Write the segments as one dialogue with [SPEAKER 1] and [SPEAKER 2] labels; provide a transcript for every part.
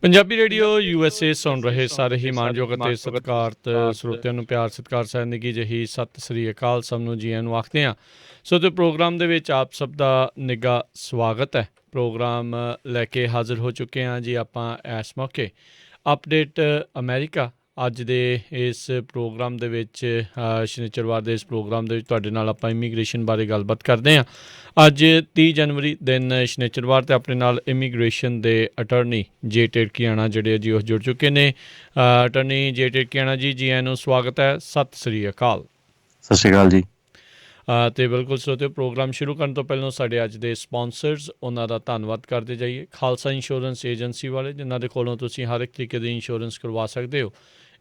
[SPEAKER 1] Punjabi radio USA ਸੁਣ ਰਹੇ ਸਾਰੇ ਹੀ ਮਾਣਯੋਗ ਅਤੇ ਸਤਿਕਾਰਤ ਸਰੋਤਿਆਂ ਨੂੰ ਪਿਆਰ ਸਤਿਕਾਰ ਸਹਿ ਨਿੱਘੀ ਜਿਹੀ ਸਤਿ ਸ੍ਰੀ ਅਕਾਲ। ਸਭ ਨੂੰ ਜੀਆਂ ਨੂੰ ਆਖਦੇ ਹਾਂ। ਸੋ ਤੇ ਪ੍ਰੋਗਰਾਮ ਦੇ ਵਿੱਚ ਆਪ ਸਭ ਦਾ ਨਿੱਘਾ ਸਵਾਗਤ ਹੈ। ਪ੍ਰੋਗਰਾਮ ਲੈ ਕੇ ਹਾਜ਼ਰ ਹੋ ਚੁੱਕੇ ਹਾਂ ਜੀ ਆਪਾਂ ਇਸ ਮੌਕੇ ਅਪਡੇਟ ਅਮਰੀਕਾ। ਅੱਜ ਦੇ ਇਸ ਪ੍ਰੋਗਰਾਮ ਦੇ ਵਿੱਚ ਸ਼ਨੀਚਰਵਾਰ ਦੇ ਇਸ ਪ੍ਰੋਗਰਾਮ ਦੇ ਵਿੱਚ ਤੁਹਾਡੇ ਨਾਲ ਆਪਾਂ ਇਮੀਗ੍ਰੇਸ਼ਨ ਬਾਰੇ ਗੱਲਬਾਤ ਕਰਦੇ ਹਾਂ। ਅੱਜ 30 ਜਨਵਰੀ ਦਿਨ ਸ਼ਨੀਚਰਵਾਰ 'ਤੇ ਆਪਣੇ ਨਾਲ ਇਮੀਗ੍ਰੇਸ਼ਨ ਦੇ ਅਟਰਨੀ ਜੇ ਟਿੜਕੀਆਣਾ ਜਿਹੜੇ ਜੀ ਉਹ ਜੁੜ ਚੁੱਕੇ ਨੇ। ਅਟਰਨੀ ਜੇ ਟਿੜਕੀਆਣਾ ਜੀ, ਜੀ ਆਇਆਂ ਨੂੰ ਸਵਾਗਤ ਹੈ। ਸਤਿ ਸ੍ਰੀ ਅਕਾਲ।
[SPEAKER 2] ਸਤਿ ਸ਼੍ਰੀ ਅਕਾਲ ਜੀ।
[SPEAKER 1] ਅਤੇ ਬਿਲਕੁਲ ਸਰੋਤਿਓ, ਪ੍ਰੋਗਰਾਮ ਸ਼ੁਰੂ ਕਰਨ ਤੋਂ ਪਹਿਲਾਂ ਸਾਡੇ ਅੱਜ ਦੇ ਸਪੋਂਸਰਸ ਉਹਨਾਂ ਦਾ ਧੰਨਵਾਦ ਕਰਦੇ ਜਾਈਏ। ਖਾਲਸਾ ਇੰਸ਼ੋਰੈਂਸ ਏਜੰਸੀ ਵਾਲੇ, ਜਿਨ੍ਹਾਂ ਦੇ ਕੋਲੋਂ ਤੁਸੀਂ ਹਰ ਇੱਕ ਤਰੀਕੇ ਦੀ ਇੰਸ਼ੋਰੈਂਸ ਕਰਵਾ ਸਕਦੇ ਹੋ।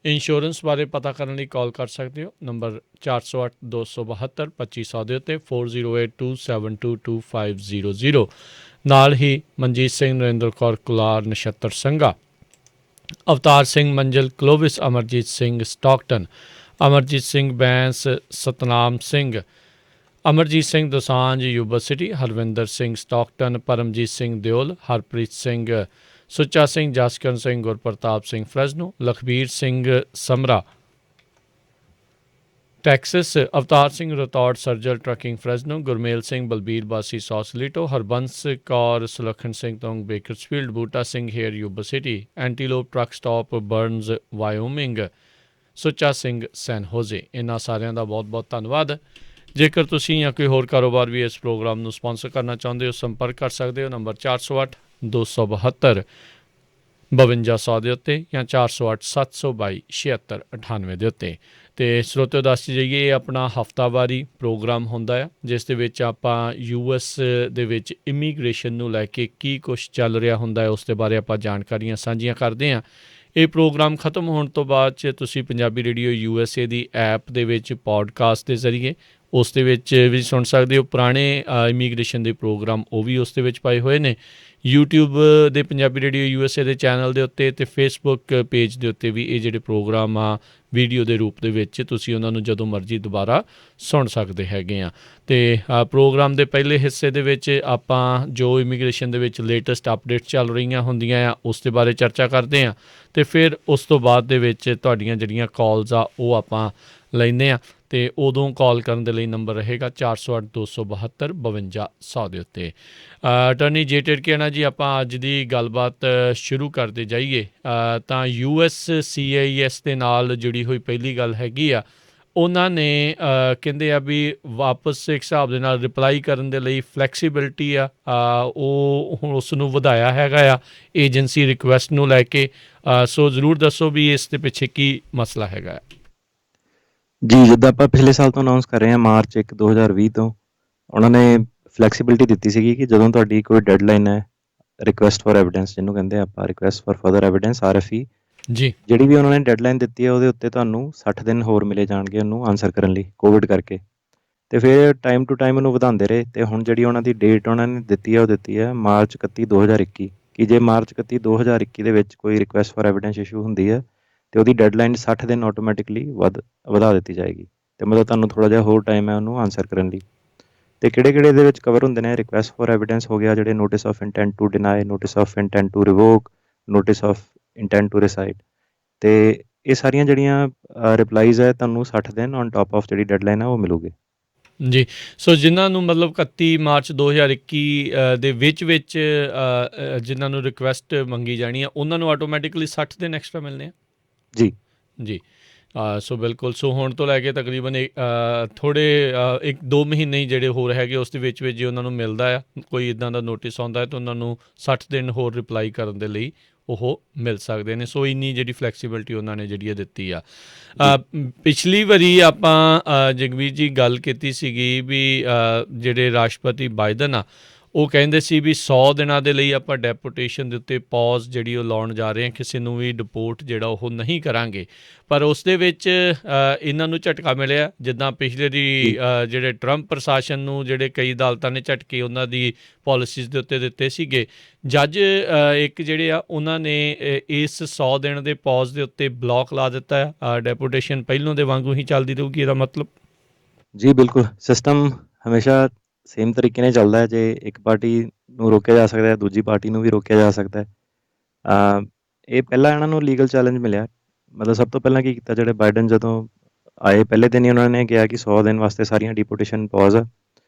[SPEAKER 1] ਇੰਸ਼ੋਰੈਂਸ ਬਾਰੇ ਪਤਾ ਕਰਨ ਲਈ ਕਾਲ ਕਰ ਸਕਦੇ ਹੋ ਨੰਬਰ 408-272-2500 ਦੇ ਉੱਤੇ 4082722500। ਨਾਲ ਹੀ Manjeet Singh, Narendra Kaur Kular, Nachhattar Sangha, Avtar Singh Manjal, Clovis, Amarjit Singh Stockton, Amarjit Singh Bains, Satnam Singh, Amarjit Singh Dosanjh Yuba City, Harvinder Singh Stockton, Paramjit Singh Deol, Harpreet Singh, Sucha Singh, Jaskaran Singh, Gurpartap Singh Fresno, Lakhbir Singh Samra Texas, Avtar Singh Rathore ਸਰਜਲ trucking Fresno, Gurmel Singh Balbir Bassi Sausalito, Harbans Kaur Sulakhan Singh ਤੋਂਗ Bakersfield, Buta Singh Hayer Yuba City, Antelope truck stop Burns Wyoming, Sucha Singh San Jose. ਇਹਨਾਂ ਸਾਰਿਆਂ ਦਾ ਬਹੁਤ ਬਹੁਤ ਧੰਨਵਾਦ। ਜੇਕਰ ਤੁਸੀਂ ਜਾਂ ਕੋਈ ਹੋਰ ਕਾਰੋਬਾਰ ਵੀ ਇਸ ਪ੍ਰੋਗਰਾਮ ਨੂੰ ਸਪਾਂਸਰ ਕਰਨਾ ਚਾਹੁੰਦੇ ਹੋ, ਸੰਪਰਕ ਕਰ ਸਕਦੇ ਹੋ ਨੰਬਰ 408-272-5200 ਦੇ ਉੱਤੇ ਜਾਂ 408-722-7698 ਦੇ ਉੱਤੇ। ਅਤੇ ਸਰੋਤਿਓ ਦੱਸ ਜਾਈਏ, ਇਹ ਆਪਣਾ ਹਫ਼ਤਾਵਾਰੀ ਪ੍ਰੋਗਰਾਮ ਹੁੰਦਾ ਆ, ਜਿਸ ਦੇ ਵਿੱਚ ਆਪਾਂ US ਦੇ ਵਿੱਚ ਇਮੀਗ੍ਰੇਸ਼ਨ ਨੂੰ ਲੈ ਕੇ ਕੀ ਕੁਛ ਚੱਲ ਰਿਹਾ ਹੁੰਦਾ ਹੈ ਉਸ ਦੇ ਬਾਰੇ ਆਪਾਂ ਜਾਣਕਾਰੀਆਂ ਸਾਂਝੀਆਂ ਕਰਦੇ ਹਾਂ। ਇਹ ਪ੍ਰੋਗਰਾਮ ਖਤਮ ਹੋਣ ਤੋਂ ਬਾਅਦ 'ਚ ਤੁਸੀਂ ਪੰਜਾਬੀ ਰੇਡੀਓ USA ਦੀ ਐਪ ਦੇ ਵਿੱਚ ਪੋਡਕਾਸਟ ਦੇ ਜ਼ਰੀਏ ਉਸ ਦੇ ਵਿੱਚ ਵੀ ਸੁਣ ਸਕਦੇ ਹੋ। ਪੁਰਾਣੇ ਇਮੀਗ੍ਰੇਸ਼ਨ ਦੇ ਪ੍ਰੋਗਰਾਮ ਉਹ ਵੀ ਉਸ ਦੇ ਵਿੱਚ ਪਾਏ ਹੋਏ ਨੇ। YouTube ਦੇ ਪੰਜਾਬੀ ਰੇਡੀਓ USA ਦੇ ਚੈਨਲ ਦੇ ਉੱਤੇ ਅਤੇ ਫੇਸਬੁੱਕ ਪੇਜ ਦੇ ਉੱਤੇ ਵੀ ਇਹ ਜਿਹੜੇ ਪ੍ਰੋਗਰਾਮ ਆ ਵੀਡੀਓ ਦੇ ਰੂਪ ਦੇ ਵਿੱਚ ਤੁਸੀਂ ਉਹਨਾਂ ਨੂੰ ਜਦੋਂ ਮਰਜ਼ੀ ਦੁਬਾਰਾ ਸੁਣ ਸਕਦੇ ਹੈਗੇ ਆ। ਅਤੇ ਪ੍ਰੋਗਰਾਮ ਦੇ ਪਹਿਲੇ ਹਿੱਸੇ ਦੇ ਵਿੱਚ ਆਪਾਂ ਜੋ ਇਮੀਗ੍ਰੇਸ਼ਨ ਦੇ ਵਿੱਚ ਲੇਟੈਸਟ ਅਪਡੇਟ ਚੱਲ ਰਹੀਆਂ ਹੁੰਦੀਆਂ ਆ ਉਸ ਦੇ ਬਾਰੇ ਚਰਚਾ ਕਰਦੇ ਹਾਂ। ਅਤੇ ਫਿਰ ਉਸ ਤੋਂ ਬਾਅਦ ਦੇ ਵਿੱਚ ਤੁਹਾਡੀਆਂ ਜਿਹੜੀਆਂ ਕਾਲਸ ਆ ਉਹ ਆਪਾਂ ਲੈਂਦੇ ਹਾਂ। ਅਤੇ ਉਦੋਂ ਕਾਲ ਕਰਨ ਦੇ ਲਈ ਨੰਬਰ ਰਹੇਗਾ 408-272-5200 ਦੇ ਉੱਤੇ। ਅਟਰਨੀ ਜੇ ਟਿੜਕੀਆਣਾ ਜੀ, ਆਪਾਂ ਅੱਜ ਦੀ ਗੱਲਬਾਤ ਸ਼ੁਰੂ ਕਰਦੇ ਜਾਈਏ ਤਾਂ USCIS ਦੇ ਨਾਲ ਜੁੜੀ ਹੋਈ ਪਹਿਲੀ ਗੱਲ ਹੈਗੀ ਆ। ਉਹਨਾਂ ਨੇ ਕਹਿੰਦੇ ਆ ਵੀ ਵਾਪਸ ਇੱਕ ਹਿਸਾਬ ਦੇ ਨਾਲ ਰਿਪਲਾਈ ਕਰਨ ਦੇ ਲਈ ਫਲੈਕਸੀਬਿਲਿਟੀ ਆ ਉਹ ਹੁਣ ਉਸ ਨੂੰ ਵਧਾਇਆ ਹੈਗਾ ਆ ਏਜੰਸੀ ਰਿਕੁਐਸਟ ਨੂੰ ਲੈ ਕੇ। ਸੋ ਜ਼ਰੂਰ ਦੱਸੋ ਵੀ ਇਸ ਦੇ ਪਿੱਛੇ ਕੀ ਮਸਲਾ ਹੈਗਾ।
[SPEAKER 2] ਜੀ, ਜਿੱਦਾਂ ਆਪਾਂ ਪਿਛਲੇ ਸਾਲ ਤੋਂ ਅਨਾਊਂਸ ਕਰ ਰਹੇ ਹਾਂ, ਮਾਰਚ 1, 2020 ਤੋਂ ਉਹਨਾਂ ਨੇ ਫਲੈਕਸੀਬਿਲਿਟੀ ਦਿੱਤੀ ਸੀਗੀ ਕਿ ਜਦੋਂ ਤੁਹਾਡੀ ਕੋਈ ਡੈਡਲਾਈਨ ਹੈ ਰਿਕੁਐਸਟ ਫॉर ਐਵੀਡੈਂਸ, ਜਿਹਨੂੰ ਕਹਿੰਦੇ ਆਪਾਂ request for further evidence RFE,
[SPEAKER 1] ਜੀ
[SPEAKER 2] ਜਿਹੜੀ ਵੀ ਉਹਨਾਂ ਨੇ ਡੈਡਲਾਈਨ ਦਿੱਤੀ ਹੈ ਉਹਦੇ ਉੱਤੇ ਤੁਹਾਨੂੰ 60 ਦਿਨ ਹੋਰ ਮਿਲੇ ਜਾਣਗੇ ਉਹਨੂੰ ਆਨਸਰ ਕਰਨ ਲਈ, ਕੋਵਿਡ ਕਰਕੇ। ਅਤੇ ਫਿਰ ਟਾਈਮ ਟੂ ਟਾਈਮ ਉਹਨੂੰ ਵਧਾਉਂਦੇ ਰਹੇ ਅਤੇ ਹੁਣ ਜਿਹੜੀ ਉਹਨਾਂ ਦੀ ਡੇਟ ਉਹਨਾਂ ਨੇ ਦਿੱਤੀ ਹੈ ਉਹ ਦਿੱਤੀ ਹੈ ਮਾਰਚ 31, 2021 ਕਿ ਜੇ ਮਾਰਚ 31, 2021 ਦੇ ਵਿੱਚ ਕੋਈ ਰਿਕੁਐਸਟ ਫॉर ਐਵੀਡੈਂਸ ਇਸ਼ੂ ਹੁੰਦੀ ਹੈ ਅਤੇ ਉਹਦੀ ਡੈਡਲਾਈਨ 60 ਦਿਨ ਆਟੋਮੈਟਿਕਲੀ ਵਧਾ ਦਿੱਤੀ ਜਾਏਗੀ। ਅਤੇ ਮਤਲਬ ਤੁਹਾਨੂੰ ਥੋੜ੍ਹਾ ਜਿਹਾ ਹੋਰ ਟਾਈਮ ਹੈ ਉਹਨੂੰ ਆਨਸਰ ਕਰਨ ਲਈ। ਅਤੇ ਕਿਹੜੇ ਇਹਦੇ ਵਿੱਚ ਕਵਰ ਹੁੰਦੇ ਨੇ? ਰਿਕੁਐਸਟ ਫॉर ਐਵੀਡੈਂਸ ਹੋ ਗਿਆ, ਜਿਹੜੇ notice of intent to deny, notice of intent to revoke, notice of intent to rescind. ਅਤੇ ਇਹ ਸਾਰੀਆਂ ਜਿਹੜੀਆਂ ਰਿਪਲਾਈਜ਼ ਹੈ ਤੁਹਾਨੂੰ 60 ਦਿਨ ਔਨ ਟੋਪ ਆਫ ਜਿਹੜੀ ਡੈਡਲਾਈਨ ਹੈ ਉਹ ਮਿਲੂਗੀ
[SPEAKER 1] ਜੀ। ਸੋ ਜਿਨ੍ਹਾਂ ਨੂੰ ਮਤਲਬ 31 ਮਾਰਚ 2021 ਦੇ ਵਿੱਚ ਜਿਨ੍ਹਾਂ ਨੂੰ ਰਿਕੁਐਸਟ ਮੰਗੀ ਜਾਣੀ ਆ ਉਹਨਾਂ ਨੂੰ ਆਟੋਮੈਟਿਕਲੀ 60 ਦਿਨ ਐਕਸਟਰਾ ਮਿਲਣੇ ਆ
[SPEAKER 2] ਜੀ।
[SPEAKER 1] ਜੀ ਸੋ ਬਿਲਕੁਲ। ਸੋ ਹੁਣ ਤੋਂ ਲੈ ਕੇ ਤਕਰੀਬਨ ਥੋੜ੍ਹੇ 1-2 ਮਹੀਨੇ ਹੀ ਜਿਹੜੇ ਹੋਰ ਹੈਗੇ ਉਸ ਦੇ ਵਿੱਚ ਜੇ ਉਹਨਾਂ ਨੂੰ ਮਿਲਦਾ ਆ ਕੋਈ ਇੱਦਾਂ ਦਾ ਨੋਟਿਸ ਆਉਂਦਾ ਹੈ ਤਾਂ ਉਹਨਾਂ ਨੂੰ 60 ਦਿਨ ਹੋਰ ਰਿਪਲਾਈ ਕਰਨ ਦੇ ਲਈ ਉਹ ਮਿਲ ਸਕਦੇ ਨੇ। ਸੋ ਇੰਨੀ ਜਿਹੜੀ ਫਲੈਕਸੀਬਿਲਿਟੀ ਉਹਨਾਂ ਨੇ ਜਿਹੜੀ ਦਿੱਤੀ ਆ। ਪਿਛਲੀ ਵਾਰੀ ਆਪਾਂ ਜਗਵੀਰ ਜੀ ਗੱਲ ਕੀਤੀ ਸੀਗੀ ਵੀ ਜਿਹੜੇ ਰਾਸ਼ਟਰਪਤੀ ਬਾਈਡਨ ਆ ਉਹ ਕਹਿੰਦੇ ਸੀ ਵੀ 100 ਦਿਨਾਂ ਦੇ ਲਈ ਆਪਾਂ ਡੈਪੂਟੇਸ਼ਨ ਦੇ ਉੱਤੇ ਪੌਜ਼ ਜਿਹੜੀ ਉਹ ਲਾਉਣ ਜਾ ਰਹੇ ਹਾਂ, ਕਿਸੇ ਨੂੰ ਵੀ ਡਿਪੋਰਟ ਜਿਹੜਾ ਉਹ ਨਹੀਂ ਕਰਾਂਗੇ। ਪਰ ਉਸ ਦੇ ਵਿੱਚ ਇਹਨਾਂ ਨੂੰ ਝਟਕਾ ਮਿਲਿਆ, ਜਿੱਦਾਂ ਪਿਛਲੇ ਦੀ ਜਿਹੜੇ ਟਰੰਪ ਪ੍ਰਸ਼ਾਸਨ ਨੂੰ ਜਿਹੜੇ ਕਈ ਅਦਾਲਤਾਂ ਨੇ ਝਟਕੇ ਉਹਨਾਂ ਦੀ ਪੋਲਿਸੀਜ਼ ਦੇ ਉੱਤੇ ਦਿੱਤੇ ਸੀਗੇ। ਜੱਜ ਇੱਕ ਜਿਹੜੇ ਆ ਉਹਨਾਂ ਨੇ ਇਸ 100 ਦਿਨ ਦੇ ਪੌਜ਼ ਦੇ ਉੱਤੇ ਬਲੋਕ ਲਾ ਦਿੱਤਾ ਹੈ। ਡੈਪੂਟੇਸ਼ਨ ਪਹਿਲੋਂ ਦੇ ਵਾਂਗੂ ਹੀ ਚੱਲਦੀ ਰਹੂਗੀ, ਇਹਦਾ ਮਤਲਬ?
[SPEAKER 2] ਜੀ ਬਿਲਕੁਲ, ਸਿਸਟਮ ਹਮੇਸ਼ਾ ਸੇਮ ਤਰੀਕੇ ਨਾਲ ਚੱਲਦਾ ਹੈ। ਜੇ ਇੱਕ ਪਾਰਟੀ ਨੂੰ ਰੋਕਿਆ ਜਾ ਸਕਦਾ ਹੈ, ਦੂਜੀ ਪਾਰਟੀ ਨੂੰ ਵੀ ਰੋਕਿਆ ਜਾ ਸਕਦਾ ਹੈ। ਇਹ ਪਹਿਲਾਂ ਇਹਨਾਂ ਨੂੰ ਲੀਗਲ ਚੈਲੰਜ ਮਿਲਿਆ। ਮਤਲਬ ਸਭ ਤੋਂ ਪਹਿਲਾਂ ਕੀ ਕੀਤਾ, ਜਿਹੜੇ ਬਾਈਡਨ ਜਦੋਂ ਆਏ ਪਹਿਲੇ ਦਿਨ ਹੀ ਉਹਨਾਂ ਨੇ ਕਿਹਾ ਕਿ 100 ਦਿਨ ਵਾਸਤੇ ਸਾਰੀਆਂ ਡਿਪੋਰਟੇਸ਼ਨ ਪੌਜ਼ ਆ।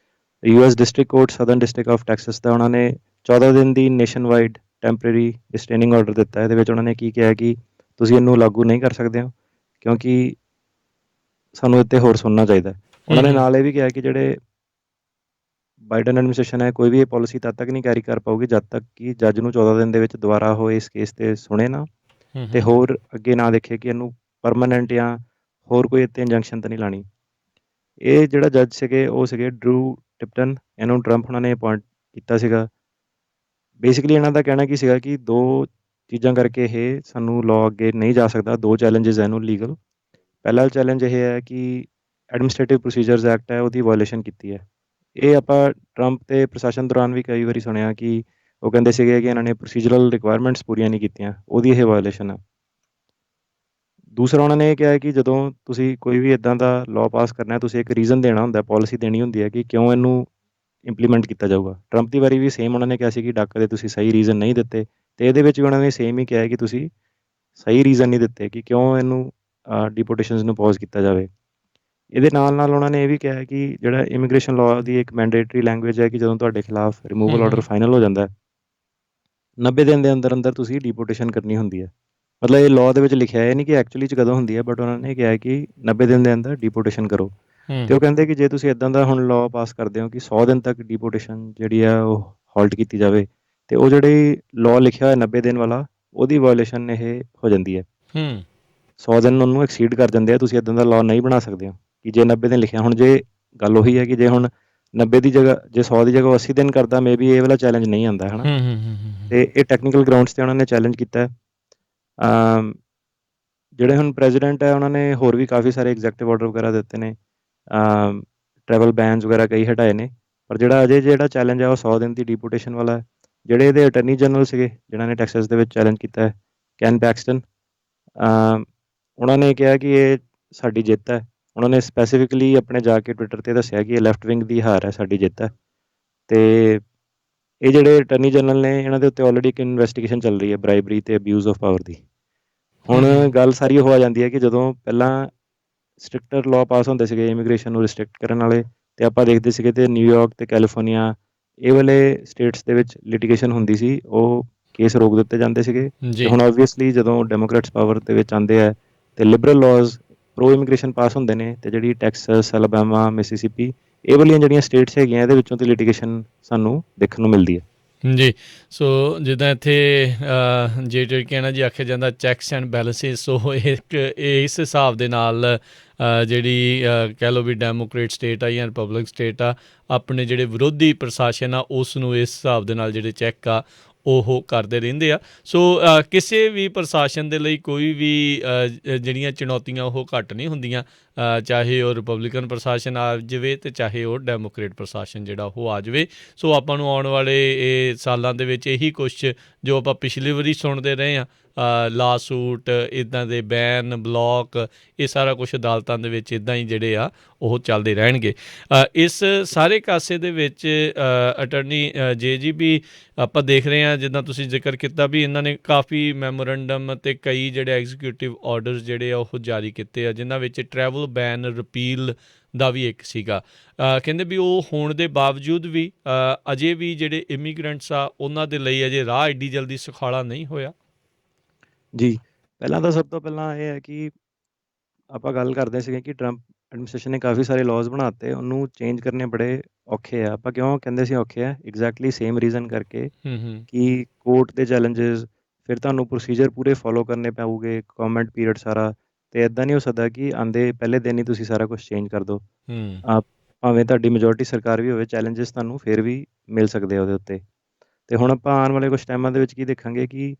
[SPEAKER 2] US district court southern district of Texas ਦਾ ਉਹਨਾਂ ਨੇ 14 ਦਿਨ ਦੀ nationwide temporary restraining order ਦਿੱਤਾ। ਇਹਦੇ ਵਿੱਚ ਉਹਨਾਂ ਨੇ ਕੀ ਕਿਹਾ ਕਿ ਤੁਸੀਂ ਇਹਨੂੰ ਲਾਗੂ ਨਹੀਂ ਕਰ ਸਕਦੇ ਹੋ, ਕਿਉਂਕਿ ਸਾਨੂੰ ਇੱਥੇ ਹੋਰ ਸੁਣਨਾ ਚਾਹੀਦਾ। ਉਹਨਾਂ ਨੇ ਨਾਲ ਇਹ ਵੀ ਕਿਹਾ ਕਿ ਜਿਹੜੇ ਬਾਈਡਨ ਐਡਮਿਨਿਸਟ੍ਰੇਸ਼ਨ ਹੈ, ਕੋਈ ਵੀ ਇਹ ਪਾਲਿਸੀ ਤਦ ਤੱਕ ਨਹੀਂ ਕੈਰੀ ਕਰ ਪਾਊਗੀ ਜਦ ਤੱਕ ਕਿ ਜੱਜ ਨੂੰ 14 ਦਿਨ ਦੇ ਵਿੱਚ ਦੁਬਾਰਾ ਉਹ ਇਸ ਕੇਸ 'ਤੇ ਸੁਣੇ ਨਾ, ਤੇ ਹੋਰ ਅੱਗੇ ਨਾ ਦੇਖੇ ਕਿ ਇਹਨੂੰ ਪਰਮਾਨੈਂਟ ਜਾਂ ਹੋਰ ਕੋਈ ਇੱਥੇ ਇੰਜੰਕਸ਼ਨ ਤਾਂ ਨਹੀਂ ਲਾਣੀ। ਇਹ ਜਿਹੜਾ ਜੱਜ ਸੀਗੇ ਉਹ ਸੀਗੇ ਡਰੂ ਟਿਪਟਨ, ਇਹਨੂੰ ਟਰੰਪ ਉਹਨਾਂ ਨੇ ਅਪੁਆਇੰਟ ਕੀਤਾ ਸੀਗਾ। ਬੇਸਿਕਲੀ ਇਹਨਾਂ ਦਾ ਕਹਿਣਾ ਕੀ ਸੀਗਾ ਕਿ 2 ਚੀਜ਼ਾਂ ਕਰਕੇ ਇਹ ਸਾਨੂੰ ਲਾਅ ਅੱਗੇ ਨਹੀਂ ਜਾ ਸਕਦਾ। 2 ਚੈਲੰਜਸ ਇਹਨੂੰ ਲੀਗਲ। ਪਹਿਲਾ ਚੈਲੰਜ ਇਹ ਹੈ ਕਿ ਐਡਮਿਨਿਸਟ੍ਰੇਟਿਵ ਪ੍ਰੋਸੀਜਰਸ ਐਕਟ ਹੈ, ਉਹਦੀ ਵਾਇਓਲੇਸ਼ਨ ਕੀਤੀ ਹੈ। ਇਹ ਆਪਾਂ ਟਰੰਪ ਦੇ ਪ੍ਰਸ਼ਾਸਨ ਦੌਰਾਨ ਵੀ ਕਈ ਵਾਰੀ ਸੁਣਿਆ ਕਿ ਉਹ ਕਹਿੰਦੇ ਸੀਗੇ ਕਿ ਇਹਨਾਂ ਨੇ ਪ੍ਰੋਸੀਜਰਲ ਰਿਕੁਆਇਰਮੈਂਟਸ ਪੂਰੀਆਂ ਨਹੀਂ ਕੀਤੀਆਂ, ਉਹਦੀ ਇਹ ਵਾਇਓਲੇਸ਼ਨ ਹੈ। ਦੂਸਰਾ ਉਹਨਾਂ ਨੇ ਇਹ ਕਿਹਾ ਕਿ ਜਦੋਂ ਤੁਸੀਂ ਕੋਈ ਵੀ ਇੱਦਾਂ ਦਾ ਲਾਅ ਪਾਸ ਕਰਨਾ, ਤੁਸੀਂ ਇੱਕ ਰੀਜ਼ਨ ਦੇਣਾ ਹੁੰਦਾ, ਪਾਲਿਸੀ ਦੇਣੀ ਹੁੰਦੀ ਹੈ ਕਿ ਕਿਉਂ ਇਹਨੂੰ ਇੰਪਲੀਮੈਂਟ ਕੀਤਾ ਜਾਊਗਾ। ਟਰੰਪ ਦੀ ਵਾਰੀ ਵੀ ਸੇਮ ਉਹਨਾਂ ਨੇ ਕਿਹਾ ਸੀ ਕਿ ਡਾਕਾ ਦੇ ਤੁਸੀਂ ਸਹੀ ਰੀਜ਼ਨ ਨਹੀਂ ਦਿੱਤੇ, ਅਤੇ ਇਹਦੇ ਵਿੱਚ ਵੀ ਉਹਨਾਂ ਨੇ ਸੇਮ ਹੀ ਕਿਹਾ ਕਿ ਤੁਸੀਂ ਸਹੀ ਰੀਜ਼ਨ ਨਹੀਂ ਦਿੱਤੇ ਕਿ ਕਿਉਂ ਇਹਨੂੰ ਡਿਪੋਰਟੇਸ਼ਨਸ ਨੂੰ ਪੌਜ਼ ਕੀਤਾ ਜਾਵੇ। ਇਹਦੇ ਨਾਲ ਉਹਨਾਂ ਨੇ ਇਹ ਵੀ ਕਿਹਾ ਕਿ ਜਿਹੜਾ ਇਮੀਗ੍ਰੇਸ਼ਨ ਲਾਅ ਦੀ ਇੱਕ ਮੈਂਡੇਟਰੀ ਲੈਂਗੁਏਜ ਹੈ ਕਿ ਜਦੋਂ ਤੁਹਾਡੇ ਖਿਲਾਫ ਰਿਮੂਵਲ ਆਰਡਰ ਫਾਈਨਲ ਹੋ ਜਾਂਦਾ, 90 ਦਿਨ ਦੇ ਅੰਦਰ ਅੰਦਰ ਤੁਸੀਂ ਡਿਪੋਰਟੇਸ਼ਨ ਕਰਨੀ ਹੁੰਦੀ ਹੈ। ਮਤਲਬ ਇਹ ਲਾਅ ਦੇ ਵਿੱਚ ਲਿਖਿਆ ਇਹ ਨਹੀਂ ਕਿ ਐਕਚੁਅਲੀ 'ਚ ਕਦੋਂ ਹੁੰਦੀ ਹੈ, ਬਟ ਉਹਨਾਂ ਨੇ ਕਿਹਾ ਕਿ 90 ਦਿਨ ਦੇ ਅੰਦਰ ਡਿਪੋਰਟੇਸ਼ਨ ਕਰੋ। ਅਤੇ ਉਹ ਕਹਿੰਦੇ ਕਿ ਜੇ ਤੁਸੀਂ ਇੱਦਾਂ ਦਾ ਹੁਣ ਲਾਅ ਪਾਸ ਕਰਦੇ ਹੋ ਕਿ 100 ਦਿਨ ਤੱਕ ਡਿਪੋਰਟੇਸ਼ਨ ਜਿਹੜੀ ਆ ਉਹ ਹਾਲਟ ਕੀਤੀ ਜਾਵੇ, ਅਤੇ ਉਹ ਜਿਹੜੀ ਲਾਅ ਲਿਖਿਆ ਹੋਇਆ 90 ਦਿਨ ਵਾਲਾ, ਉਹਦੀ ਵਾਇਓਲੇਸ਼ਨ ਇਹ ਹੋ ਜਾਂਦੀ ਹੈ। 100 ਦਿਨ ਉਹਨੂੰ ਐਕਸੀਡ ਕਰ ਜਾਂਦੇ ਆ। ਤੁਸੀਂ ਇੱਦਾਂ ਦਾ ਲਾਅ ਨਹੀਂ ਬਣਾ ਸਕਦੇ ਹੋ ਕਿ ਜੇ 90 ਦਿਨ ਲਿਖਿਆ। ਹੁਣ ਜੇ ਗੱਲ ਉਹੀ ਹੈ ਕਿ ਜੇ ਹੁਣ 90 ਦੀ ਜਗ੍ਹਾ ਜੇ 100 ਦੀ ਜਗ੍ਹਾ 80 ਦਿਨ ਕਰਦਾ, ਮੇ ਬੀ ਇਹ ਵਾਲਾ ਚੈਲੰਜ ਨਹੀਂ ਆਉਂਦਾ, ਹੈ ਨਾ। ਅਤੇ ਇਹ ਟੈਕਨੀਕਲ ਗਰਾਊਂਡਸ 'ਤੇ ਉਹਨਾਂ ਨੇ ਚੈਲੰਜ ਕੀਤਾ। ਜਿਹੜੇ ਹੁਣ ਪ੍ਰੈਜ਼ੀਡੈਂਟ ਹੈ ਉਹਨਾਂ ਨੇ ਹੋਰ ਵੀ ਕਾਫੀ ਸਾਰੇ ਐਗਜ਼ੈਕਟਿਵ ਆਰਡਰ ਵਗੈਰਾ ਦਿੱਤੇ ਨੇ, ਟਰੈਵਲ ਬੈਨਸ ਵਗੈਰਾ ਕਈ ਹਟਾਏ ਨੇ, ਪਰ ਜਿਹੜਾ ਚੈਲੰਜ ਹੈ ਉਹ 100 ਦਿਨ ਦੀ ਡਿਪੋਰਟੇਸ਼ਨ ਵਾਲਾ ਹੈ। ਜਿਹੜੇ ਇਹਦੇ ਅਟਰਨੀ ਜਨਰਲ ਸੀਗੇ ਜਿਨ੍ਹਾਂ ਨੇ ਟੈਕਸਸ ਦੇ ਵਿੱਚ ਚੈਲੰਜ ਕੀਤਾ ਹੈ, ਕੈਨ ਪੈਕਸਟਨ, ਉਹਨਾਂ ਨੇ ਕਿਹਾ ਕਿ ਇਹ ਸਾਡੀ ਜਿੱਤ ਹੈ। ਉਹਨਾਂ ਨੇ ਸਪੈਸੀਫਿਕਲੀ ਆਪਣੇ ਜਾ ਕੇ ਟਵਿੱਟਰ 'ਤੇ ਦੱਸਿਆ ਕਿ ਇਹ ਲੈਫਟ ਵਿੰਗ ਦੀ ਹਾਰ ਹੈ, ਸਾਡੀ ਜਿੱਤ ਹੈ। ਅਤੇ ਇਹ ਜਿਹੜੇ ਅਟਰਨੀ ਜਨਰਲ ਨੇ ਇਹਨਾਂ ਦੇ ਉੱਤੇ ਆਲਰੇਡੀ ਇੱਕ ਇਨਵੈਸਟੀਗੇਸ਼ਨ ਚੱਲ ਰਹੀ ਹੈ, ਬਰਾਈਬਰੀ ਅਤੇ ਅਬਿਊਜ਼ ਆਫ ਪਾਵਰ ਦੀ। ਹੁਣ ਗੱਲ ਸਾਰੀ ਉਹ ਆ ਜਾਂਦੀ ਹੈ ਕਿ ਜਦੋਂ ਪਹਿਲਾਂ ਸਟ੍ਰਿਕਟਰ ਲਾਅ ਪਾਸ ਹੁੰਦੇ ਸੀਗੇ ਇਮੀਗ੍ਰੇਸ਼ਨ ਨੂੰ ਰਿਸਟ੍ਰਿਕਟ ਕਰਨ ਵਾਲੇ, ਅਤੇ ਆਪਾਂ ਦੇਖਦੇ ਸੀਗੇ, ਅਤੇ ਨਿਊਯਾਰਕ ਅਤੇ ਕੈਲੀਫੋਰਨੀਆ ਇਹ ਵਾਲੇ ਸਟੇਟਸ ਦੇ ਵਿੱਚ ਲਿਟੀਗੇਸ਼ਨ ਹੁੰਦੀ ਸੀ, ਉਹ ਕੇਸ ਰੋਕ ਦਿੱਤੇ ਜਾਂਦੇ ਸੀਗੇ। ਅਤੇ ਹੁਣ ਓਬਵੀਅਸਲੀ ਜਦੋਂ ਡੈਮੋਕ੍ਰੇਟਸ ਪਾਵਰ ਦੇ ਵਿੱਚ ਆਉਂਦੇ ਆ ਅਤੇ ਲਿਬਰਲ ਲਾਜ਼ ਪ੍ਰੋ ਇਮੀਗ੍ਰੇਸ਼ਨ ਪਾਸ ਹੁੰਦੇ ਨੇ, ਅਤੇ ਜਿਹੜੀ ਟੈਕਸਸ, ਅਲਬਾਮਾ, ਮਿਸੀਸਿਪੀ ਇਹ ਵਾਲੀਆਂ ਜਿਹੜੀਆਂ ਸਟੇਟਸ ਹੈਗੀਆਂ ਇਹਦੇ ਵਿੱਚੋਂ ਤੇ ਲਿਟੀਗੇਸ਼ਨ ਸਾਨੂੰ ਦੇਖਣ ਨੂੰ ਮਿਲਦੀ ਹੈ।
[SPEAKER 1] ਜੀ, ਸੋ ਜਿੱਦਾਂ ਇੱਥੇ ਜੇ ਕਹਿਣਾ ਜੀ ਆਖਿਆ ਜਾਂਦਾ ਚੈੱਕਸ ਐਂਡ ਬੈਲੈਂਸਿਸ, ਸੋ ਇਸ ਹਿਸਾਬ ਦੇ ਨਾਲ ਜਿਹੜੀ ਕਹਿ ਲਓ ਵੀ ਡੈਮੋਕਰੇਟ ਸਟੇਟ ਆ ਜਾਂ ਰਿਪਬਲਿਕ ਸਟੇਟ ਆ, ਆਪਣੇ ਜਿਹੜੇ ਵਿਰੋਧੀ ਪ੍ਰਸ਼ਾਸਨ ਆ ਉਸ ਨੂੰ ਇਸ ਹਿਸਾਬ ਦੇ ਨਾਲ ਜਿਹੜੇ ਚੈੱਕ ਆ ਉਹ ਕਰਦੇ ਰਹਿੰਦੇ ਆ। ਸੋ ਕਿਸੇ ਵੀ ਪ੍ਰਸ਼ਾਸਨ ਦੇ ਲਈ ਕੋਈ ਵੀ ਜਿਹੜੀਆਂ ਚੁਣੌਤੀਆਂ ਉਹ ਘੱਟ ਨਹੀਂ ਹੁੰਦੀਆਂ, ਚਾਹੇ ਉਹ ਰਿਪਬਲਿਕਨ ਪ੍ਰਸ਼ਾਸਨ ਆ ਜਾਵੇ ਅਤੇ ਚਾਹੇ ਉਹ ਡੈਮੋਕਰੇਟ ਪ੍ਰਸ਼ਾਸਨ ਜਿਹੜਾ ਉਹ ਆ ਜਾਵੇ। ਸੋ ਆਪਾਂ ਨੂੰ ਆਉਣ ਵਾਲੇ ਇਹ ਸਾਲਾਂ ਦੇ ਵਿੱਚ ਇਹੀ ਕੁਛ ਜੋ ਆਪਾਂ ਪਿਛਲੀ ਵਾਰੀ ਸੁਣਦੇ ਰਹੇ ਹਾਂ, ਲਾ ਸੂਟ, ਇੱਦਾਂ ਦੇ ਬੈਨ, ਬਲੋਕ, ਇਹ ਸਾਰਾ ਕੁਛ ਅਦਾਲਤਾਂ ਦੇ ਵਿੱਚ ਇੱਦਾਂ ਹੀ ਜਿਹੜੇ ਆ ਉਹ ਚੱਲਦੇ ਰਹਿਣਗੇ। ਇਸ ਸਾਰੇ ਕਾਸੇ ਦੇ ਵਿੱਚ ਅਟਰਨੀ ਜੀ ਵੀ ਆਪਾਂ ਦੇਖ ਰਹੇ ਹਾਂ, ਜਿੱਦਾਂ ਤੁਸੀਂ ਜ਼ਿਕਰ ਕੀਤਾ ਵੀ ਇਹਨਾਂ ਨੇ ਕਾਫੀ ਮੈਮੋਰੰਡਮ ਅਤੇ ਕਈ ਜਿਹੜੇ ਐਗਜ਼ੀਕਿਊਟਿਵ ਆਰਡਰਸ ਜਿਹੜੇ ਆ ਉਹ ਜਾਰੀ ਕੀਤੇ ਆ, ਜਿਨ੍ਹਾਂ ਵਿੱਚ ਟਰੈਵਲ ਬੈਨ ਰਿਪੀਲ ਦਾ ਵੀ ਇੱਕ ਸੀਗਾ। ਕਹਿੰਦੇ ਵੀ ਉਹ ਹੋਣ ਦੇ ਬਾਵਜੂਦ ਵੀ ਅਜੇ ਵੀ ਜਿਹੜੇ ਇਮੀਗਰੈਂਟਸ ਆ ਉਹਨਾਂ ਦੇ ਲਈ ਅਜੇ ਰਾਹ ਐਡੀ ਜਲਦੀ ਸੁਖਾਲਾ ਨਹੀਂ ਹੋਇਆ।
[SPEAKER 2] ਜੀ, ਪਹਿਲਾਂ ਤਾਂ ਸਭ ਤੋਂ ਪਹਿਲਾਂ ਇਹ ਹੈ ਕਿ ਆਪਾਂ ਗੱਲ ਕਰਦੇ ਸੀਗੇ ਕਿ ਟਰੰਪ ਐਡਮਿਨਿਸਟ੍ਰੇਸ਼ਨ ਨੇ ਕਾਫੀ ਸਾਰੇ ਲਾਜ਼ ਬਣਾਤੇ, ਉਹਨੂੰ ਚੇਂਜ ਕਰਨੇ ਬੜੇ ਔਖੇ ਆ। ਆਪਾਂ ਕਿਉਂ ਕਹਿੰਦੇ ਸੀ ਔਖੇ ਆ? ਐਗਜ਼ੈਕਟਲੀ ਸੇਮ ਰੀਜ਼ਨ ਕਰਕੇ ਕਿ ਕੋਰਟ ਦੇ ਚੈਲੰਜਸ, ਫਿਰ ਤੁਹਾਨੂੰ ਪ੍ਰੋਸੀਜਰ ਪੂਰੇ ਫੋਲੋ ਕਰਨੇ ਪਊਗੇ, ਕਮੈਂਟ ਪੀਰੀਅਡ ਸਾਰਾ, ਅਤੇ ਇੱਦਾਂ ਨਹੀਂ ਹੋ ਸਕਦਾ ਕਿ ਆਉਂਦੇ ਪਹਿਲੇ ਦਿਨ ਹੀ ਤੁਸੀਂ ਸਾਰਾ ਕੁਛ ਚੇਂਜ ਕਰ ਦਿਓ। ਭਾਵੇਂ ਤੁਹਾਡੀ ਮੈਜੋਰਟੀ ਸਰਕਾਰ ਵੀ ਹੋਵੇ, ਚੈਲੰਜਸ ਤੁਹਾਨੂੰ ਫਿਰ ਵੀ ਮਿਲ ਸਕਦੇ ਆ ਉਹਦੇ ਉੱਤੇ। ਅਤੇ ਹੁਣ ਆਪਾਂ ਆਉਣ ਵਾਲੇ ਕੁਛ ਟਾਈਮਾਂ ਦੇ ਵਿੱਚ ਕੀ ਦੇਖਾਂਗੇ ਕਿ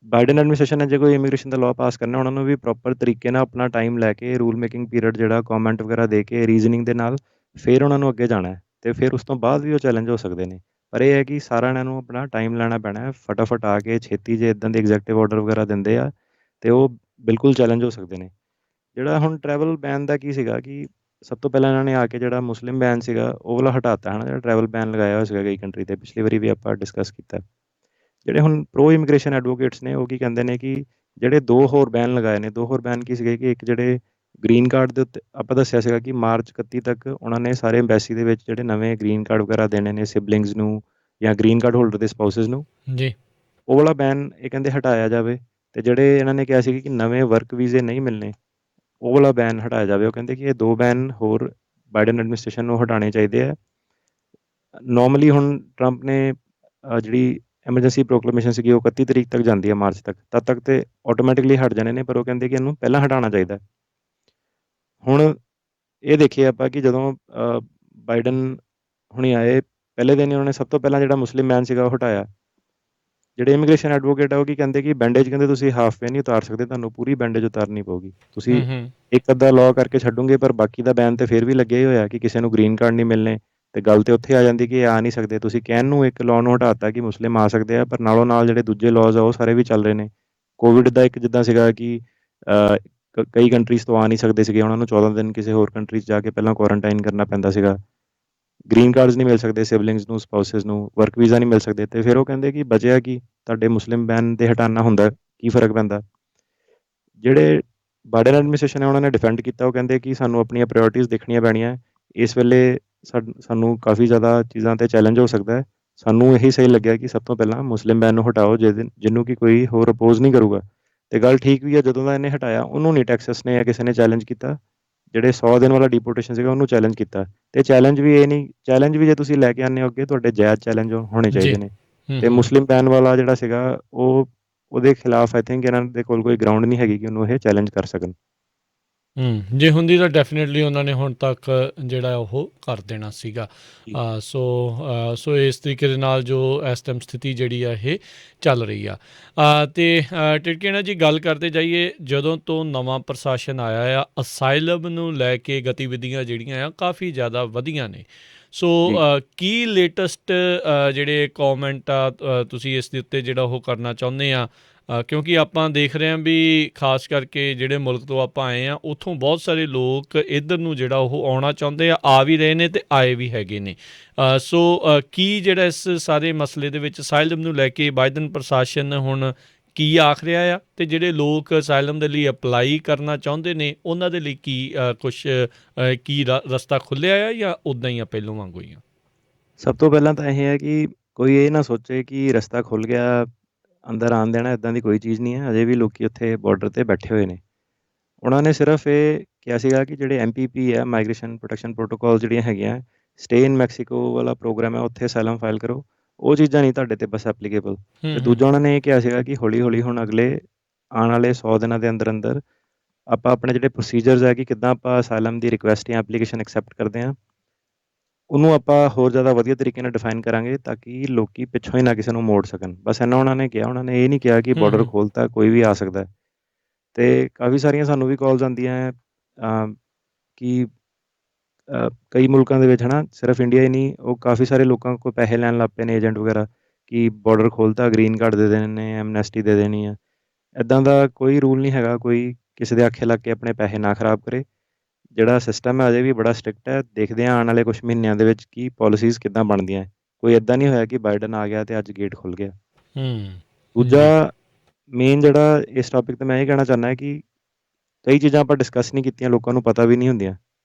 [SPEAKER 2] ਬਾਈਡਨ ਐਡਮਿਨਿਸਟ੍ਰੇਸ਼ਨ ਨੇ ਜੇ ਕੋਈ ਇਮੀਗ੍ਰੇਸ਼ਨ ਦਾ ਲਾਅ ਪਾਸ ਕਰਨਾ, ਉਹਨਾਂ ਨੂੰ ਵੀ ਪ੍ਰੋਪਰ ਤਰੀਕੇ ਨਾਲ ਆਪਣਾ ਟਾਈਮ ਲੈ ਕੇ, ਰੂਲ ਮੇਕਿੰਗ ਪੀਰੀਅਡ ਜਿਹੜਾ ਕਮੈਂਟ ਵਗੈਰਾ ਦੇ ਕੇ, ਰੀਜ਼ਨਿੰਗ ਦੇ ਨਾਲ ਫਿਰ ਉਹਨਾਂ ਨੂੰ ਅੱਗੇ ਜਾਣਾ ਹੈ, ਅਤੇ ਫਿਰ ਉਸ ਤੋਂ ਬਾਅਦ ਵੀ ਉਹ ਚੈਲੰਜ ਹੋ ਸਕਦੇ ਨੇ। ਪਰ ਇਹ ਹੈ ਕਿ ਸਾਰਿਆਂ ਇਹਨਾਂ ਨੂੰ ਆਪਣਾ ਟਾਈਮ ਲੈਣਾ ਪੈਣਾ ਹੈ। ਫਟਾਫਟ ਆ ਕੇ ਛੇਤੀ ਜੇ ਇੱਦਾਂ ਦੇ ਐਗਜ਼ੈਕਟਿਵ ਆਰਡਰ ਵਗੈਰਾ ਦਿੰਦੇ ਆ ਅਤੇ ਉਹ ਬਿਲਕੁਲ ਚੈਲੰਜ ਹੋ ਸਕਦੇ ਨੇ। ਜਿਹੜਾ ਹੁਣ ਟਰੈਵਲ ਬੈਨ ਦਾ ਕੀ ਸੀਗਾ ਕਿ ਸਭ ਤੋਂ ਪਹਿਲਾਂ ਇਹਨਾਂ ਨੇ ਆ ਕੇ ਜਿਹੜਾ ਮੁਸਲਿਮ ਬੈਨ ਸੀਗਾ ਉਹ ਵਾਲਾ ਹਟਾਤਾ ਹੈ ਨਾ, ਜਿਹੜਾ ਟਰੈਵਲ ਬੈਨ ਲਗਾਇਆ ਹੋਇਆ ਸੀਗਾ ਕਈ ਕੰਟਰੀ 'ਤੇ, ਪਿਛਲੀ ਵਾਰੀ ਵੀ ਆਪਾਂ ਡਿਸਕਸ ਕੀਤਾ। ਜਿਹੜੇ ਹੁਣ ਪ੍ਰੋ ਇਮੀਗ੍ਰੇਸ਼ਨ ਐਡਵੋਕੇਟਸ ਨੇ ਉਹ ਕੀ ਕਹਿੰਦੇ ਨੇ ਕਿ ਜਿਹੜੇ 2 ਹੋਰ ਬੈਨ ਲਗਾਏ ਨੇ, 2 ਹੋਰ ਬੈਨ ਕੀ ਸੀਗੇ ਕਿ ਇੱਕ ਜਿਹੜੇ ਗ੍ਰੀਨ ਕਾਰਡ ਦੇ ਉੱਤੇ ਆਪਾਂ ਦੱਸਿਆ ਸੀਗਾ ਕਿ ਮਾਰਚ 31 ਤੱਕ ਉਹਨਾਂ ਨੇ ਸਾਰੇ ਐਮਬੈਸੀ ਦੇ ਵਿੱਚ ਜਿਹੜੇ ਨਵੇਂ ਗ੍ਰੀਨ ਕਾਰਡ ਵਗੈਰਾ ਦੇਣੇ ਨੇ ਸਿਬਲਿੰਗਸ ਨੂੰ ਜਾਂ ਗ੍ਰੀਨ ਕਾਰਡ ਹੋਲਡਰ ਦੇ ਸਪਾਊਸਸ ਨੂੰ,
[SPEAKER 1] ਜੀ
[SPEAKER 2] ਉਹ ਵਾਲਾ ਬੈਨ ਇਹ ਕਹਿੰਦੇ ਹਟਾਇਆ ਜਾਵੇ। ਅਤੇ ਜਿਹੜੇ ਇਹਨਾਂ ਨੇ ਕਿਹਾ ਸੀ ਕਿ ਨਵੇਂ ਵਰਕ ਵੀਜ਼ੇ ਨਹੀਂ ਮਿਲਣੇ, ਉਹ ਵਾਲਾ ਬੈਨ ਹਟਾਇਆ ਜਾਵੇ। ਉਹ ਕਹਿੰਦੇ ਕਿ ਇਹ 2 ਬੈਨ ਹੋਰ ਬਾਈਡਨ ਐਡਮਿਨਿਸਟ੍ਰੇਸ਼ਨ ਨੂੰ ਹਟਾਉਣੇ ਚਾਹੀਦੇ ਆ। ਨੋਰਮਲੀ ਹੁਣ ਟਰੰਪ ਨੇ ਜਿਹੜੀ ਐਮਰਜੈਂਸੀ ਪ੍ਰੋਕਲੇਮੇਸ਼ਨ ਸੀਗੀ ਉਹ 31 ਤਰੀਕ ਤੱਕ ਜਾਂਦੀ ਹੈ, ਮਾਰਚ ਤੱਕ, ਤਦ ਤੱਕ ਤੇ ਆਟੋਮੈਟਿਕਲੀ ਹਟ ਜਾਣੇ ਨੇ, ਪਰ ਉਹ ਕਹਿੰਦੇ ਕਿ ਇਹਨੂੰ ਪਹਿਲਾਂ ਹਟਾਉਣਾ ਚਾਹੀਦਾ। ਹੁਣ ਇਹ ਦੇਖੀਏ ਆਪਾਂ ਕਿ ਜਦੋਂ ਬਾਈਡਨ ਹੁਣੀ ਆਏ, ਪਹਿਲੇ ਦਿਨ ਹੀ ਉਹਨਾਂ ਨੇ ਸਭ ਤੋਂ ਪਹਿਲਾਂ ਜਿਹੜਾ ਮੁਸਲਿਮ ਬੈਨ ਸੀਗਾ ਉਹ ਹਟਾਇਆ। ਜਿਹੜੇ ਇਮੀਗ੍ਰੇਸ਼ਨ ਐਡਵੋਕੇਟ ਆ ਉਹ ਕੀ ਕਹਿੰਦੇ ਕਿ ਬੈਂਡੇਜ ਕਹਿੰਦੇ ਤੁਸੀਂ ਹਾਫ ਵੇ ਨਹੀਂ ਉਤਾਰ ਸਕਦੇ, ਤੁਹਾਨੂੰ ਪੂਰੀ ਬੈਂਡੇਜ ਉਤਾਰਨੀ ਪਊਗੀ। ਤੁਸੀਂ ਇੱਕ ਅੱਧਾ ਲਾਅ ਕਰਕੇ ਛੱਡੋਗੇ, ਪਰ ਬਾਕੀ ਦਾ ਬੈਨ ਤੇ ਫਿਰ ਵੀ ਲੱਗਿਆ ਹੀ ਹੋਇਆ ਕਿ ਕਿਸੇ ਨੂੰ ਗ੍ਰੀਨ ਕਾਰਡ ਨਹੀਂ ਮਿਲਣੇ। ਅਤੇ ਗੱਲ ਤਾਂ ਉੱਥੇ ਆ ਜਾਂਦੀ ਕਿ ਇਹ ਆ ਨਹੀਂ ਸਕਦੇ। ਤੁਸੀਂ ਕਹਿਣ ਨੂੰ ਇੱਕ ਲਾਅ ਨੂੰ ਹਟਾਤਾ ਕਿ ਮੁਸਲਿਮ ਆ ਸਕਦੇ ਆ, ਪਰ ਨਾਲੋਂ ਨਾਲ ਜਿਹੜੇ ਦੂਜੇ ਲਾਅਜ਼ ਆ ਉਹ ਸਾਰੇ ਵੀ ਚੱਲ ਰਹੇ ਨੇ। ਕੋਵਿਡ ਦਾ ਇੱਕ ਜਿੱਦਾਂ ਸੀਗਾ ਕਿ ਕਈ ਕੰਟਰੀਜ਼ ਤੋਂ ਆ ਨਹੀਂ ਸਕਦੇ ਸੀਗੇ, ਉਹਨਾਂ ਨੂੰ 14 ਦਿਨ ਕਿਸੇ ਹੋਰ ਕੰਟਰੀ 'ਚ ਜਾ ਕੇ ਪਹਿਲਾਂ ਕੁਆਰੰਟਾਈਨ ਕਰਨਾ ਪੈਂਦਾ ਸੀਗਾ। ਗ੍ਰੀਨ ਕਾਰਡਸ ਨਹੀਂ ਮਿਲ ਸਕਦੇ ਸਿਬਲਿੰਗਸ ਨੂੰ, ਸਪਾਊਸਿਸ ਨੂੰ, ਵਰਕ ਵੀਜ਼ਾ ਨਹੀਂ ਮਿਲ ਸਕਦੇ। ਅਤੇ ਫਿਰ ਉਹ ਕਹਿੰਦੇ ਕਿ ਬਚਿਆ ਕੀ, ਤੁਹਾਡੇ ਮੁਸਲਿਮ ਬੈਨ 'ਤੇ ਹਟਾਉਣਾ ਹੁੰਦਾ, ਕੀ ਫ਼ਰਕ ਪੈਂਦਾ। ਜਿਹੜੇ ਬਾਈਡਨ ਐਡਮਿਨਿਸਟ੍ਰੇਸ਼ਨ ਹੈ ਉਹਨਾਂ ਨੇ ਡਿਫੈਂਡ ਕੀਤਾ। ਉਹ ਕਹਿੰਦੇ ਕਿ ਸਾਨੂੰ ਆਪਣੀਆਂ ਪ੍ਰਾਇਓਰਟੀਜ਼ ਦੇਖਣੀਆਂ ਪੈਣੀਆਂ। ਇਸ ਵੇਲੇ ਸਾਨੂੰ ਕਾਫੀ ਜ਼ਿਆਦਾ ਚੀਜ਼ਾਂ 'ਤੇ ਚੈਲੰਜ ਹੋ ਸਕਦਾ ਹੈ। ਸਾਨੂੰ ਇਹੀ ਸਹੀ ਲੱਗਿਆ ਕਿ ਸਭ ਤੋਂ ਪਹਿਲਾਂ ਮੁਸਲਿਮ ਬੈਨ ਨੂੰ ਹਟਾਓ, ਜਿਹਨੂੰ ਕਿ ਕੋਈ ਹੋਰ ਅਪੋਜ਼ ਨਹੀਂ ਕਰੂਗਾ। ਅਤੇ ਗੱਲ ਠੀਕ ਵੀ ਹੈ, ਜਦੋਂ ਦਾ ਇਹਨੇ ਹਟਾਇਆ ਉਹਨੂੰ ਨਹੀਂ ਟੈਕਸਸ ਨੇ ਜਾਂ ਕਿਸੇ ਨੇ ਚੈਲੰਜ ਕੀਤਾ। ਜਿਹੜੇ 100 ਦਿਨ ਵਾਲਾ ਡਿਪੋਰਟੇਸ਼ਨ ਸੀਗਾ ਉਹਨੂੰ ਚੈਲੰਜ ਕੀਤਾ। ਅਤੇ ਚੈਲੰਜ ਵੀ ਜੇ ਤੁਸੀਂ ਲੈ ਕੇ ਆਉਂਦੇ ਹੋ ਅੱਗੇ, ਤੁਹਾਡੇ ਜਾਇਜ਼ ਚੈਲੰਜ ਹੋਣੇ
[SPEAKER 1] ਜੀ
[SPEAKER 2] ਚਾਹੀਦੇ ਨੇ। ਅਤੇ ਮੁਸਲਿਮ ਬੈਨ ਵਾਲਾ ਜਿਹੜਾ ਸੀਗਾ ਉਹਦੇ ਖਿਲਾਫ ਆਈ ਥਿੰਕ ਇਹਨਾਂ ਦੇ ਕੋਲ ਕੋਈ ਗਰਾਊਂਡ ਨਹੀਂ ਹੈਗੀ ਕਿ ਉਹਨੂੰ ਇਹ ਚੈਲੰਜ ਕਰ ਸਕਣ।
[SPEAKER 1] ਜੇ ਹੁੰਦੀ ਤਾਂ ਡੈਫੀਨੇਟਲੀ ਉਹਨਾਂ ਨੇ ਹੁਣ ਤੱਕ ਜਿਹੜਾ ਉਹ ਕਰ ਦੇਣਾ ਸੀਗਾ। ਸੋ ਇਸ ਤਰੀਕੇ ਦੇ ਨਾਲ ਜੋ ਇਸ ਟਾਈਮ ਸਥਿਤੀ ਜਿਹੜੀ ਆ ਇਹ ਚੱਲ ਰਹੀ ਆ। ਅਤੇ ਟਿੜਕੇਣਾ ਜੀ, ਗੱਲ ਕਰਦੇ ਜਾਈਏ, ਜਦੋਂ ਤੋਂ ਨਵਾਂ ਪ੍ਰਸ਼ਾਸਨ ਆਇਆ ਆ, ਅਸਾਈਲਮ ਨੂੰ ਲੈ ਕੇ ਗਤੀਵਿਧੀਆਂ ਜਿਹੜੀਆਂ ਆ ਕਾਫੀ ਜ਼ਿਆਦਾ ਵਧੀਆਂ ਨੇ। ਸੋ ਕੀ ਲੇਟੈਸਟ ਜਿਹੜੇ ਕੌਮੈਂਟ ਆ ਤੁਸੀਂ ਇਸ ਦੇ ਉੱਤੇ ਜਿਹੜਾ ਉਹ ਕਰਨਾ ਚਾਹੁੰਦੇ ਆ? ਕਿਉਂਕਿ ਆਪਾਂ ਦੇਖ ਰਹੇ ਹਾਂ ਵੀ ਖਾਸ ਕਰਕੇ ਜਿਹੜੇ ਮੁਲਕ ਤੋਂ ਆਪਾਂ ਆਏ ਹਾਂ ਉੱਥੋਂ ਬਹੁਤ ਸਾਰੇ ਲੋਕ ਇੱਧਰ ਨੂੰ ਜਿਹੜਾ ਉਹ ਆਉਣਾ ਚਾਹੁੰਦੇ ਆ ਵੀ ਰਹੇ ਨੇ ਅਤੇ ਆਏ ਵੀ ਹੈਗੇ ਨੇ। ਸੋ ਕੀ ਜਿਹੜਾ ਇਸ ਸਾਰੇ ਮਸਲੇ ਦੇ ਵਿੱਚ ਅਸਾਈਲਮ ਨੂੰ ਲੈ ਕੇ ਬਾਈਡਨ ਪ੍ਰਸ਼ਾਸਨ ਹੁਣ ਕੀ ਆਖ ਰਿਹਾ ਆ, ਅਤੇ ਜਿਹੜੇ ਲੋਕ ਅਸਾਈਲਮ ਦੇ ਲਈ ਅਪਲਾਈ ਕਰਨਾ ਚਾਹੁੰਦੇ ਨੇ ਉਹਨਾਂ ਦੇ ਲਈ ਕੀ ਰਸਤਾ ਖੁੱਲ੍ਹਿਆ ਆ ਜਾਂ ਉੱਦਾਂ ਹੀ ਆ ਪਹਿਲੋਂ ਵਾਂਗੂ ਹੀ ਆ?
[SPEAKER 2] ਸਭ ਤੋਂ ਪਹਿਲਾਂ ਤਾਂ ਇਹ ਹੈ ਕਿ ਕੋਈ ਇਹ ਨਾ ਸੋਚੇ ਕਿ ਰਸਤਾ ਖੁੱਲ੍ਹ ਗਿਆ, ਅੰਦਰ ਆਉਣ ਦੇਣਾ, ਇੱਦਾਂ ਦੀ ਕੋਈ ਚੀਜ਼ ਨਹੀਂ ਹੈ। ਅਜੇ ਵੀ ਲੋਕ ਉੱਥੇ ਬਾਰਡਰ 'ਤੇ ਬੈਠੇ ਹੋਏ ਨੇ। ਉਹਨਾਂ ਨੇ ਸਿਰਫ ਇਹ ਕਿਹਾ ਸੀਗਾ ਕਿ ਜਿਹੜੇ MPP ਹੈ, ਮਾਈਗ੍ਰੇਸ਼ਨ ਪ੍ਰੋਟੈਕਸ਼ਨ ਪ੍ਰੋਟੋਕੋਲ ਜਿਹੜੀਆਂ ਹੈਗੀਆਂ, ਸਟੇ ਇਨ ਮੈਕਸੀਕੋ ਵਾਲਾ ਪ੍ਰੋਗਰਾਮ ਹੈ, ਉੱਥੇ ਅਸਾਈਲਮ ਫਾਈਲ ਕਰੋ। ਉਹ ਚੀਜ਼ਾਂ ਨਹੀਂ ਤੁਹਾਡੇ 'ਤੇ ਬਸ ਐਪਲੀਕੇਬਲ। ਅਤੇ ਦੂਜਾ ਉਹਨਾਂ ਨੇ ਇਹ ਕਿਹਾ ਸੀਗਾ ਕਿ ਹੌਲੀ ਹੌਲੀ ਹੁਣ ਅਗਲੇ ਆਉਣ ਵਾਲੇ 100 ਦਿਨਾਂ ਦੇ ਅੰਦਰ ਅੰਦਰ ਆਪਾਂ ਆਪਣੇ ਜਿਹੜੇ ਪ੍ਰੋਸੀਜਰਸ ਹੈ ਕਿ ਕਿੱਦਾਂ ਆਪਾਂ ਅਸਾਈਲਮ ਦੀ ਰਿਕੁਐਸਟ ਜਾਂ ਐਪਲੀਕੇਸ਼ਨ ਐਕਸੈਪਟ ਕਰਦੇ ਹਾਂ, ਉਹਨੂੰ ਆਪਾਂ ਹੋਰ ਜ਼ਿਆਦਾ ਵਧੀਆ ਤਰੀਕੇ ਨਾਲ ਡਿਫਾਈਨ ਕਰਾਂਗੇ ਤਾਂ ਕਿ ਲੋਕ ਪਿੱਛੋਂ ਹੀ ਨਾ ਕਿਸੇ ਨੂੰ ਮੋੜ ਸਕਣ। ਬਸ ਇੰਨਾ ਉਹਨਾਂ ਨੇ ਕਿਹਾ। ਉਹਨਾਂ ਨੇ ਇਹ ਨਹੀਂ ਕਿਹਾ ਕਿ ਬਾਰਡਰ ਖੋਲ੍ਹਤਾ ਕੋਈ ਵੀ ਆ ਸਕਦਾ। ਅਤੇ ਕਾਫੀ ਸਾਰੀਆਂ ਸਾਨੂੰ ਵੀ ਕਾਲਸ ਆਉਂਦੀਆਂ ਹੈ ਕਿ ਕਈ ਮੁਲਕਾਂ ਦੇ ਵਿੱਚ ਹੈ ਨਾ, ਸਿਰਫ ਇੰਡੀਆ ਹੀ ਨਹੀਂ, ਉਹ ਕਾਫੀ ਸਾਰੇ ਲੋਕਾਂ ਕੋਲ ਪੈਸੇ ਲੈਣ ਲੱਗ ਪਏ ਨੇ ਏਜੰਟ ਵਗੈਰਾ ਕਿ ਬਾਰਡਰ ਖੋਲ੍ਹਤਾ, ਗ੍ਰੀਨ ਕਾਰਡ ਦੇ ਦੇਣੇ ਨੇ, ਐਮਨੈਸਟੀ ਦੇ ਦੇਣੀ ਆ। ਇੱਦਾਂ ਦਾ ਕੋਈ ਰੂਲ ਨਹੀਂ ਹੈਗਾ। ਕੋਈ ਕਿਸੇ ਦੇ ਆਖੇ ਲੱਗ ਕੇ ਆਪਣੇ ਪੈਸੇ ਨਾ ਖਰਾਬ ਕਰੇ। ਜਿਹੜਾ ਸਿਸਟਮ ਹੈ ਅਜੇ ਵੀ ਬੜਾ ਸਟ੍ਰਿਕਟ ਹੈ। ਦੇਖਦੇ ਹਾਂ ਆਉਣ ਵਾਲੇ ਕੁਛ ਮਹੀਨਿਆਂ ਦੇ ਵਿੱਚ ਕੀ ਪਾਲਿਸੀਜ਼ ਕਿੱਦਾਂ ਬਣਦੀਆਂ। ਕੋਈ ਇੱਦਾਂ ਨਹੀਂ ਹੋਇਆ ਕਿ ਬਾਈਡਨ ਆ ਗਿਆ ਅਤੇ ਅੱਜ ਗੇਟ ਖੁੱਲ੍ਹ ਗਿਆ। ਦੂਜਾ ਮੇਨ ਜਿਹੜਾ ਇਸ ਟੌਪਿਕ 'ਤੇ ਮੈਂ ਇਹ ਕਹਿਣਾ ਚਾਹੁੰਦਾ ਕਿ ਕਈ ਚੀਜ਼ਾਂ ਆਪਾਂ ਡਿਸਕਸ ਨਹੀਂ ਕੀਤੀਆਂ, ਲੋਕਾਂ ਨੂੰ ਪਤਾ ਵੀ ਨਹੀਂ ਹੁੰਦੀਆਂ।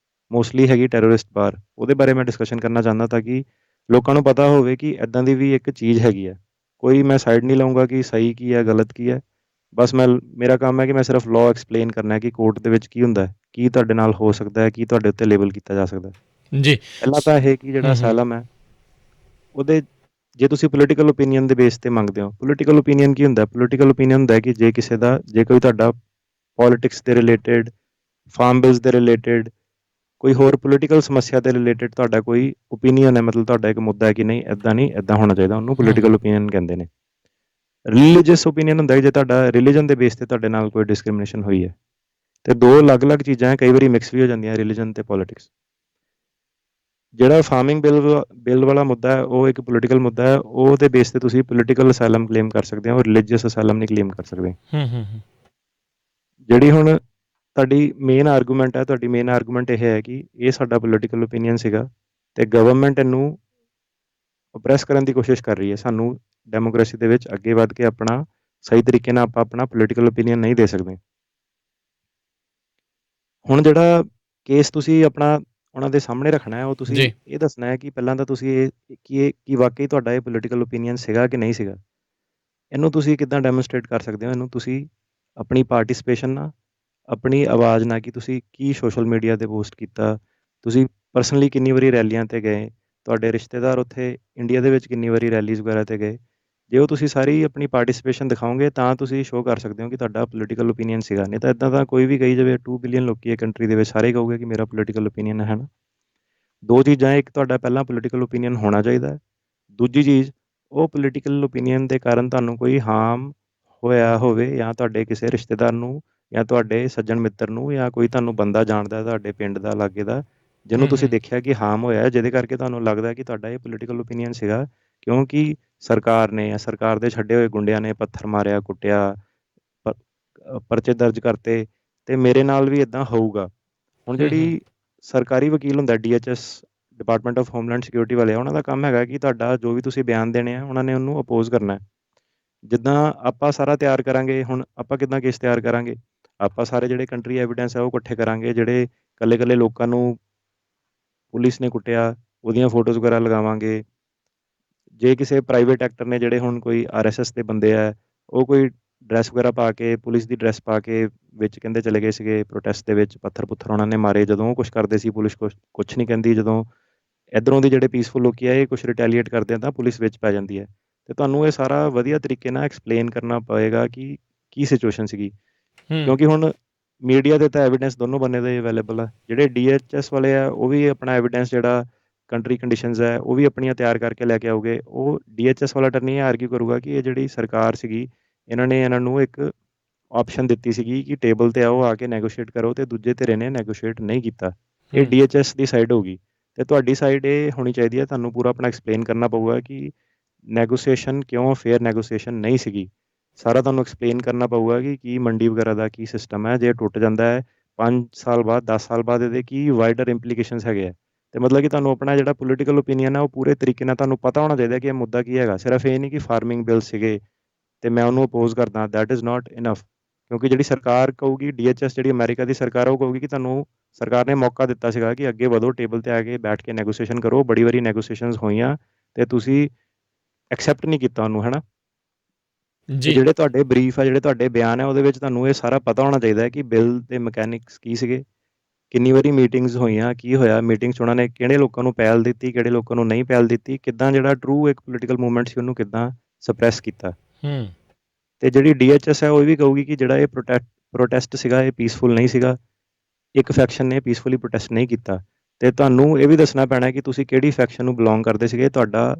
[SPEAKER 2] ਮੋਸਟਲੀ ਹੈਗੀ ਟੈਰਰਿਸਟ ਬਾਰ, ਉਹਦੇ ਬਾਰੇ ਮੈਂ ਡਿਸਕਸ਼ਨ ਕਰਨਾ ਚਾਹੁੰਦਾ ਤਾਂ ਕਿ ਲੋਕਾਂ ਨੂੰ ਪਤਾ ਹੋਵੇ ਕਿ ਇੱਦਾਂ ਦੀ ਵੀ ਇੱਕ ਚੀਜ਼ ਹੈਗੀ ਹੈ। ਕੋਈ ਮੈਂ ਸਾਈਡ ਨਹੀਂ ਲਊਂਗਾ ਕਿ ਸਹੀ ਕੀ ਹੈ, ਗਲਤ ਕੀ ਹੈ। ਬਸ ਮੇਰਾ ਕੰਮ ਹੈ ਕਿ ਮੈਂ ਸਿਰਫ ਲਾਅ ਐਕਸਪਲੇਨ ਕਰਨਾ ਕਿ ਕੋਰਟ ਦੇ ਵਿੱਚ ਕੀ ਹੁੰਦਾ, ਕੀ ਤੁਹਾਡੇ ਨਾਲ ਹੋ ਸਕਦਾ ਹੈ, ਕੀ ਤੁਹਾਡੇ ਉੱਤੇ ਲੇਬਲ ਕੀਤਾ ਜਾ ਸਕਦਾ।
[SPEAKER 1] ਜੀ
[SPEAKER 2] ਪਹਿਲਾਂ ਤਾਂ ਇਹ ਕਿ ਜਿਹੜਾ ਅਸਾਈਲਮ ਹੈ ਉਹਦੇ ਜੇ ਤੁਸੀਂ ਪੋਲੀਟੀਕਲ ਓਪੀਨੀਅਨ ਦੇ ਬੇਸ 'ਤੇ ਮੰਗਦੇ ਹੋ, ਪੋਲੀਟੀਕਲ ਓਪੀਨੀਅਨ ਕੀ ਹੁੰਦਾ? ਪੋਲੀਟੀਕਲ ਓਪੀਨੀਅਨ ਹੁੰਦਾ ਕਿ ਜੇ ਕੋਈ ਤੁਹਾਡਾ ਪੋਲੀਟਿਕਸ ਦੇ ਰਿਲੇਟਿਡ, ਫਾਰਮ ਬਿਲਸ ਦੇ ਰਿਲੇਟਿਡ, ਕੋਈ ਹੋਰ ਪੋਲੀਟੀਕਲ ਸਮੱਸਿਆ ਦੇ ਰਿਲੇਟਿਡ ਤੁਹਾਡਾ ਕੋਈ ਓਪੀਨੀਅਨ ਹੈ, ਮਤਲਬ ਤੁਹਾਡਾ ਇੱਕ ਮੁੱਦਾ ਹੈ ਕਿ ਨਹੀਂ ਇੱਦਾਂ ਨਹੀਂ, ਇੱਦਾਂ ਹੋਣਾ ਚਾਹੀਦਾ, ਉਹਨੂੰ ਪੋਲੀਟੀਕਲ ਓਪੀਨੀਅਨ ਕਹਿੰਦੇ ਨੇ। ਰਿਲੀਜੀਅਸ ਓਪੀਨੀਅਨ ਹੁੰਦਾ ਜੇ ਤੁਹਾਡਾ ਰਿਲੀਜਨ ਦੇ ਬੇਸ 'ਤੇ ਤੁਹਾਡੇ ਨਾਲ ਕੋਈ ਡਿਸਕ੍ਰਿਮੀਨੇਸ਼ਨ ਹੋਈ ਹੈ। ਅਤੇ ਦੋ ਅਲੱਗ-ਅਲੱਗ ਚੀਜ਼ਾਂ ਹੈ, ਕਈ ਵਾਰੀ ਮਿਕਸ ਵੀ ਹੋ ਜਾਂਦੀਆਂ ਰਿਲੀਜਨ ਅਤੇ ਪੋਲੀਟਿਕਸ। ਜਿਹੜਾ ਫਾਰਮਿੰਗ ਬਿੱਲ ਵਾਲਾ ਮੁੱਦਾ ਹੈ ਉਹ ਇੱਕ ਪੋਲੀਟੀਕਲ ਮੁੱਦਾ ਹੈ। ਉਹਦੇ ਬੇਸ 'ਤੇ ਤੁਸੀਂ ਪੋਲੀਟੀਕਲ ਅਸਾਈਲਮ ਕਲੇਮ ਕਰ ਸਕਦੇ ਹੋ, ਰਿਲੀਜੀਅਸ ਅਸਾਈਲਮ ਨਹੀਂ ਕਲੇਮ ਕਰ ਸਕਦੇ। ਜਿਹੜੀ ਹੁਣ ਤੁਹਾਡੀ ਮੇਨ ਆਰਗੂਮੈਂਟ ਹੈ, ਤੁਹਾਡੀ ਮੇਨ ਆਰਗੂਮੈਂਟ ਇਹ ਹੈ ਕਿ ਇਹ ਸਾਡਾ ਪੋਲੀਟੀਕਲ ਓਪੀਨੀਅਨ ਸੀਗਾ ਅਤੇ ਗਵਰਨਮੈਂਟ ਇਹਨੂੰ ਓਪਰੈਸ ਕਰਨ ਦੀ ਕੋਸ਼ਿਸ਼ ਕਰ ਰਹੀ ਹੈ, ਸਾਨੂੰ ਡੈਮੋਕ੍ਰੇਸੀ ਦੇ ਵਿੱਚ ਅੱਗੇ ਵੱਧ ਕੇ ਆਪਣਾ ਸਹੀ ਤਰੀਕੇ ਨਾਲ ਆਪਾਂ ਆਪਣਾ ਪੋਲੀਟੀਕਲ ਓਪੀਨੀਅਨ ਨਹੀਂ ਦੇ ਸਕਦੇ। ਹੁਣ ਜਿਹੜਾ ਕੇਸ ਤੁਸੀਂ ਆਪਣਾ ਉਹਨਾਂ ਦੇ ਸਾਹਮਣੇ ਰੱਖਣਾ ਹੈ, ਉਹ ਤੁਸੀਂ
[SPEAKER 1] ਜੀ
[SPEAKER 2] ਇਹ ਦੱਸਣਾ ਹੈ ਕਿ ਪਹਿਲਾਂ ਤਾਂ ਤੁਸੀਂ ਇਹ ਵਾਕਈ ਤੁਹਾਡਾ ਇਹ ਪੋਲੀਟੀਕਲ ਓਪੀਨੀਅਨ ਸੀਗਾ ਕਿ ਨਹੀਂ ਸੀਗਾ। ਇਹਨੂੰ ਤੁਸੀਂ ਕਿੱਦਾਂ ਡੈਮੋਨਸਟ੍ਰੇਟ ਕਰ ਸਕਦੇ ਹੋ? ਇਹਨੂੰ ਤੁਸੀਂ ਆਪਣੀ ਪਾਰਟਿਸਿਪੇਸ਼ਨ ਨਾਲ, ਆਪਣੀ ਆਵਾਜ਼ ਨਾਲ, ਕਿ ਤੁਸੀਂ ਕੀ ਸੋਸ਼ਲ ਮੀਡੀਆ 'ਤੇ ਪੋਸਟ ਕੀਤਾ, ਤੁਸੀਂ ਪਰਸਨਲੀ ਕਿੰਨੀ ਵਾਰੀ ਰੈਲੀਆਂ 'ਤੇ ਗਏ, ਤੁਹਾਡੇ ਰਿਸ਼ਤੇਦਾਰ ਉੱਥੇ ਇੰਡੀਆ ਦੇ ਵਿੱਚ ਕਿੰਨੀ ਵਾਰੀ ਰੈਲੀਜ਼ ਵਗੈਰਾ 'ਤੇ ਗਏ। ਜੇ ਉਹ ਤੁਸੀਂ ਸਾਰੀ ਆਪਣੀ ਪਾਰਟਿਸਿਪੇਸ਼ਨ ਦਿਖਾਓਗੇ ਤਾਂ ਤੁਸੀਂ ਸ਼ੋਅ ਕਰ ਸਕਦੇ ਹੋ ਕਿ ਤੁਹਾਡਾ ਪੋਲੀਟੀਕਲ ਓਪੀਨੀਅਨ ਸੀਗਾ। ਨਹੀਂ ਤਾਂ ਇੱਦਾਂ ਤਾਂ ਕੋਈ ਵੀ ਕਹੀ ਜਾਵੇ, 2 ਬਿਲੀਅਨ ਲੋਕੀ ਹੈ ਕੰਟਰੀ ਦੇ ਵਿੱਚ, ਸਾਰੇ ਕਹੋਗੇ ਕਿ ਮੇਰਾ ਪੋਲੀਟੀਕਲ ਓਪੀਨੀਅਨ ਹੈ ਨਾ। ਦੋ ਚੀਜ਼ਾਂ, ਇੱਕ ਤੁਹਾਡਾ ਪਹਿਲਾਂ ਪੋਲੀਟੀਕਲ ਓਪੀਨੀਅਨ ਹੋਣਾ ਚਾਹੀਦਾ ਹੈ, ਦੂਜੀ ਚੀਜ਼ ਉਹ ਪੋਲੀਟੀਕਲ ਓਪੀਨੀਅਨ ਦੇ ਕਾਰਨ ਤੁਹਾਨੂੰ ਕੋਈ ਹਾਰਮ ਹੋਇਆ ਹੋਵੇ, ਜਾਂ ਤੁਹਾਡੇ ਕਿਸੇ ਰਿਸ਼ਤੇਦਾਰ ਨੂੰ, ਜਾਂ ਤੁਹਾਡੇ ਸੱਜਣ ਮਿੱਤਰ ਨੂੰ, ਜਾਂ ਕੋਈ ਤੁਹਾਨੂੰ ਬੰਦਾ ਜਾਣਦਾ ਤੁਹਾਡੇ ਪਿੰਡ ਦਾ, ਲਾਗੇ ਦਾ, ਜਿਹਨੂੰ ਤੁਸੀਂ ਦੇਖਿਆ ਕਿ ਹਾਰਮ ਹੋਇਆ, ਜਿਹਦੇ ਕਰਕੇ ਤੁਹਾਨੂੰ ਲੱਗਦਾ ਕਿ ਤੁਹਾਡਾ ਇਹ ਪੋਲੀਟੀਕਲ ਓਪੀਨੀਅਨ ਸੀਗਾ ਕਿਉਂਕਿ ਸਰਕਾਰ ਨੇ ਜਾਂ ਸਰਕਾਰ ਦੇ ਛੱਡੇ ਹੋਏ ਗੁੰਡਿਆਂ ਨੇ ਪੱਥਰ ਮਾਰਿਆ, ਕੁੱਟਿਆ, ਪਰਚੇ ਦਰਜ ਕਰਤੇ, ਅਤੇ ਮੇਰੇ ਨਾਲ ਵੀ ਇੱਦਾਂ ਹੋਊਗਾ। ਹੁਣ ਜਿਹੜੀ ਸਰਕਾਰੀ ਵਕੀਲ ਹੁੰਦਾ DHS, department of homeland security ਵਾਲੇ, ਉਹਨਾਂ ਦਾ ਕੰਮ ਹੈਗਾ ਕਿ ਤੁਹਾਡਾ ਜੋ ਵੀ ਤੁਸੀਂ ਬਿਆਨ ਦੇਣੇ ਆ, ਉਹਨਾਂ ਨੇ ਉਹਨੂੰ ਅਪੋਜ਼ ਕਰਨਾ। ਜਿੱਦਾਂ ਆਪਾਂ ਸਾਰਾ ਤਿਆਰ ਕਰਾਂਗੇ, ਹੁਣ ਆਪਾਂ ਕਿੱਦਾਂ ਕੇਸ ਤਿਆਰ ਕਰਾਂਗੇ? ਆਪਾਂ ਸਾਰੇ ਜਿਹੜੇ ਕੰਟਰੀ ਐਵੀਡੈਂਸ ਹੈ ਉਹ ਇਕੱਠੇ ਕਰਾਂਗੇ, ਜਿਹੜੇ ਇਕੱਲੇ ਲੋਕਾਂ ਨੂੰ ਪੁਲਿਸ ਨੇ ਕੁੱਟਿਆ ਉਹਦੀਆਂ ਫੋਟੋਜ਼ ਵਗੈਰਾ ਲਗਾਵਾਂਗੇ। ਜੇ ਕਿਸੇ ਪ੍ਰਾਈਵੇਟ ਐਕਟਰ ਨੇ, ਜਿਹੜੇ ਹੁਣ ਕੋਈ RSS ਦੇ ਬੰਦੇ ਆ, ਉਹ ਕੋਈ ਡਰੈਸ ਵਗੈਰਾ ਪਾ ਕੇ, ਪੁਲਿਸ ਦੀ ਡਰੈਸ ਪਾ ਕੇ ਵਿੱਚ ਕਹਿੰਦੇ ਚਲੇ ਗਏ ਸੀਗੇ ਪ੍ਰੋਟੈਸਟ ਦੇ ਵਿੱਚ, ਪੱਥਰ ਪੁੱਥਰ ਉਹਨਾਂ ਨੇ ਮਾਰੇ, ਜਦੋਂ ਉਹ ਕੁਛ ਕਰਦੇ ਸੀ ਪੁਲਿਸ ਕੁਛ ਨਹੀਂ ਕਹਿੰਦੀ, ਜਦੋਂ ਇੱਧਰੋਂ ਦੀ ਜਿਹੜੇ ਪੀਸਫੁਲ ਲੋਕੀ ਆ ਇਹ ਕੁਛ ਰਿਟੈਲੀਏਟ ਕਰਦੇ ਆ ਤਾਂ ਪੁਲਿਸ ਵਿੱਚ ਪੈ ਜਾਂਦੀ ਹੈ। ਅਤੇ ਤੁਹਾਨੂੰ ਇਹ ਸਾਰਾ ਵਧੀਆ ਤਰੀਕੇ ਨਾਲ ਐਕਸਪਲੇਨ ਕਰਨਾ ਪਏਗਾ ਕਿ ਕੀ ਸਿਚੁਏਸ਼ਨ ਸੀਗੀ, ਕਿਉਂਕਿ ਹੁਣ ਮੀਡੀਆ ਦੇ ਤਾਂ ਐਵੀਡੈਂਸ ਦੋਨੋਂ ਬੰਨੇ ਦੇ ਅਵੇਲੇਬਲ ਆ। ਜਿਹੜੇ DHS ਵਾਲੇ ਆ ਉਹ ਵੀ ਆਪਣਾ ਐਵੀਡੈਂਸ, ਜਿਹੜਾ ਕੰਟਰੀ ਕੰਡੀਸ਼ਨਸ ਹੈ, ਉਹ ਵੀ ਆਪਣੀਆਂ ਤਿਆਰ ਕਰਕੇ ਲੈ ਕੇ ਆਓਗੇ। ਉਹ DHS ਵਾਲਾ ਅਟਰਨੀ ਇਹ ਆਰਗਿਊ ਕਰੂਗਾ ਕਿ ਇਹ ਜਿਹੜੀ ਸਰਕਾਰ ਸੀਗੀ, ਇਹਨਾਂ ਨੂੰ ਇੱਕ ਆਪਸ਼ਨ ਦਿੱਤੀ ਸੀਗੀ ਕਿ ਟੇਬਲ 'ਤੇ ਆਓ, ਆ ਕੇ ਨੈਗੋਸ਼ੀਏਟ ਕਰੋ, ਅਤੇ ਦੂਜੇ ਧਿਰੇ ਨੇ ਨੈਗੋਸ਼ੀਏਟ ਨਹੀਂ ਕੀਤਾ। ਇਹ DHS ਦੀ ਸਾਈਡ ਹੋਊਗੀ, ਅਤੇ ਤੁਹਾਡੀ ਸਾਈਡ ਇਹ ਹੋਣੀ ਚਾਹੀਦੀ ਹੈ। ਤੁਹਾਨੂੰ ਪੂਰਾ ਆਪਣਾ ਐਕਸਪਲੇਨ ਕਰਨਾ ਪਊਗਾ ਕਿ ਨੈਗੋਸੀਏਸ਼ਨ ਕਿਉਂ ਫੇਅਰ ਨੈਗੋਸੀਏਸ਼ਨ ਨਹੀਂ ਸੀਗੀ। ਸਾਰਾ ਤੁਹਾਨੂੰ ਐਕਸਪਲੇਨ ਕਰਨਾ ਪਊਗਾ ਕਿ ਕੀ ਮੰਡੀ ਵਗੈਰਾ ਦਾ ਕੀ ਸਿਸਟਮ ਹੈ, ਜੇ ਟੁੱਟ ਜਾਂਦਾ ਹੈ 5 ਸਾਲ ਬਾਅਦ, 10 ਸਾਲ ਬਾਅਦ, ਇਹਦੇ ਕੀ ਵਾਈਡਰ ਇੰਪਲੀਕੇਸ਼ਨਸ ਹੈਗੇ ਆ। ਅਤੇ ਮਤਲਬ ਕਿ ਤੁਹਾਨੂੰ ਆਪਣਾ ਜਿਹੜਾ ਪੋਲੀਟੀਕਲ ਓਪੀਨੀਅਨ ਹੈ ਉਹ ਪੂਰੇ ਤਰੀਕੇ ਨਾਲ ਤੁਹਾਨੂੰ ਪਤਾ ਹੋਣਾ ਚਾਹੀਦਾ ਕਿ ਇਹ ਮੁੱਦਾ ਕੀ ਹੈਗਾ। ਸਿਰਫ ਇਹ ਨਹੀਂ ਕਿ ਫਾਰਮਿੰਗ ਬਿੱਲ ਸੀਗੇ ਅਤੇ ਮੈਂ ਉਹਨੂੰ ਅਪੋਜ਼ ਕਰਦਾ, ਦੈਟ ਇਜ਼ ਨਾਟ ਇਨਫ। ਕਿਉਂਕਿ ਜਿਹੜੀ ਸਰਕਾਰ ਕਹੂਗੀ, DHS ਜਿਹੜੀ ਅਮਰੀਕਾ ਦੀ ਸਰਕਾਰ, ਉਹ ਕਹੂਗੀ ਕਿ ਤੁਹਾਨੂੰ ਸਰਕਾਰ ਨੇ ਮੌਕਾ ਦਿੱਤਾ ਸੀਗਾ ਕਿ ਅੱਗੇ ਵਧੋ, ਟੇਬਲ 'ਤੇ ਆ ਕੇ ਬੈਠ ਕੇ ਨੈਗੋਸੀਏਸ਼ਨ ਕਰੋ। ਬੜੀ ਵਾਰੀ ਨੈਗੋਸੀਏਸ਼ਨਸ ਹੋਈਆਂ ਅਤੇ ਤੁਸੀਂ ਐਕਸੈਪਟ ਨਹੀਂ ਕੀਤਾ ਉਹਨੂੰ, ਹੈ ਨਾ। ਅਤੇ
[SPEAKER 1] ਜੀ
[SPEAKER 2] ਜਿਹੜੇ ਤੁਹਾਡੇ ਬਰੀਫ ਆ, ਜਿਹੜੇ ਤੁਹਾਡੇ ਬਿਆਨ ਹੈ, ਉਹਦੇ ਵਿੱਚ ਤੁਹਾਨੂੰ ਇਹ ਸਾਰਾ ਪਤਾ ਹੋਣਾ ਚਾਹੀਦਾ ਹੈ ਕਿ ਬਿੱਲ ਦੇ ਮਕੈਨਿਕਸ ਕੀ ਸੀਗੇ, ਕਿੰਨੀ ਵਾਰੀ ਮੀਟਿੰਗਸ ਹੋਈਆਂ, ਕੀ ਹੋਇਆ ਮੀਟਿੰਗਸ 'ਚ, ਉਹਨਾਂ ਨੇ ਕਿਹੜੇ ਲੋਕਾਂ ਨੂੰ ਪਹਿਲ ਦਿੱਤੀ, ਕਿਹੜੇ ਲੋਕਾਂ ਨੂੰ ਨਹੀਂ ਪਹਿਲ ਦਿੱਤੀ, ਕਿੱਦਾਂ ਜਿਹੜਾ ਟਰੂ ਇੱਕ ਪੋਲੀਟੀਕਲ ਮੂਵਮੈਂਟ ਸੀ ਉਹਨੂੰ ਕਿੱਦਾਂ ਸਪਰੈਸ ਕੀਤਾ। ਅਤੇ ਜਿਹੜੀ DHS ਹੈ ਉਹ ਵੀ ਕਹੂਗੀ ਕਿ ਜਿਹੜਾ ਇਹ ਪ੍ਰੋਟੈਸਟ ਸੀਗਾ ਇਹ ਪੀਸਫੁਲ ਨਹੀਂ ਸੀਗਾ, ਇੱਕ ਫੈਕਸ਼ਨ ਨੇ ਪੀਸਫੁਲੀ ਪ੍ਰੋਟੈਸਟ ਨਹੀਂ ਕੀਤਾ। ਅਤੇ ਤੁਹਾਨੂੰ ਇਹ ਵੀ ਦੱਸਣਾ ਪੈਣਾ ਕਿ ਤੁਸੀਂ ਕਿਹੜੀ ਫੈਕਸ਼ਨ ਨੂੰ ਬਿਲੋਂਗ ਕਰਦੇ ਸੀਗੇ, ਤੁਹਾਡਾ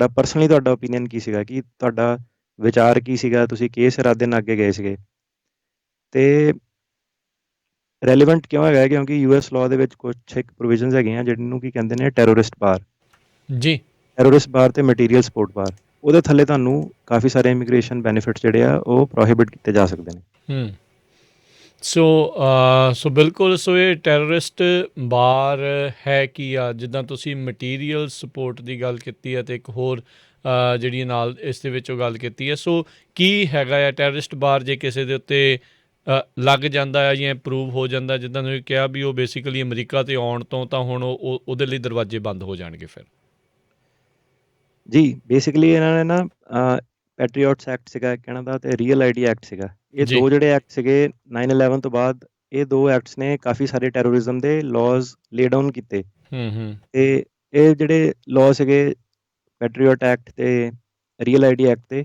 [SPEAKER 2] ਪਰਸਨਲੀ ਤੁਹਾਡਾ ਓਪੀਨੀਅਨ ਕੀ ਸੀਗਾ, ਕਿ ਤੁਹਾਡਾ ਵਿਚਾਰ ਕੀ ਸੀਗਾ, ਤੁਸੀਂ ਕਿਸ ਇਰਾਦੇ ਨਾਲ ਅੱਗੇ ਗਏ ਸੀਗੇ। ਅਤੇ ਰੈਲੀਵੈਂਟ ਕਿਉਂ ਹੈਗਾ? ਕਿਉਂਕਿ US ਲਾਅ ਦੇ ਵਿੱਚ ਕੁਛ ਇੱਕ ਪ੍ਰੋਵੀਜ਼ਨਸ ਹੈਗੀਆਂ ਜਿਹਨੂੰ ਕੀ ਕਹਿੰਦੇ ਨੇ, ਟੈਰੋਰਿਸਟ ਬਾਰ।
[SPEAKER 1] ਜੀ
[SPEAKER 2] ਟੈਰੋਰਿਸਟ ਬਾਰ ਅਤੇ ਮਟੀਰੀਅਲ ਸਪੋਰਟ ਬਾਰ, ਉਹਦੇ ਥੱਲੇ ਤੁਹਾਨੂੰ ਕਾਫੀ ਸਾਰੇ ਇਮੀਗ੍ਰੇਸ਼ਨ ਬੈਨੀਫਿਟਸ ਜਿਹੜੇ ਆ ਉਹ ਪ੍ਰੋਹਿਬਿਟ ਕੀਤੇ ਜਾ ਸਕਦੇ ਨੇ।
[SPEAKER 1] ਸੋ ਬਿਲਕੁਲ, ਸੋ ਇਹ ਟੈਰਰਿਸਟ ਬਾਰ ਹੈ ਕੀ ਆ? ਜਿੱਦਾਂ ਤੁਸੀਂ ਮਟੀਰੀਅਲ ਸਪੋਰਟ ਦੀ ਗੱਲ ਕੀਤੀ ਹੈ, ਅਤੇ ਇੱਕ ਹੋਰ ਜਿਹੜੀ ਨਾਲ ਇਸ ਦੇ ਵਿੱਚੋਂ ਗੱਲ ਕੀਤੀ ਹੈ, ਸੋ ਕੀ ਹੈਗਾ ਆ ਟੈਰਰਿਸਟ ਬਾਰ? ਜੇ ਕਿਸੇ ਦੇ ਉੱਤੇ ਲੱਗ ਜਾਂਦਾ ਹੈ ਜਾਂ ਅਪਰੂਵ ਹੋ ਜਾਂਦਾ, ਜਿੱਦਾਂ ਤੁਸੀਂ ਕਿਹਾ ਵੀ ਉਹ ਬੇਸਿਕਲੀ ਅਮਰੀਕਾ 'ਤੇ ਆਉਣ ਤੋਂ, ਤਾਂ ਹੁਣ ਉਹਦੇ ਲਈ ਦਰਵਾਜ਼ੇ ਬੰਦ ਹੋ ਜਾਣਗੇ ਫਿਰ?
[SPEAKER 2] ਜੀ, ਬੇਸਿਕਲੀ ਇਹਨਾਂ ਨੇ ਨਾ ਪੈਟਰੀਓਟਸ ਐਕਟ ਸੀਗਾ ਇੱਕ ਇਹਨਾਂ ਦਾ, ਅਤੇ ਰੀਅਲ ID ਐਕਟ ਸੀਗਾ। ਇਹ
[SPEAKER 1] ਜੀ
[SPEAKER 2] ਦੋ ਜਿਹੜੇ ਐਕਟ ਸੀਗੇ 9/11 ਤੋਂ ਬਾਅਦ, ਇਹ ਦੋ ਐਕਟਸ ਨੇ ਕਾਫੀ ਸਾਰੇ ਟੈਰੋਰਿਜ਼ਮ ਦੇ ਲਾਜ਼ ਲੇ ਡਾਊਨ ਕੀਤੇ। ਅਤੇ ਇਹ ਜਿਹੜੇ ਲਾਅ ਸੀਗੇ, ਪੈਟਰੀਓਟ ਐਕਟ ਅਤੇ ਰੀਅਲ ID ਐਕਟ, 'ਤੇ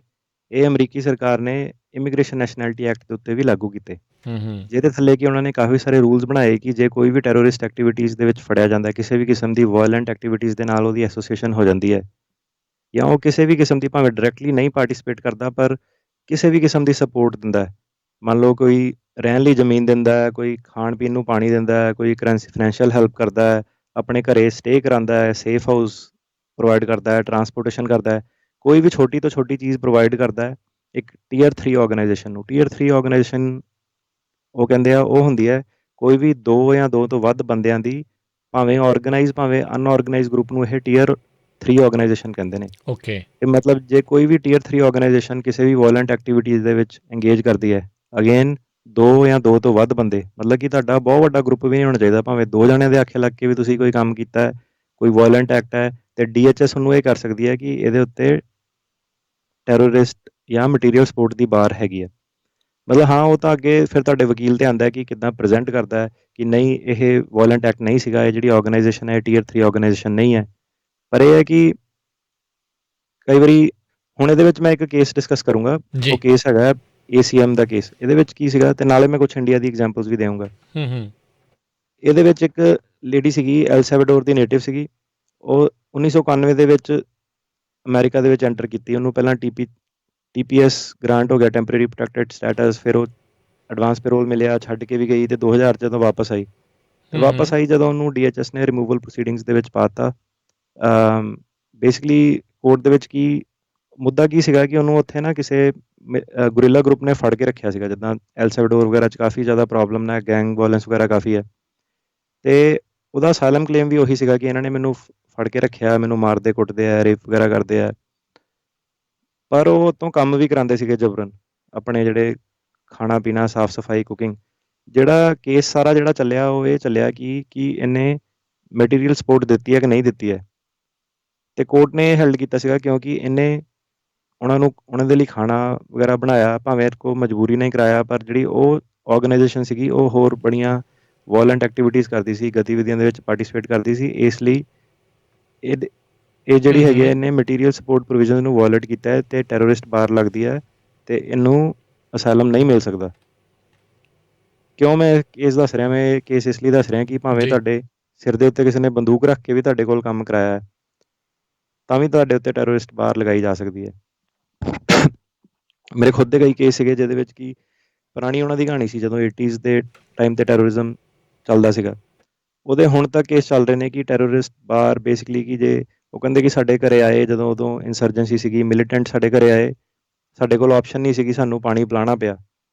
[SPEAKER 2] ਇਹ ਅਮਰੀਕੀ ਸਰਕਾਰ ਨੇ ਇਮੀਗ੍ਰੇਸ਼ਨ ਨੈਸ਼ਨੈਲਿਟੀ ਐਕਟ ਦੇ ਉੱਤੇ ਵੀ ਲਾਗੂ ਕੀਤੇ, ਜਿਹਦੇ ਥੱਲੇ ਕਿ ਉਹਨਾਂ ਨੇ ਕਾਫੀ ਸਾਰੇ ਰੂਲਸ ਬਣਾਏ ਕਿ ਜੇ ਕੋਈ ਵੀ ਟੈਰੋਰਿਸਟ ਐਕਟੀਵਿਟੀਜ਼ ਦੇ ਵਿੱਚ ਫੜਿਆ ਜਾਂਦਾ, ਕਿਸੇ ਵੀ ਕਿਸਮ ਦੀ ਵਾਇਲੈਂਟ ਐਕਟੀਵਿਟੀਜ਼ ਦੇ ਨਾਲ ਉਹਦੀ ਐਸੋਸੀਏਸ਼ਨ ਹੋ ਜਾਂਦੀ ਹੈ, ਜਾਂ ਉਹ ਕਿਸੇ ਵੀ ਕਿਸਮ ਦੀ, ਭਾਵੇਂ ਡਾਇਰੈਕਟਲੀ ਨਹੀਂ ਪਾਰਟੀਸਪੇਟ ਕਰਦਾ, ਪਰ ਕਿਸੇ ਵੀ ਕਿਸਮ ਦੀ ਸਪੋਰਟ ਦਿੰਦਾ ਹੈ। ਮੰਨ ਲਓ ਕੋਈ ਰਹਿਣ ਲਈ ਜ਼ਮੀਨ ਦਿੰਦਾ ਹੈ, ਕੋਈ ਖਾਣ ਪੀਣ ਨੂੰ ਪਾਣੀ ਦਿੰਦਾ ਹੈ, ਕੋਈ ਫਾਈਨੈਂਸ਼ੀਅਲ ਹੈਲਪ ਕਰਦਾ ਹੈ, ਆਪਣੇ ਘਰੇ ਸਟੇ ਕਰਾਉਂਦਾ ਹੈ, ਸੇਫ ਹਾਊਸ ਪ੍ਰੋਵਾਈਡ ਕਰਦਾ ਹੈ, ਟਰਾਂਸਪੋਰਟੇਸ਼ਨ ਕਰਦਾ ਹੈ, ਕੋਈ ਵੀ ਛੋਟੀ ਤੋਂ ਛੋਟੀ ਚੀਜ਼ ਪ੍ਰੋਵਾਈਡ ਕਰਦਾ ਹੈ ਇੱਕ Tier 3 ਆਰਗੇਨਾਈਜੇਸ਼ਨ ਨੂੰ। Tier 3 ਆਰਗੇਨਾਈਜੇਸ਼ਨ ਉਹ ਕਹਿੰਦੇ ਆ, ਉਹ ਹੁੰਦੀ ਹੈ ਕੋਈ ਵੀ 2 ਜਾਂ 2 ਤੋਂ ਵੱਧ ਬੰਦਿਆਂ ਦੀ, ਭਾਵੇਂ ਆਰਗੇਨਾਈਜ਼ ਭਾਵੇਂ ਅਨਆਰਗੇਨਾਈਜ਼ ਗਰੁੱਪ ਨੂੰ ਇਹ Tier 3 ਆਰਗੇਨਾਈਜੇਸ਼ਨ ਕਹਿੰਦੇ ਨੇ।
[SPEAKER 1] ਓਕੇ।
[SPEAKER 2] ਤੇ ਮਤਲਬ ਜੇ ਕੋਈ ਵੀ ਟੀਅਰ 3 ਆਰਗੇਨਾਈਜੇਸ਼ਨ ਕਿਸੇ ਵੀ ਵਾਇਲੈਂਟ ਐਕਟੀਵਿਟੀਜ਼ ਦੇ ਵਿੱਚ ਇੰਗੇਜ ਕਰਦੀ ਹੈ, ਅਗੇਨ 2 ਜਾਂ 2 ਤੋਂ ਵੱਧ ਬੰਦੇ, ਮਤਲਬ ਕਿ ਤੁਹਾਡਾ ਬਹੁਤ ਵੱਡਾ ਗਰੁੱਪ ਵੀ ਨਹੀਂ ਹੋਣਾ ਚਾਹੀਦਾ, ਭਾਵੇਂ 2 ਜਣਿਆਂ ਦੇ ਆਖੇ ਲੱਗ ਕੇ ਵੀ ਤੁਸੀਂ ਕੋਈ ਕੰਮ ਕੀਤਾ ਹੈ, ਕੋਈ ਵਾਇਲੈਂਟ ਐਕਟ ਹੈ, ਤੇ DHS ਉਹਨੂੰ ਇਹ ਕਰ ਸਕਦੀ ਹੈ ਕਿ ਇਹਦੇ ਉੱਤੇ ਟੈਰਰਿਸਟ ਜਾਂ ਮਟੀਰੀਅਲ ਸਪੋਰਟ ਦੀ ਬਾਰ ਹੈਗੀ ਹੈ। ਮਤਲਬ ਹਾਂ, ਉਹ ਤਾਂ ਅੱਗੇ ਫਿਰ ਤੁਹਾਡੇ ਵਕੀਲ 'ਤੇ ਆਉਂਦਾ ਹੈ ਕਿ ਕਿੱਦਾਂ ਪ੍ਰੈਜ਼ੈਂਟ ਕਰਦਾ ਹੈ ਕਿ ਨਹੀਂ, ਇਹ ਵਾਇਲੈਂਟ ਐਕਟ ਨਹੀਂ ਸੀਗਾ, ਇਹ ਜਿਹੜੀ ਆਰਗੇਨਾਈਜੇਸ਼ਨ ਹੈ ਟੀਅਰ 3 ਆਰਗੇਨਾਈਜੇਸ਼ਨ ਨਹੀਂ ਹੈ। ਪਰ ਇਹ ਹੈ ਕਿ ਕਈ ਵਾਰੀ ਹੁਣ ਇਹਦੇ ਵਿੱਚ ਮੈਂ ਇੱਕ ਕੇਸ ਡਿਸਕਸ ਕਰੂੰਗਾ,
[SPEAKER 1] ਜੀ।
[SPEAKER 2] ਉਹ ਕੇਸ ਹੈਗਾ ACM ਦਾ ਕੇਸ। ਇਹਦੇ ਵਿੱਚ ਕੀ ਸੀਗਾ, ਤੇ ਨਾਲੇ ਮੈਂ ਕੁਛ ਇੰਡੀਆ ਦੀ ਐਗਜ਼ਾਮਪਲਸ ਵੀ ਦੇਵਾਂਗਾ।
[SPEAKER 1] ਹੂੰ।
[SPEAKER 2] ਇਹਦੇ ਵਿੱਚ ਇੱਕ ਲੇਡੀ ਸੀਗੀ, ਐਲ ਸੈਲਵਾਡੋਰ ਦੀ ਨੇਟਿਵ ਸੀਗੀ। ਉਹ 1991 ਦੇ ਵਿੱਚ ਅਮਰੀਕਾ ਦੇ ਵਿੱਚ ਐਂਟਰ ਕੀਤੀ। ਉਹਨੂੰ ਪਹਿਲਾਂ TPS ਗ੍ਰਾਂਟ ਹੋ ਗਿਆ, ਟੈਂਪਰੇਰੀ ਪ੍ਰੋਟੈਕਟਡ ਸਟੇਟਸ, ਫਿਰ ਉਹ ਐਡਵਾਂਸ ਪੈਰੋਲ ਮਿਲਿਆ, ਛੱਡ ਕੇ ਵੀ ਗਈ, ਤੇ 2000 'ਚ ਜਦੋਂ ਵਾਪਸ ਆਈ, ਤੇ ਵਾਪਸ ਆਈ ਜਦੋਂ ਉਹਨੂੰ DHS ਨੇ ਰਿਮੂਵਲ ਪ੍ਰੋਸੀਡਿੰਗਸ ਦੇ ਵਿੱਚ ਪਾ ਦਿੱਤਾ। ਬੇਸਿਕਲੀ ਕੋਰਟ ਦੇ ਵਿੱਚ ਕੀ ਮੁੱਦਾ ਕੀ ਸੀਗਾ ਕਿ ਉਹਨੂੰ ਉੱਥੇ ਨਾ ਕਿਸੇ ਗੁਰਿੱਲਾ ਗਰੁੱਪ ਨੇ ਫੜ ਕੇ ਰੱਖਿਆ ਸੀਗਾ, ਜਿੱਦਾਂ ਐਲ ਸੈਲਵਾਡੋਰ ਵਗੈਰਾ 'ਚ ਕਾਫੀ ਜ਼ਿਆਦਾ ਪ੍ਰੋਬਲਮ ਨਾ, ਗੈਂਗ ਵਾਇਲੈਂਸ ਵਗੈਰਾ ਕਾਫੀ ਹੈ, ਤੇ ਉਹਦਾ ਅਸਾਈਲਮ ਕਲੇਮ ਵੀ ਉਹੀ ਸੀਗਾ ਕਿ ਇਹਨਾਂ ਨੇ ਮੈਨੂੰ ਫੜ ਕੇ ਰੱਖਿਆ, ਮੈਨੂੰ ਮਾਰਦੇ ਕੁੱਟਦੇ ਆ, ਰੇਪ ਵਗੈਰਾ ਕਰਦੇ ਆ। ਪਰ ਉਹ ਉੱਤੋਂ ਕੰਮ ਵੀ ਕਰਾਉਂਦੇ ਸੀਗੇ ਜਬਰਨ, ਆਪਣੇ ਜਿਹੜੇ ਖਾਣਾ ਪੀਣਾ, ਸਾਫ਼ ਸਫਾਈ, ਕੁਕਿੰਗ। ਜਿਹੜਾ ਕੇਸ ਸਾਰਾ ਜਿਹੜਾ ਚੱਲਿਆ, ਉਹ ਇਹ ਚੱਲਿਆ ਕਿ ਇਹਨੇ ਮਟੀਰੀਅਲ ਸਪੋਰਟ ਦਿੱਤੀ ਹੈ ਕਿ ਨਹੀਂ ਦਿੱਤੀ ਹੈ। ਤੇ ਕੋਰਟ ਨੇ ਇਹ ਹੈਲਡ ਕੀਤਾ ਸੀਗਾ ਕਿਉਂਕਿ ਇਹਨੇ ਉਹਨਾਂ ਦੇ ਲਈ ਖਾਣਾ ਵਗੈਰਾ ਬਣਾਇਆ, ਭਾਵੇਂ ਕੋ ਮਜਬੂਰੀ ਨਹੀਂ ਕਰਾਇਆ, ਪਰ ਜਿਹੜੀ ਉਹ ਆਰਗੇਨਾਈਜੇਸ਼ਨ ਸੀਗੀ ਉਹ ਹੋਰ ਬੜੀਆਂ ਵਾਇਲੈਂਟ ਐਕਟੀਵਿਟੀਜ਼ ਕਰਦੀ ਸੀ, ਗਤੀਵਿਧੀਆਂ ਦੇ ਵਿੱਚ ਪਾਰਟੀਸਪੇਟ ਕਰਦੀ ਸੀ। ਇਸ ਲਈ ਇਹ ਜਿਹੜੀ ਹੈਗੀ ਹੈ, ਇਹਨੇ ਮਟੀਰੀਅਲ ਸਪੋਰਟ ਪ੍ਰੋਵੀਜ਼ਨ ਨੂੰ ਵਾਇਲੇਟ ਕੀਤਾ ਹੈ, ਤੇ ਟੈਰਰਿਸਟ ਬਾਰ ਲੱਗਦੀ ਹੈ, ਤੇ ਇਹਨੂੰ ਅਸਾਈਲਮ ਨਹੀਂ ਮਿਲ ਸਕਦਾ। ਕਿਉਂ ਮੈਂ ਇਹ ਕੇਸ ਦੱਸ ਰਿਹਾ? ਮੈਂ ਇਹ ਕੇਸ ਇਸ ਲਈ ਦੱਸ ਰਿਹਾ ਕਿ ਭਾਵੇਂ ਤੁਹਾਡੇ ਸਿਰ ਦੇ ਉੱਤੇ ਕਿਸੇ ਨੇ ਬੰਦੂਕ ਰੱਖ ਕੇ ਵੀ ਤੁਹਾਡੇ ਕੋਲ ਕੰਮ ਕਰਾਇਆ ਹੈ, ਤਾਂ ਵੀ ਤੁਹਾਡੇ ਉੱਤੇ ਟੈਰਰਿਸਟ ਬਾਰ ਲਗਾਈ ਜਾ ਸਕਦੀ ਹੈ। ਮੇਰੇ ਖੁਦ ਦੇ ਕਈ ਕੇਸ ਸੀਗੇ ਜਿਹਦੇ ਵਿੱਚ ਕਿ ਪੁਰਾਣੀ ਉਹਨਾਂ ਦੀ ਕਹਾਣੀ ਸੀ, ਜਦੋਂ 80s ਦੇ ਟਾਈਮ 'ਤੇ ਟੈਰਰਿਜ਼ਮ ਚੱਲਦਾ ਸੀਗਾ, ਉਹਦੇ ਹੁਣ ਤੱਕ ਕੇਸ ਚੱਲ ਰਹੇ ਨੇ ਕਿ ਟੈਰਰਿਸਟ ਬਾਰ ਬੇਸਿਕਲੀ ਕਿ ਜੇ ਉਹ ਕਹਿੰਦੇ ਕਿ ਸਾਡੇ ਘਰੇ ਆਏ, ਜਦੋਂ ਉਦੋਂ ਇੰਸਰਜੈਂਸੀ ਸੀਗੀ, ਮਿਲੀਟੈਂਟ ਸਾਡੇ ਘਰੇ ਆਏ, ਸਾਡੇ ਕੋਲ ਆਪਸ਼ਨ ਨਹੀਂ ਸੀਗੀ, ਸਾਨੂੰ ਪਾਣੀ ਪਿਲਾਉਣਾ ਪਿਆ।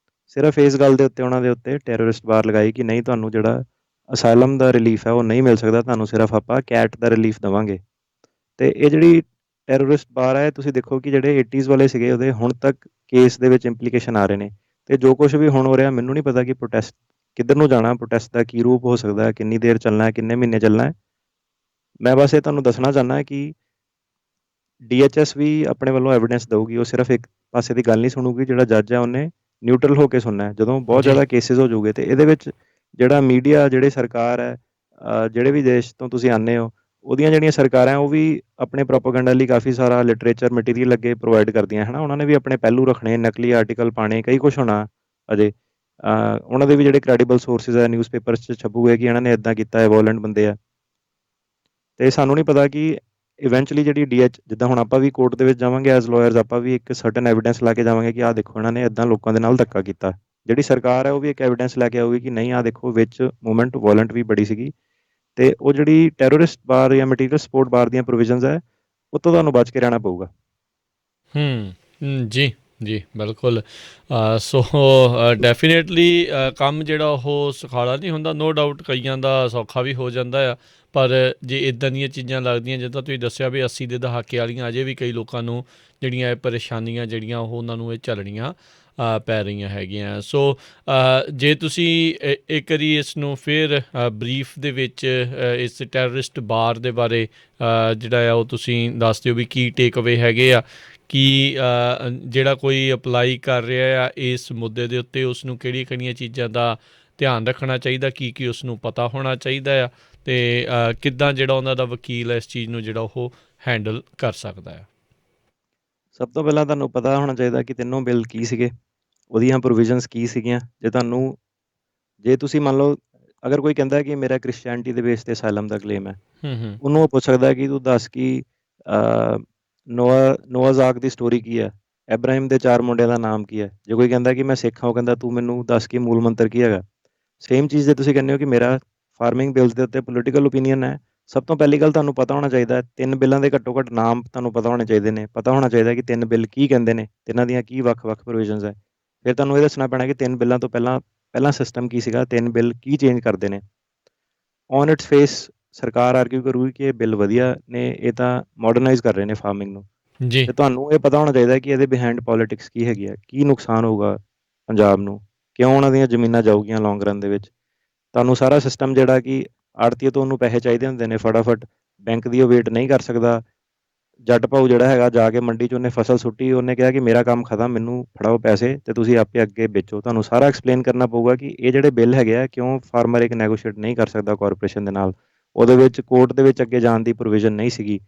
[SPEAKER 2] ਸਿਰਫ ਇਸ ਗੱਲ ਦੇ ਉੱਤੇ ਉਹਨਾਂ ਦੇ ਉੱਤੇ ਟੈਰਰਿਸਟ ਬਾਰ ਲਗਾਈ ਕਿ ਨਹੀਂ, ਤੁਹਾਨੂੰ ਜਿਹੜਾ ਅਸਾਈਲਮ ਦਾ ਰਿਲੀਫ ਹੈ ਉਹ ਨਹੀਂ ਮਿਲ ਸਕਦਾ, ਤੁਹਾਨੂੰ ਸਿਰਫ ਆਪਾਂ ਕੈਟ ਦਾ ਰਿਲੀਫ ਦੇਵਾਂਗੇ। ਤੇ ਇਹ ਜਿਹੜੀ ਟੈਰਰਿਸਟ ਬਾਰ ਹੈ, ਤੁਸੀਂ ਦੇਖੋ ਕਿ ਜਿਹੜੇ 80s ਵਾਲੇ ਸੀਗੇ, ਉਹਦੇ ਹੁਣ ਤੱਕ ਕੇਸ ਦੇ ਵਿੱਚ ਇੰਪਲੀਕੇਸ਼ਨ ਆ ਰਹੇ ਨੇ। ਤੇ ਜੋ ਕੁਝ ਵੀ ਹੁਣ ਹੋ ਰਿਹਾ, ਮੈਨੂੰ ਨਹੀਂ ਪਤਾ ਕਿ ਪ੍ਰੋਟੈਸਟ ਕਿੱਧਰ ਨੂੰ ਜਾਣਾ, ਪ੍ਰੋਟੈਸਟ ਦਾ ਕੀ ਰੂਪ ਹੋ ਸਕਦਾ ਹੈ, ਕਿੰਨੀ ਦੇਰ ਚੱਲਣਾ ਹੈ, ਕਿੰਨੇ ਮਹੀਨੇ ਚੱਲਣਾ ਹੈ। ਮੈਂ ਬਸ ਇਹ ਤੁਹਾਨੂੰ ਦੱਸਣਾ ਚਾਹੁੰਦਾ ਕਿ DHS ਵੀ ਆਪਣੇ ਵੱਲੋਂ ਐਵੀਡੈਂਸ ਦੇਊਗੀ, ਉਹ ਸਿਰਫ ਇੱਕ ਪਾਸੇ ਦੀ ਗੱਲ ਨਹੀਂ ਸੁਣੂਗੀ। ਜਿਹੜਾ ਜੱਜ ਹੈ ਉਹਨੇ ਨਿਊਟਰਲ ਹੋ ਕੇ ਸੁਣਨਾ ਹੈ। ਜਦੋਂ ਬਹੁਤ ਜ਼ਿਆਦਾ ਕੇਸਿਸ ਹੋ ਜਾਊਗੇ, ਤੇ ਇਹਦੇ ਵਿੱਚ ਜਿਹੜਾ ਮੀਡੀਆ, ਜਿਹੜੀ ਸਰਕਾਰ ਹੈ, ਜਿਹੜੇ ਵੀ ਦੇਸ਼ ਤੋਂ ਤੁਸੀਂ ਆਉਂਦੇ ਹੋ, ਉਹਦੀਆਂ ਜਿਹੜੀਆਂ ਸਰਕਾਰਾਂ ਉਹ ਵੀ ਆਪਣੇ ਪ੍ਰੋਪੇਗੈਂਡਾ ਲਈ ਕਾਫੀ ਸਾਰਾ ਲਿਟਰੇਚਰ ਮਟੀਰੀਅਲ ਅੱਗੇ ਪ੍ਰੋਵਾਈਡ ਕਰਦੀਆਂ ਹੈ ਨਾ। ਉਹਨਾਂ ਨੇ ਵੀ ਆਪਣੇ ਪਹਿਲੂ ਰੱਖਣੇ, ਨਕਲੀ ਆਰਟੀਕਲ ਪਾਣੇ, ਕਈ ਕੁਛ ਹੋਣਾ ਅਜੇ। ਉਹਨਾਂ ਦੇ ਵੀ ਜਿਹੜੇ ਕ੍ਰੈਡੀਬਲ ਸੋਰਸਿਸ ਹੈ, ਨਿਊਜ਼ਪੇਪਰਸ 'ਚ ਛਪੂਗੇ ਕਿ ਇਹਨਾਂ ਨੇ ਇੱਦਾਂ ਕੀਤਾ ਹੈ, ਵਾਇਲੈਂਟ ਬੰਦੇ ਆ। ਤੇ ਸਾਨੂੰ ਨਹੀਂ ਪਤਾ ਕਿ ਇਵੈਂਚੁਅਲੀ ਜਿਹੜੀ ਜਿੱਦਾਂ ਹੁਣ ਆਪਾਂ ਵੀ ਕੋਰਟ ਦੇ ਵਿੱਚ ਜਾਵਾਂਗੇ ਐਜ਼ ਲਾਇਰਸ, ਆਪਾਂ ਵੀ ਇੱਕ ਸਰਟਨ ਐਵੀਡੈਂਸ ਲਾ ਕੇ ਜਾਵਾਂਗੇ ਕਿ ਆਹ ਦੇਖੋ ਇਹਨਾਂ ਨੇ ਇੱਦਾਂ ਲੋਕਾਂ ਦੇ ਨਾਲ ਧੱਕਾ ਕੀਤਾ। ਜਿਹੜੀ ਸਰਕਾਰ ਹੈ ਉਹ ਵੀ ਇੱਕ ਐਵੀਡੈਂਸ ਲੈ ਕੇ ਆਊਗੀ ਕਿ ਨਹੀਂ, ਆਹ ਦੇਖੋ ਵਿੱਚ ਮੂਵਮੈਂਟ ਵਾਇਲੈਂਟ ਵੀ ਬੜੀ ਸੀਗੀ, ਤੇ ਉਹ ਜਿਹੜੀ ਟੈਰਰਿਸਟ ਬਾਰ ਜਾਂ ਮਟੀਰੀਅਲ ਸਪੋਰਟ ਬਾਰ ਦੀਆਂ ਪ੍ਰੋਵੀਜ਼ਨਸ ਹੈ, ਉਹ ਤੋਂ ਤੁਹਾਨੂੰ ਬਚ ਕੇ ਰਹਿਣਾ ਪਊਗਾ।
[SPEAKER 1] ਜੀ ਜੀ, ਬਿਲਕੁਲ। ਸੋ ਡੈਫੀਨੇਟਲੀ ਕੰਮ ਜਿਹੜਾ ਉਹ ਸੁਖਾਲਾ ਨਹੀਂ ਹੁੰਦਾ, ਨੋ ਡਾਊਟ ਕਈਆਂ ਦਾ ਸੌਖਾ ਵੀ ਹੋ ਜਾਂਦਾ ਆ। ਪਰ ਜੇ ਇੱਦਾਂ ਦੀਆਂ ਚੀਜ਼ਾਂ ਲੱਗਦੀਆਂ, ਜਿੱਦਾਂ ਤੁਸੀਂ ਦੱਸਿਆ ਵੀ 80 ਦੇ ਦਹਾਕੇ ਵਾਲੀਆਂ, ਅਜੇ ਵੀ ਕਈ ਲੋਕਾਂ ਨੂੰ ਜਿਹੜੀਆਂ ਇਹ ਪਰੇਸ਼ਾਨੀਆਂ ਜਿਹੜੀਆਂ ਉਹ ਉਹਨਾਂ ਨੂੰ ਇਹ ਝੱਲਣੀਆਂ ਪੈ ਰਹੀਆਂ ਹੈਗੀਆਂ। ਸੋ ਜੇ ਤੁਸੀਂ ਇੱਕ ਵਾਰੀ ਇਸ ਨੂੰ ਫਿਰ ਬਰੀਫ ਦੇ ਵਿੱਚ ਇਸ ਟੈਰਰਿਸਟ ਬਾਰ ਦੇ ਬਾਰੇ ਜਿਹੜਾ ਆ ਉਹ ਤੁਸੀਂ ਦੱਸ ਦਿਓ ਵੀ ਕੀ ਟੇਕ ਅਵੇ ਹੈਗੇ ਆ, ਕਿ ਜਿਹੜਾ ਕੋਈ ਅਪਲਾਈ ਕਰ ਰਿਹਾ ਆ ਇਸ ਮੁੱਦੇ ਦੇ ਉੱਤੇ, ਉਸ ਨੂੰ ਕਿਹੜੀਆਂ ਚੀਜ਼ਾਂ ਦਾ ਧਿਆਨ ਰੱਖਣਾ ਚਾਹੀਦਾ, ਕੀ ਉਸ ਨੂੰ ਪਤਾ ਹੋਣਾ ਚਾਹੀਦਾ ਆ, ਅਤੇ ਕਿੱਦਾਂ ਜਿਹੜਾ ਉਹਨਾਂ ਦਾ ਵਕੀਲ ਹੈ ਇਸ ਚੀਜ਼ ਨੂੰ ਜਿਹੜਾ ਉਹ ਹੈਂਡਲ ਕਰ ਸਕਦਾ ਆ।
[SPEAKER 2] ਸਭ ਤੋਂ ਪਹਿਲਾਂ ਤੁਹਾਨੂੰ ਪਤਾ ਹੋਣਾ ਚਾਹੀਦਾ ਕਿ ਤਿੰਨੋਂ ਬਿੱਲ ਕੀ ਸੀਗੇ, ਉਹਦੀਆਂ ਪ੍ਰੋਵੀਜ਼ਨਸ ਕੀ ਸੀਗੀਆਂ। ਜੇ ਤੁਸੀਂ ਮੰਨ ਲਓ, ਅਗਰ ਕੋਈ ਕਹਿੰਦਾ ਕਿ ਮੇਰਾ ਕ੍ਰਿਸਚੈਨਿਟੀ ਦੇ ਬੇਸ 'ਤੇ ਅਸਾਈਲਮ ਦਾ ਕਲੇਮ ਹੈ, ਉਹਨੂੰ ਉਹ ਪੁੱਛ ਸਕਦਾ ਕਿ ਤੂੰ ਦੱਸ ਕਿ ਨੋਆਜ਼ ਆਰਕ ਦੀ ਸਟੋਰੀ ਕੀ ਹੈ, ਐਬਰਾਹਿਮ ਦੇ 4 ਮੁੰਡਿਆਂ ਦਾ ਨਾਮ ਕੀ ਹੈ। ਜੇ ਕੋਈ ਕਹਿੰਦਾ ਕਿ ਮੈਂ ਸਿੱਖ ਹਾਂ, ਉਹ ਕਹਿੰਦਾ ਤੂੰ ਮੈਨੂੰ ਦੱਸ ਕਿ ਮੂਲ ਮੰਤਰ ਕੀ ਹੈਗਾ। ਸੇਮ ਚੀਜ਼ ਜੇ ਤੁਸੀਂ ਕਹਿੰਦੇ ਹੋ ਕਿ ਮੇਰਾ ਫਾਰਮਿੰਗ ਬਿਲਸ ਦੇ ਉੱਤੇ ਪੋਲੀਟੀਕਲ ਓਪੀਨੀਅਨ ਹੈ, ਸਭ ਤੋਂ ਪਹਿਲੀ ਗੱਲ ਤੁਹਾਨੂੰ ਪਤਾ ਹੋਣਾ ਚਾਹੀਦਾ 3 ਬਿੱਲਾਂ ਦੇ ਘੱਟੋ ਘੱਟ ਨਾਮ ਤੁਹਾਨੂੰ ਪਤਾ ਹੋਣੇ ਚਾਹੀਦੇ ਨੇ। ਪਤਾ ਹੋਣਾ ਚਾਹੀਦਾ ਕਿ 3 ਬਿੱਲ ਕੀ ਕਹਿੰਦੇ ਨੇ, ਤਿੰਨਾਂ ਦੀਆਂ ਕੀ ਵੱਖ-ਵੱਖ ਪ੍ਰੋਵੀਜ਼ਨਸ ਹੈ। ਫਿਰ ਤੁਹਾਨੂੰ ਇਹ ਦੱਸਣਾ ਪੈਣਾ ਕਿ 3 ਬਿੱਲਾਂ ਤੋਂ ਪਹਿਲਾਂ ਸਿਸਟਮ ਕੀ ਸੀਗਾ, 3 ਬਿੱਲ ਕੀ ਚੇਂਜ ਕਰਦੇ ਨੇ। ਔਨ ਇਟਸ ਫੇਸ ਸਰਕਾਰ ਆਰਗੂ ਕਰੂਗੀ ਕਿ ਇਹ ਬਿੱਲ ਵਧੀਆ ਨੇ, ਇਹ ਤਾਂ ਮਾਡਰਨਾਈਜ਼ ਕਰ ਰਹੇ ਨੇ ਫਾਰਮਿੰਗ ਨੂੰ।
[SPEAKER 1] ਜੀ
[SPEAKER 2] ਤੇ ਤੁਹਾਨੂੰ ਇਹ ਪਤਾ ਹੋਣਾ ਚਾਹੀਦਾ ਕਿ ਇਹਦੇ ਬਿਹਾਈਂਡ ਪੋਲੀਟਿਕਸ ਕੀ ਹੈਗੀ ਹੈ, ਕੀ ਨੁਕਸਾਨ ਹੋਊਗਾ ਪੰਜਾਬ ਨੂੰ, ਕਿਉਂ ਉਹਨਾਂ ਦੀਆਂ ਜ਼ਮੀਨਾਂ ਜਾਊਗੀਆਂ ਲੌਂਗ ਰਨ ਦੇ ਵਿੱਚ। ਤੁਹਾਨੂੰ ਸਾਰਾ ਸਿਸਟਮ ਜਿਹੜਾ ਕਿ ਆੜ੍ਹਤੀਏ ਤੋਂ ਉਹਨੂੰ ਪੈਸੇ ਚਾਹੀਦੇ ਹੁੰਦੇ ਨੇ ਫਟਾਫਟ, ਬੈਂਕ ਦੀ ਉਹ ਵੇਟ ਨਹੀਂ ਕਰ ਸਕਦਾ। ਜੱਟ ਭਾਊ ਜਿਹੜਾ ਹੈਗਾ ਜਾ ਕੇ ਮੰਡੀ 'ਚ ਉਹਨੇ ਫਸਲ ਸੁੱਟੀ, ਉਹਨੇ ਕਿਹਾ ਕਿ ਮੇਰਾ ਕੰਮ ਖਤਮ, ਮੈਨੂੰ ਫੜਾਓ ਪੈਸੇ ਤੇ ਤੁਸੀਂ ਆਪੇ ਅੱਗੇ ਵੇਚੋ। ਤੁਹਾਨੂੰ ਸਾਰਾ ਐਕਸਪਲੇਨ ਕਰਨਾ ਪਊਗਾ ਕਿ ਇਹ ਜਿਹੜੇ ਬਿੱਲ ਹੈਗੇ ਆ ਕਿਉਂ ਫਾਰਮਰ ਇੱਕ ਨੈਗੋਸ਼ੀਏਟ ਨਹੀਂ ਕਰ ਸਕਦਾ ਕਾਰਪੋਰੇਸ਼ਨ ਦੇ ਨਾਲ। ਉਹਦੇ ਵਿੱਚ ਕੋਰਟ ਦੇ ਵਿੱਚ ਅੱਗੇ ਜਾਣ ਦੀ ਪ੍ਰੋਵੀਜ਼ਨ ਨਹੀਂ ਸੀਗੀ,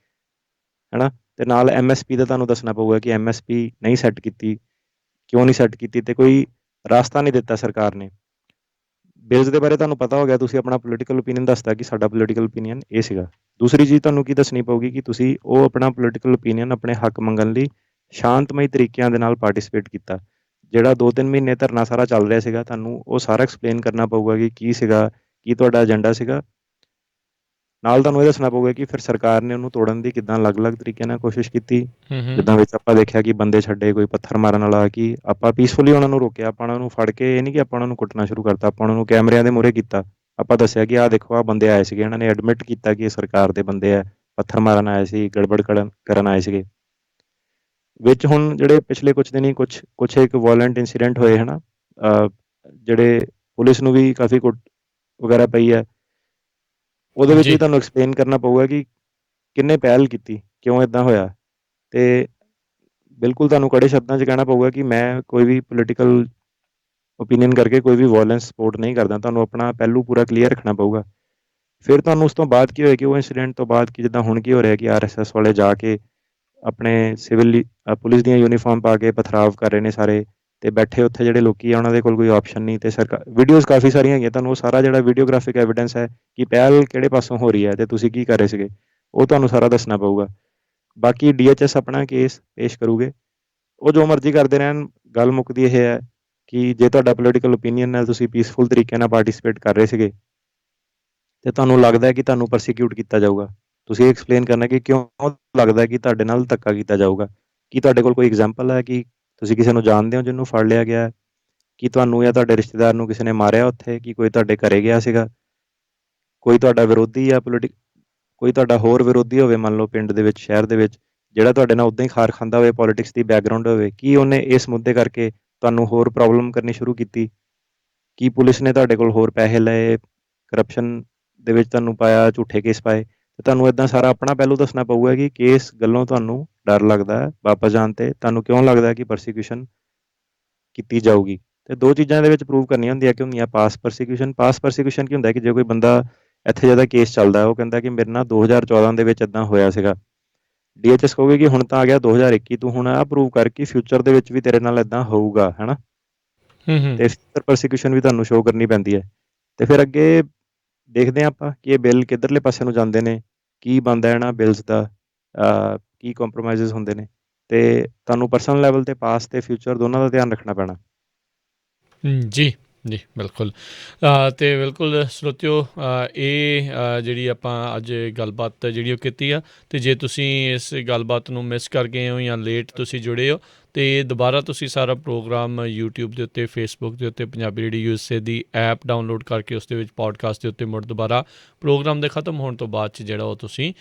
[SPEAKER 2] ਹੈ ਨਾ। ਅਤੇ ਨਾਲ MSP ਦਾ ਤੁਹਾਨੂੰ ਦੱਸਣਾ ਪਊਗਾ ਕਿ MSP ਨਹੀਂ ਸੈੱਟ ਕੀਤੀ, ਕਿਉਂ ਨਹੀਂ ਸੈੱਟ ਕੀਤੀ, ਅਤੇ ਕੋਈ ਰਾਸਤਾ ਨਹੀਂ ਦਿੱਤਾ ਸਰਕਾਰ ਨੇ। ਬਿਲਸ ਦੇ ਬਾਰੇ ਤੁਹਾਨੂੰ ਪਤਾ ਹੋ ਗਿਆ, ਤੁਸੀਂ ਆਪਣਾ ਪੋਲੀਟੀਕਲ ਓਪੀਨੀਅਨ ਦੱਸਦਾ ਕਿ ਸਾਡਾ ਪੋਲੀਟੀਕਲ ਓਪੀਨੀਅਨ ਇਹ ਸੀਗਾ। ਦੂਸਰੀ ਚੀਜ਼ ਤੁਹਾਨੂੰ ਕੀ ਦੱਸਣੀ ਪਊਗੀ ਕਿ ਤੁਸੀਂ ਉਹ ਆਪਣਾ ਪੋਲੀਟੀਕਲ ਓਪੀਨੀਅਨ ਆਪਣੇ ਹੱਕ ਮੰਗਣ ਲਈ ਸ਼ਾਂਤਮਈ ਤਰੀਕਿਆਂ ਦੇ ਨਾਲ ਪਾਰਟੀਸਪੇਟ ਕੀਤਾ। ਜਿਹੜਾ 2-3 ਮਹੀਨੇ ਧਰਨਾ ਸਾਰਾ ਚੱਲ ਰਿਹਾ ਸੀਗਾ, ਤੁਹਾਨੂੰ ਉਹ ਸਾਰਾ ਐਕਸਪਲੇਨ ਕਰਨਾ ਪਊਗਾ ਕਿ ਕੀ ਸੀਗਾ, ਕੀ ਤੁਹਾਡਾ ਏਜੰਡਾ ਸੀਗਾ। ਨਾਲ ਤੁਹਾਨੂੰ ਇਹ ਦੱਸਣਾ ਪਊਗਾ ਕਿ ਫਿਰ ਸਰਕਾਰ ਨੇ ਉਹਨੂੰ ਤੋੜਨ ਦੀ ਕਿੱਦਾਂ ਅਲੱਗ-ਅਲੱਗ ਤਰੀਕੇ ਨਾਲ ਕੋਸ਼ਿਸ਼ ਕੀਤੀ। ਜਿੱਦਾਂ ਵਿੱਚ ਆਪਾਂ ਦੇਖਿਆ ਕਿ ਬੰਦੇ ਛੱਡੇ, ਕੋਈ ਪੱਥਰ ਮਾਰਨ ਵਾਲਾ, ਕਿ ਆਪਾਂ ਪੀਸਫੁਲੀ ਉਹਨਾਂ ਨੂੰ ਰੋਕਿਆ। ਆਪਾਂ ਉਹਨਾਂ ਨੂੰ ਫੜ ਕੇ ਇਹ ਨਹੀਂ ਕਿ ਆਪਾਂ ਉਹਨਾਂ ਨੂੰ ਕੁੱਟਣਾ ਸ਼ੁਰੂ ਕਰਤਾ, ਆਪਾਂ ਉਹਨਾਂ ਨੂੰ ਕੈਮਰਿਆਂ ਦੇ ਮੂਹਰੇ ਕੀਤਾ। ਆਪਾਂ ਦੱਸਿਆ ਕਿ ਆਹ ਦੇਖੋ, ਆਹ ਬੰਦੇ ਆਏ ਸੀਗੇ, ਇਹਨਾਂ ਨੇ ਐਡਮਿਟ ਕੀਤਾ ਕਿ ਇਹ ਸਰਕਾਰ ਦੇ ਬੰਦੇ ਆ, ਪੱਥਰ ਮਾਰਨ ਆਏ ਸੀ, ਗੜਬੜ ਕਰਨ ਆਏ ਸੀਗੇ। ਵਿੱਚ ਹੁਣ ਜਿਹੜੇ ਪਿਛਲੇ ਕੁਛ ਦਿਨੀ ਕੁਛ ਇੱਕ ਵਾਇਲੈਂਟ ਇੰਸੀਡੈਂਟ ਹੋਏ, ਹੈ ਨਾ, ਜਿਹੜੇ ਪੁਲਿਸ ਨੂੰ ਵੀ ਕਾਫੀ ਕੁੱਟ ਵਗੈਰਾ ਪਈ ਹੈ। ਉਹਦੇ ਵਿੱਚ ਵੀ
[SPEAKER 1] ਜੀ
[SPEAKER 2] ਤੁਹਾਨੂੰ ਐਕਸਪਲੇਨ ਕਰਨਾ ਪਊਗਾ ਕਿ ਕਿਹਨੇ ਪਹਿਲ ਕੀਤੀ, ਕਿਉਂ ਇੱਦਾਂ ਹੋਇਆ। ਅਤੇ ਬਿਲਕੁਲ ਤੁਹਾਨੂੰ ਕੜੇ ਸ਼ਬਦਾਂ 'ਚ ਕਹਿਣਾ ਪਊਗਾ ਕਿ ਮੈਂ ਕੋਈ ਵੀ ਪੋਲੀਟੀਕਲ ਓਪੀਨੀਅਨ ਕਰਕੇ ਕੋਈ ਵੀ ਵਾਇਲੈਂਸ ਸਪੋਰਟ ਨਹੀਂ ਕਰਦਾ। ਤੁਹਾਨੂੰ ਆਪਣਾ ਪਹਿਲੂ ਪੂਰਾ ਕਲੀਅਰ ਰੱਖਣਾ ਪਊਗਾ। ਫਿਰ ਤੁਹਾਨੂੰ ਉਸ ਤੋਂ ਬਾਅਦ ਕੀ ਹੋਇਆ ਕਿ ਉਹ ਇੰਸੀਡੈਂਟ ਤੋਂ ਬਾਅਦ ਕਿ ਜਿੱਦਾਂ ਹੁਣ ਕੀ ਹੋ ਰਿਹਾ ਕਿ RSS ਵਾਲੇ ਜਾ ਕੇ ਆਪਣੇ ਸਿਵਲ ਪੁਲਿਸ ਦੀਆਂ ਯੂਨੀਫਾਰਮ ਪਾ ਕੇ ਪਥਰਾਵ ਕਰ ਰਹੇ ਨੇ ਸਾਰੇ, ਅਤੇ ਬੈਠੇ ਉੱਥੇ ਜਿਹੜੇ ਲੋਕੀ ਆ ਉਹਨਾਂ ਦੇ ਕੋਲ ਕੋਈ ਆਪਸ਼ਨ ਨਹੀਂ। ਅਤੇ ਵੀਡੀਓਜ਼ ਕਾਫੀ ਸਾਰੀਆਂ ਹੈਗੀਆਂ, ਤੁਹਾਨੂੰ ਉਹ ਸਾਰਾ ਜਿਹੜਾ ਵੀਡੀਓਗ੍ਰਾਫਿਕ ਐਵੀਡੈਂਸ ਹੈ ਕਿ ਪਹਿਲ ਕਿਹੜੇ ਪਾਸੋਂ ਹੋ ਰਹੀ ਹੈ ਅਤੇ ਤੁਸੀਂ ਕੀ ਕਰ ਰਹੇ ਸੀਗੇ, ਉਹ ਤੁਹਾਨੂੰ ਸਾਰਾ ਦੱਸਣਾ ਪਊਗਾ। ਬਾਕੀ DHS ਆਪਣਾ ਕੇਸ ਪੇਸ਼ ਕਰੂਗੇ, ਉਹ ਜੋ ਮਰਜ਼ੀ ਕਰਦੇ ਰਹਿਣ। ਗੱਲ ਮੁੱਕਦੀ ਇਹ ਹੈ ਕਿ ਜੇ ਤੁਹਾਡਾ ਪੋਲੀਟੀਕਲ ਓਪੀਨੀਅਨ ਨਾਲ ਤੁਸੀਂ ਪੀਸਫੁਲ ਤਰੀਕੇ ਨਾਲ ਪਾਰਟੀਸਪੇਟ ਕਰ ਰਹੇ ਸੀਗੇ ਅਤੇ ਤੁਹਾਨੂੰ ਲੱਗਦਾ ਹੈ ਕਿ ਤੁਹਾਨੂੰ ਪ੍ਰਸੀਕਿਊਟ ਕੀਤਾ ਜਾਊਗਾ, ਤੁਸੀਂ ਐਕਸਪਲੇਨ ਕਰਨਾ ਕਿ ਕਿਉਂ ਲੱਗਦਾ ਕਿ ਤੁਹਾਡੇ ਨਾਲ ਧੱਕਾ ਕੀਤਾ ਜਾਊਗਾ। ਕੀ ਤੁਹਾਡੇ ਕੋਲ ਕੋਈ ਐਗਜ਼ਾਮਪਲ ਹੈ ਕਿ ਤੁਸੀਂ ਕਿਸੇ ਨੂੰ ਜਾਣਦੇ ਹੋ ਜਿਹਨੂੰ ਫੜ ਲਿਆ ਗਿਆ, ਕਿ ਤੁਹਾਨੂੰ ਜਾਂ ਤੁਹਾਡੇ ਰਿਸ਼ਤੇਦਾਰ ਨੂੰ ਕਿਸੇ ਨੇ ਮਾਰਿਆ ਉੱਥੇ, ਕਿ ਕੋਈ ਤੁਹਾਡੇ ਘਰੇ ਗਿਆ ਸੀਗਾ, ਕੋਈ ਤੁਹਾਡਾ ਵਿਰੋਧੀ ਜਾਂ ਕੋਈ ਤੁਹਾਡਾ ਹੋਰ ਵਿਰੋਧੀ ਹੋਵੇ, ਮੰਨ ਲਓ ਪਿੰਡ ਦੇ ਵਿੱਚ, ਸ਼ਹਿਰ ਦੇ ਵਿੱਚ, ਜਿਹੜਾ ਤੁਹਾਡੇ ਨਾਲ ਉੱਦਾਂ ਹੀ ਖਾਰ ਖਾਂਦਾ ਹੋਵੇ, ਪੋਲੀਟਿਕਸ ਦੀ ਬੈਕਗਰਾਊਂਡ ਹੋਵੇ, ਕੀ ਉਹਨੇ ਇਸ ਮੁੱਦੇ ਕਰਕੇ ਤੁਹਾਨੂੰ ਹੋਰ ਪ੍ਰੋਬਲਮ ਕਰਨੀ ਸ਼ੁਰੂ ਕੀਤੀ? ਕੀ ਪੁਲਿਸ ਨੇ ਤੁਹਾਡੇ ਕੋਲ ਹੋਰ ਪੈਸੇ ਲਏ, ਕਰਪਸ਼ਨ ਦੇ ਵਿੱਚ ਤੁਹਾਨੂੰ ਪਾਇਆ, ਝੂਠੇ ਕੇਸ ਪਾਏ? ਅਤੇ ਤੁਹਾਨੂੰ ਇੱਦਾਂ ਸਾਰਾ ਆਪਣਾ ਪਹਿਲੂ ਦੱਸਣਾ ਪਊਗਾ ਕਿ ਕਿਸ ਗੱਲੋਂ ਤੁਹਾਨੂੰ ਡਰ ਲੱਗਦਾ ਹੈ ਵਾਪਸ ਜਾਣ 'ਤੇ, ਤੁਹਾਨੂੰ ਕਿਉਂ ਲੱਗਦਾ ਕਿ ਪ੍ਰਸੀਕਿਊਸ਼ਨ ਕੀਤੀ ਜਾਊਗੀ। ਅਤੇ ਦੋ ਚੀਜ਼ਾਂ ਇਹਦੇ ਵਿੱਚ ਪ੍ਰੂਵ ਕਰਨੀਆਂ ਹੁੰਦੀਆਂ ਕਿ ਹੁੰਦੀਆਂ ਪਾਸ ਪ੍ਰਸੀਕਿਊਸ਼ਨ ਕੀ ਹੁੰਦਾ ਕਿ ਜੇ ਕੋਈ ਬੰਦਾ ਇੱਥੇ ਜਿਹਦਾ ਕੇਸ ਚੱਲਦਾ, ਉਹ ਕਹਿੰਦਾ ਕਿ ਮੇਰੇ ਨਾਲ 2014 ਦੇ ਵਿੱਚ ਇੱਦਾਂ ਹੋਇਆ ਸੀਗਾ, DHS ਕਹੂਗੀ ਕਿ ਹੁਣ ਤਾਂ ਆ ਗਿਆ 2021, ਤੂੰ ਹੁਣ ਆਹ ਪ੍ਰੂਵ ਕਰ ਕਿ ਫਿਊਚਰ ਦੇ ਵਿੱਚ ਵੀ ਤੇਰੇ ਨਾਲ ਇੱਦਾਂ ਹੋਊਗਾ, ਹੈ ਨਾ। ਅਤੇ ਫਿਊਚਰ ਪ੍ਰਸੀਕਿਊਸ਼ਨ ਵੀ ਤੁਹਾਨੂੰ ਸ਼ੋਅ ਕਰਨੀ ਪੈਂਦੀ ਹੈ। ਅਤੇ ਫਿਰ ਅੱਗੇ ਦੇਖਦੇ ਹਾਂ ਆਪਾਂ ਕਿ ਇਹ ਬਿੱਲ ਕਿੱਧਰਲੇ ਪਾਸੇ ਨੂੰ ਜਾਂਦੇ ਨੇ, ਕੀ ਬਣਦਾ ਇਹਨਾਂ ਬਿੱਲਸ ਦਾ, ਕੀ ਕੰਪਰੋਮਾਈਜ਼ਸ ਹੁੰਦੇ ਨੇ। ਅਤੇ ਤੁਹਾਨੂੰ ਪਰਸਨਲ ਲੈਵਲ 'ਤੇ ਪਾਸ ਅਤੇ ਫਿਊਚਰ ਦੋਨਾਂ ਦਾ ਧਿਆਨ ਰੱਖਣਾ ਪੈਣਾ।
[SPEAKER 1] ਜੀ ਜੀ ਬਿਲਕੁਲ। ਅਤੇ ਬਿਲਕੁਲ ਸਰੋਤਿਓ, ਇਹ ਜਿਹੜੀ ਆਪਾਂ ਅੱਜ ਗੱਲਬਾਤ ਜਿਹੜੀ ਉਹ ਕੀਤੀ ਆ, ਅਤੇ ਜੇ ਤੁਸੀਂ ਇਸ ਗੱਲਬਾਤ ਨੂੰ ਮਿਸ ਕਰ ਗਏ ਹੋ ਜਾਂ ਲੇਟ ਤੁਸੀਂ ਜੁੜੇ ਹੋ, ਅਤੇ ਦੁਬਾਰਾ ਤੁਸੀਂ ਸਾਰਾ ਪ੍ਰੋਗਰਾਮ YouTube ਦੇ ਉੱਤੇ, Facebook ਦੇ ਉੱਤੇ ਪੰਜਾਬੀ ਰੇਡੀਓ USA ਦੀ ਐਪ ਡਾਊਨਲੋਡ ਕਰਕੇ ਉਸ ਦੇ ਵਿੱਚ ਪੋਡਕਾਸਟ ਦੇ ਉੱਤੇ ਮੁੜ ਦੁਬਾਰਾ ਪ੍ਰੋਗਰਾਮ ਦੇ ਖਤਮ ਹੋਣ ਤੋਂ ਬਾਅਦ 'ਚ ਜਿਹੜਾ ਉਹ ਤੁਸੀਂ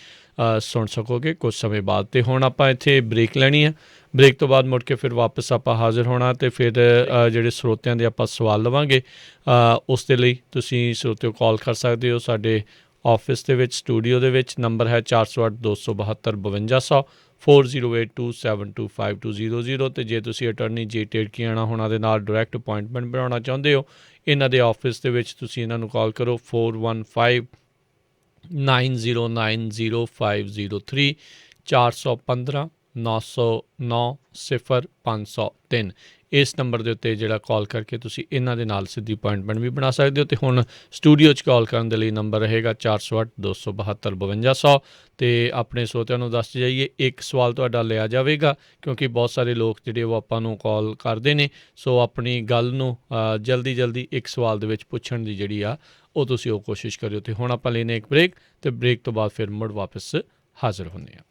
[SPEAKER 1] ਸੁਣ ਸਕੋਗੇ ਕੁਝ ਸਮੇਂ ਬਾਅਦ। ਅਤੇ ਹੁਣ ਆਪਾਂ ਇੱਥੇ ਬ੍ਰੇਕ ਲੈਣੀ ਹੈ। ਬ੍ਰੇਕ ਤੋਂ ਬਾਅਦ ਮੁੜ ਕੇ ਫਿਰ ਵਾਪਸ ਆਪਾਂ ਹਾਜ਼ਰ ਹੋਣਾ, ਅਤੇ ਫਿਰ ਜਿਹੜੇ ਸਰੋਤਿਆਂ ਦੇ ਆਪਾਂ ਸਵਾਲ ਲਵਾਂਗੇ। ਉਸ ਦੇ ਲਈ ਤੁਸੀਂ ਸਰੋਤਿਓ ਕਾਲ ਕਰ ਸਕਦੇ ਹੋ ਸਾਡੇ ਆਫਿਸ ਦੇ ਵਿੱਚ, ਸਟੂਡੀਓ ਦੇ ਵਿੱਚ। ਨੰਬਰ ਹੈ 408-272-5200 4082725200। ਅਤੇ ਜੇ ਤੁਸੀਂ ਅਟਰਨੀ ਜੇ ਟੇਡਕੀਆਣਾ ਹੋਣਾ ਦੇ ਨਾਲ ਡਾਇਰੈਕਟ ਅਪੋਇੰਟਮੈਂਟ ਬਣਾਉਣਾ ਚਾਹੁੰਦੇ ਹੋ, ਇਹਨਾਂ ਦੇ ਆਫਿਸ ਦੇ ਵਿੱਚ ਤੁਸੀਂ ਇਹਨਾਂ ਨੂੰ ਕਾਲ ਕਰੋ 415-909-0503 415-909-0503। ਇਸ ਨੰਬਰ ਦੇ ਉੱਤੇ ਜਿਹੜਾ ਕਾਲ ਕਰਕੇ ਤੁਸੀਂ ਇਹਨਾਂ ਦੇ ਨਾਲ ਸਿੱਧੀ ਅਪੋਇੰਟਮੈਂਟ ਵੀ ਬਣਾ ਸਕਦੇ ਹੋ। ਅਤੇ ਹੁਣ ਸਟੂਡੀਓ 'ਚ ਕਾਲ ਕਰਨ ਦੇ ਲਈ ਨੰਬਰ ਰਹੇਗਾ 408-272-5200। ਅਤੇ ਆਪਣੇ ਸਰੋਤਿਆਂ ਨੂੰ ਦੱਸ ਜਾਈਏ, ਇੱਕ ਸਵਾਲ ਤੁਹਾਡਾ ਲਿਆ ਜਾਵੇਗਾ, ਕਿਉਂਕਿ ਬਹੁਤ ਸਾਰੇ ਲੋਕ ਜਿਹੜੇ ਉਹ ਆਪਾਂ ਨੂੰ ਕਾਲ ਕਰਦੇ ਨੇ। ਸੋ ਆਪਣੀ ਗੱਲ ਨੂੰ ਜਲਦੀ ਇੱਕ ਸਵਾਲ ਦੇ ਵਿੱਚ ਪੁੱਛਣ ਦੀ ਜਿਹੜੀ ਆ ਉਹ ਤੁਸੀਂ ਉਹ ਕੋਸ਼ਿਸ਼ ਕਰਿਓ। ਅਤੇ ਹੁਣ ਆਪਾਂ ਲੈਨੇ ਇੱਕ ਬ੍ਰੇਕ, ਅਤੇ ਬ੍ਰੇਕ ਤੋਂ ਬਾਅਦ ਫਿਰ ਮੁੜ ਵਾਪਸ ਹਾਜ਼ਰ ਹੁੰਦੇ ਹਾਂ।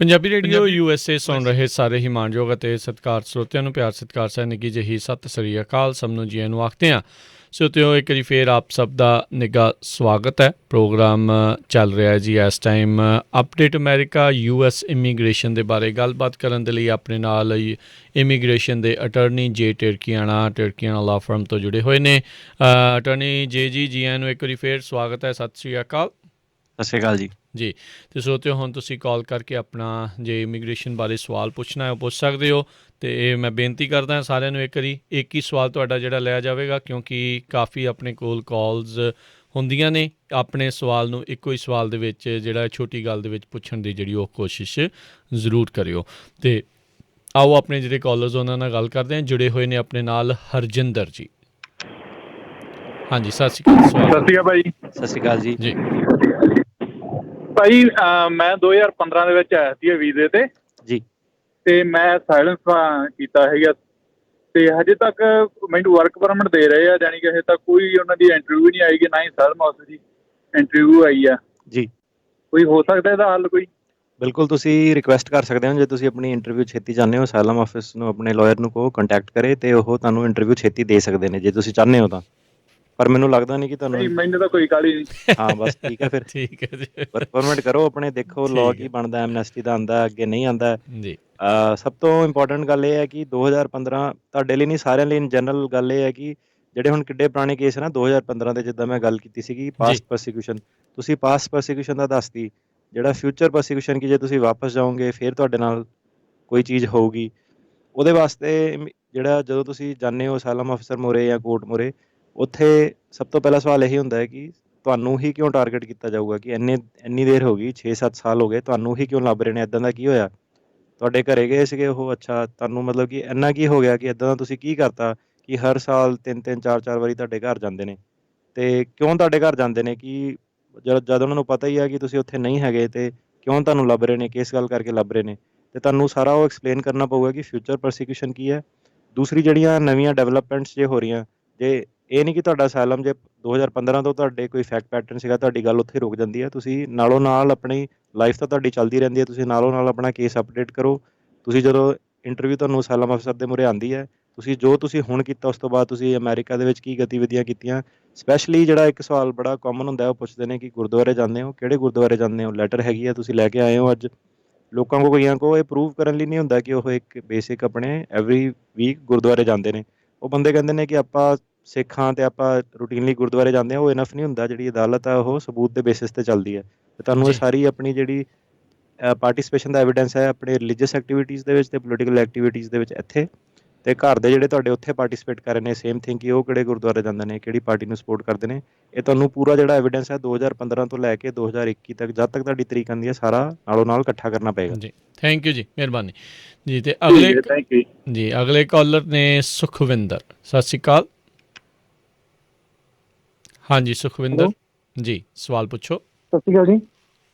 [SPEAKER 1] ਪੰਜਾਬੀ ਰੇਡੀਓ USA ਸੁਣ ਰਹੇ ਸਾਰੇ ਹੀ ਮਾਣਯੋਗ ਅਤੇ ਸਤਿਕਾਰ ਸਰੋਤਿਆਂ ਨੂੰ ਪਿਆਰ ਸਤਿਕਾਰ ਸਹਿ ਨਿੱਘੀ ਜਿਹੀ ਸਤਿ ਸ੍ਰੀ ਅਕਾਲ। ਸਭ ਨੂੰ ਜੀ ਆਇਆਂ ਨੂੰ ਆਖਦੇ ਹਾਂ। ਸਰੋਤਿਓ, ਇੱਕ ਵਾਰੀ ਫੇਰ ਆਪ ਸਭ ਦਾ ਨਿੱਘਾ ਸਵਾਗਤ ਹੈ। ਪ੍ਰੋਗਰਾਮ ਚੱਲ ਰਿਹਾ ਜੀ ਇਸ time update America US immigration ਦੇ ਬਾਰੇ ਗੱਲਬਾਤ ਕਰਨ ਦੇ ਲਈ ਆਪਣੇ ਨਾਲ ਇਮੀਗ੍ਰੇਸ਼ਨ ਦੇ ਅਟਰਨੀ ਜੇ ਟਿਰਕੀਆਣਾ ਲਾ ਫਰਮ ਤੋਂ ਜੁੜੇ ਹੋਏ ਨੇ। ਅਟਰਨੀ ਜੇ ਜੀ ਆਇਆਂ ਨੂੰ ਇੱਕ ਵਾਰੀ ਫੇਰ ਸਵਾਗਤ ਹੈ। ਸਤਿ ਸ੍ਰੀ ਅਕਾਲ।
[SPEAKER 2] ਸਤਿ ਸ਼੍ਰੀ ਅਕਾਲ ਜੀ।
[SPEAKER 1] ਜੀ, ਅਤੇ ਸਰੋਤਿਓ, ਹੁਣ ਤੁਸੀਂ ਕਾਲ ਕਰਕੇ ਆਪਣਾ ਜੇ ਇਮੀਗ੍ਰੇਸ਼ਨ ਬਾਰੇ ਸਵਾਲ ਪੁੱਛਣਾ ਹੈ ਉਹ ਪੁੱਛ ਸਕਦੇ ਹੋ। ਅਤੇ ਮੈਂ ਬੇਨਤੀ ਕਰਦਾ ਸਾਰਿਆਂ ਨੂੰ ਇੱਕ ਵਾਰੀ ਇੱਕ ਹੀ ਸਵਾਲ ਤੁਹਾਡਾ ਜਿਹੜਾ ਲਿਆ ਜਾਵੇਗਾ, ਕਿਉਂਕਿ ਕਾਫੀ ਆਪਣੇ ਕੋਲ ਕਾਲਸ ਹੁੰਦੀਆਂ ਨੇ। ਆਪਣੇ ਸਵਾਲ ਨੂੰ ਇੱਕੋ ਹੀ ਸਵਾਲ ਦੇ ਵਿੱਚ ਜਿਹੜਾ ਛੋਟੀ ਗੱਲ ਦੇ ਵਿੱਚ ਪੁੱਛਣ ਦੀ ਜਿਹੜੀ ਉਹ ਕੋਸ਼ਿਸ਼ ਜ਼ਰੂਰ ਕਰਿਓ। ਅਤੇ ਆਓ ਆਪਣੇ ਜਿਹੜੇ ਕਾਲਰਸ ਉਹਨਾਂ ਨਾਲ ਗੱਲ ਕਰਦੇ ਹਾਂ। ਜੁੜੇ ਹੋਏ ਨੇ ਆਪਣੇ ਨਾਲ ਹਰਜਿੰਦਰ ਜੀ। ਹਾਂਜੀ, ਸਤਿ ਸ਼੍ਰੀ ਅਕਾਲ।
[SPEAKER 3] ਸਤਿ ਸ਼੍ਰੀ ਅਕਾਲ ਭਾਈ।
[SPEAKER 2] ਸਤਿ ਸ਼੍ਰੀ ਅਕਾਲ ਜੀ।
[SPEAKER 1] ਜੀ
[SPEAKER 3] ਭਾਈ, ਮੈਂ 2015 ਦੇ ਵਿੱਚ ਆਇਆ ਸੀ ਵੀਜ਼ੇ ਤੇ
[SPEAKER 2] ਜੀ।
[SPEAKER 3] ਤੇ ਮੈਂ ਸਾਇਲੈਂਸ ਕੀਤਾ ਹੈਗਾ, ਤੇ ਹਜੇ ਤੱਕ ਮੈਨੂੰ ਵਰਕ ਪਰਮਿਟ ਦੇ ਰਹੇ ਆ, ਜਾਣੀ ਕਿ ਹਜੇ ਤੱਕ ਕੋਈ ਉਹਨਾਂ ਦੀ ਇੰਟਰਵਿਊ ਨਹੀਂ ਆਈ, ਨਾ ਹੀ ਸਰ ਮਾਸ ਦੀ ਇੰਟਰਵਿਊ ਆਈ ਆ।
[SPEAKER 2] ਜੀ,
[SPEAKER 3] ਕੋਈ ਹੋ ਸਕਦਾ ਇਹਦਾ ਹੱਲ ਕੋਈ?
[SPEAKER 2] ਬਿਲਕੁਲ ਤੁਸੀਂ ਰਿਕੁਐਸਟ ਕਰ ਸਕਦੇ ਹੋ। ਜੇ ਤੁਸੀਂ ਆਪਣੀ ਇੰਟਰਵਿਊ ਛੇਤੀ ਚਾਹੁੰਦੇ ਹੋ, ਅਸਾਈਲਮ ਆਫਿਸ ਨੂੰ ਆਪਣੇ ਲਾਇਰ ਨੂੰ ਕਹੋ ਕੰਟੈਕਟ ਕਰੇ, ਅਤੇ ਉਹ ਤੁਹਾਨੂੰ ਇੰਟਰਵਿਊ ਛੇਤੀ ਦੇ ਸਕਦੇ ਨੇ ਜੇ ਤੁਸੀਂ ਚਾਹੁੰਦੇ ਹੋ ਤਾਂ। ਪਰ ਮੈਨੂੰ ਲੱਗਦਾ ਨਹੀਂ ਕਿ ਤੁਹਾਨੂੰ
[SPEAKER 3] ਮੈਨੂੰ ਤਾਂ ਕੋਈ ਕਾਹਲੀ ਨਹੀਂ।
[SPEAKER 2] ਹਾਂ, ਬਸ ਠੀਕ ਹੈ ਫਿਰ।
[SPEAKER 1] ਠੀਕ ਹੈ ਜੀ।
[SPEAKER 2] ਵਰਕ ਪਰਮਿਟ ਕਰੋ ਆਪਣੇ, ਦੇਖੋ
[SPEAKER 1] ਠੀਕ
[SPEAKER 2] ਲਾਅ
[SPEAKER 1] ਹੈ
[SPEAKER 2] ਕੀ ਬਣਦਾ, ਐਮਨੈਸਟੀ ਦਾ ਆਉਂਦਾ ਅੱਗੇ ਨਹੀਂ ਆਉਂਦਾ।
[SPEAKER 1] ਜੀ।
[SPEAKER 2] ਸਭ ਤੋਂ ਇੰਪੋਰਟੈਂਟ ਗੱਲ ਇਹ ਹੈ ਕਿ 2015 ਤੁਹਾਡੇ ਲਈ ਨਹੀਂ, ਸਾਰਿਆਂ ਲਈ ਇਨ ਜਨਰਲ ਗੱਲ ਇਹ ਹੈ ਕਿ ਜਿਹੜੇ ਹੁਣ ਕਿੱਡੇ ਪੁਰਾਣੇ ਕੇਸ ਹੈ ਨਾ 2015 ਦੇ, ਜਿੱਦਾਂ ਮੈਂ ਗੱਲ ਕੀਤੀ ਸੀਗੀ ਪਾਸਟ ਪ੍ਰੋਸੀਕਿਊਸ਼ਨ, ਤੁਸੀਂ ਪਾਸਟ ਪ੍ਰੋਸੀਕਿਊਸ਼ਨ ਦਾ ਦੱਸਤੀ। ਜਿਹੜਾ ਫਿਊਚਰ ਪ੍ਰੋਸੀਕਿਊਸ਼ਨ ਕਿ ਜੇ ਤੁਸੀਂ ਵਾਪਸ ਜਾਓਗੇ ਫਿਰ ਤੁਹਾਡੇ ਨਾਲ ਕੋਈ ਚੀਜ਼ ਹੋਊਗੀ, ਉਹਦੇ ਵਾਸਤੇ ਜਿਹੜਾ ਜਦੋਂ ਤੁਸੀਂ ਜਾਂਦੇ ਹੋ ਅਸਾਈਲਮ ਅਫਸਰ ਮੋਰੇ ਜਾਂ ਕੋਰਟ ਮੋਰੇ, ਉੱਥੇ ਸਭ ਤੋਂ ਪਹਿਲਾ ਸਵਾਲ ਇਹੀ ਹੁੰਦਾ ਹੈ ਕਿ ਤੁਹਾਨੂੰ ਹੀ ਕਿਉਂ ਟਾਰਗੇਟ ਕੀਤਾ ਜਾਊਗਾ ਕਿ ਇੰਨੀ ਦੇਰ ਹੋ ਗਈ, 6-7 ਸਾਲ ਹੋ ਗਏ, ਤੁਹਾਨੂੰ ਹੀ ਕਿਉਂ ਲੱਭ ਰਹੇ ਨੇ, ਇੱਦਾਂ ਦਾ ਕੀ ਹੋਇਆ? ਤੁਹਾਡੇ ਘਰੇ ਗਏ ਸੀਗੇ ਉਹ? ਅੱਛਾ, ਤੁਹਾਨੂੰ ਮਤਲਬ ਕਿ ਇੰਨਾ ਕੀ ਹੋ ਗਿਆ ਕਿ ਇੱਦਾਂ ਦਾ ਤੁਸੀਂ ਕੀ ਕਰਤਾ ਕਿ ਹਰ ਸਾਲ 3-3 4-4 ਵਾਰੀ ਤੁਹਾਡੇ ਘਰ ਜਾਂਦੇ ਨੇ? ਅਤੇ ਕਿਉਂ ਤੁਹਾਡੇ ਘਰ ਜਾਂਦੇ ਨੇ? ਕਿ ਜਦ ਉਹਨਾਂ ਨੂੰ ਪਤਾ ਹੀ ਆ ਕਿ ਤੁਸੀਂ ਉੱਥੇ ਨਹੀਂ ਹੈਗੇ, ਅਤੇ ਕਿਉਂ ਤੁਹਾਨੂੰ ਲੱਭ ਰਹੇ ਨੇ, ਕਿਸ ਗੱਲ ਕਰਕੇ ਲੱਭ ਰਹੇ ਨੇ? ਅਤੇ ਤੁਹਾਨੂੰ ਸਾਰਾ ਉਹ ਐਕਸਪਲੇਨ ਕਰਨਾ ਪਊਗਾ ਕਿ ਫਿਊਚਰ ਪ੍ਰੋਸੀਕਿਊਸ਼ਨ ਕੀ ਹੈ। ਦੂਸਰੀ ਜਿਹੜੀਆਂ ਨਵੀਆਂ ਡਿਵੈਲਪਮੈਂਟਸ ਜੇ ਹੋ ਰਹੀਆਂ, ਜੇ ਇਹ ਨਹੀਂ ਕਿ ਤੁਹਾਡਾ ਅਸਾਈਲਮ ਜੇ 2015 ਤੋਂ ਤੁਹਾਡੇ ਕੋਈ ਫੈਕਟ ਪੈਟਰਨ ਸੀਗਾ, ਤੁਹਾਡੀ ਗੱਲ ਉੱਥੇ ਰੁਕ ਜਾਂਦੀ ਹੈ। ਤੁਸੀਂ ਨਾਲੋਂ ਨਾਲ ਆਪਣੀ ਲਾਈਫ ਤਾਂ ਤੁਹਾਡੀ ਚੱਲਦੀ ਰਹਿੰਦੀ ਹੈ, ਤੁਸੀਂ ਨਾਲੋਂ ਨਾਲ ਆਪਣਾ ਕੇਸ ਅਪਡੇਟ ਕਰੋ। ਤੁਸੀਂ ਜਦੋਂ ਇੰਟਰਵਿਊ ਤੁਹਾਨੂੰ ਅਸਾਈਲਮ ਅਫਸਰ ਦੇ ਮੂਹਰੇ ਆਉਂਦੀ ਹੈ, ਤੁਸੀਂ ਹੁਣ ਕੀਤਾ, ਉਸ ਤੋਂ ਬਾਅਦ ਤੁਸੀਂ ਅਮਰੀਕਾ ਦੇ ਵਿੱਚ ਕੀ ਗਤੀਵਿਧੀਆਂ ਕੀਤੀਆਂ। ਸਪੈਸ਼ਲੀ ਜਿਹੜਾ ਇੱਕ ਸਵਾਲ ਬੜਾ ਕਾਮਨ ਹੁੰਦਾ, ਉਹ ਪੁੱਛਦੇ ਨੇ ਕਿ ਗੁਰਦੁਆਰੇ ਜਾਂਦੇ ਹੋ, ਕਿਹੜੇ ਗੁਰਦੁਆਰੇ ਜਾਂਦੇ ਹੋ? ਲੈਟਰ ਹੈਗੀ ਆ, ਤੁਸੀਂ ਲੈ ਕੇ ਆਏ ਹੋ ਅੱਜ? ਲੋਕਾਂ ਕੋਲ, ਕਈਆਂ ਕੋਲ ਇਹ ਪ੍ਰੂਵ ਕਰਨ ਲਈ ਨਹੀਂ ਹੁੰਦਾ ਕਿ ਉਹ ਇੱਕ ਬੇਸਿਕ ਆਪਣੇ ਐਵਰੀ ਵੀਕ ਗੁਰਦੁਆਰੇ ਜਾਂਦੇ ਨੇ। ਉਹ ਬੰਦੇ ਕਹਿੰਦੇ ਨੇ ਕਿ ਆਪਾਂ ਸਿੱਖ ਹਾਂ ਅਤੇ ਆਪਾਂ ਰੂਟੀਨਲੀ ਗੁਰਦੁਆਰੇ ਜਾਂਦੇ ਹਾਂ। ਉਹ ਇਨਫ ਨਹੀਂ ਹੁੰਦਾ। ਜਿਹੜੀ ਅਦਾਲਤ ਆ ਉਹ ਸਬੂਤ ਦੇ ਬੇਸਿਸ 'ਤੇ ਚੱਲਦੀ ਹੈ, ਅਤੇ ਤੁਹਾਨੂੰ ਇਹ ਸਾਰੀ ਆਪਣੀ ਜਿਹੜੀ ਪਾਰਟੀਸਪੇਸ਼ਨ ਦਾ ਐਵੀਡੈਂਸ ਹੈ ਆਪਣੇ ਰਿਲੀਜੀਅਸ ਐਕਟੀਵਿਟੀਜ਼ ਦੇ ਵਿੱਚ ਅਤੇ ਪੋਲੀਟੀਕਲ ਐਕਟੀਵਿਟੀਜ਼ ਦੇ ਵਿੱਚ ਇੱਥੇ, ਅਤੇ ਘਰ ਦੇ ਜਿਹੜੇ ਤੁਹਾਡੇ ਉੱਥੇ ਪਾਰਟੀਸਪੇਟ ਕਰ ਰਹੇ ਨੇ ਸੇਮ ਥਿੰਗ, ਕਿ ਉਹ ਕਿਹੜੇ ਗੁਰਦੁਆਰੇ ਜਾਂਦੇ ਨੇ, ਕਿਹੜੀ ਪਾਰਟੀ ਨੂੰ ਸਪੋਰਟ ਕਰਦੇ ਨੇ। ਇਹ ਤੁਹਾਨੂੰ ਪੂਰਾ ਜਿਹੜਾ ਐਵੀਡੈਂਸ ਹੈ 2015 ਤੋਂ ਲੈ ਕੇ 2021 ਤੱਕ, ਜਦ ਤੱਕ ਤੁਹਾਡੀ ਤਰੀਕ ਆਉਂਦੀ ਹੈ, ਸਾਰਾ ਨਾਲੋਂ ਨਾਲ ਇਕੱਠਾ ਕਰਨਾ ਪਏਗਾ।
[SPEAKER 1] ਜੀ, ਥੈਂਕ ਯੂ ਜੀ, ਮਿਹਰਬਾਨੀ ਜੀ। ਅਤੇ ਅਗਲੇ ਕਾਲਰ ਨੇ ਸੁਖਵਿੰਦਰ। ਸਤਿ ਸ਼੍ਰੀ ਅਕਾਲ। ਹਾਂਜੀ ਸੁਖਵਿੰਦਰ ਜੀ, ਸਵਾਲ ਪੁੱਛੋ।
[SPEAKER 4] ਸਤਿ ਸ਼੍ਰੀ ਅਕਾਲ ਜੀ।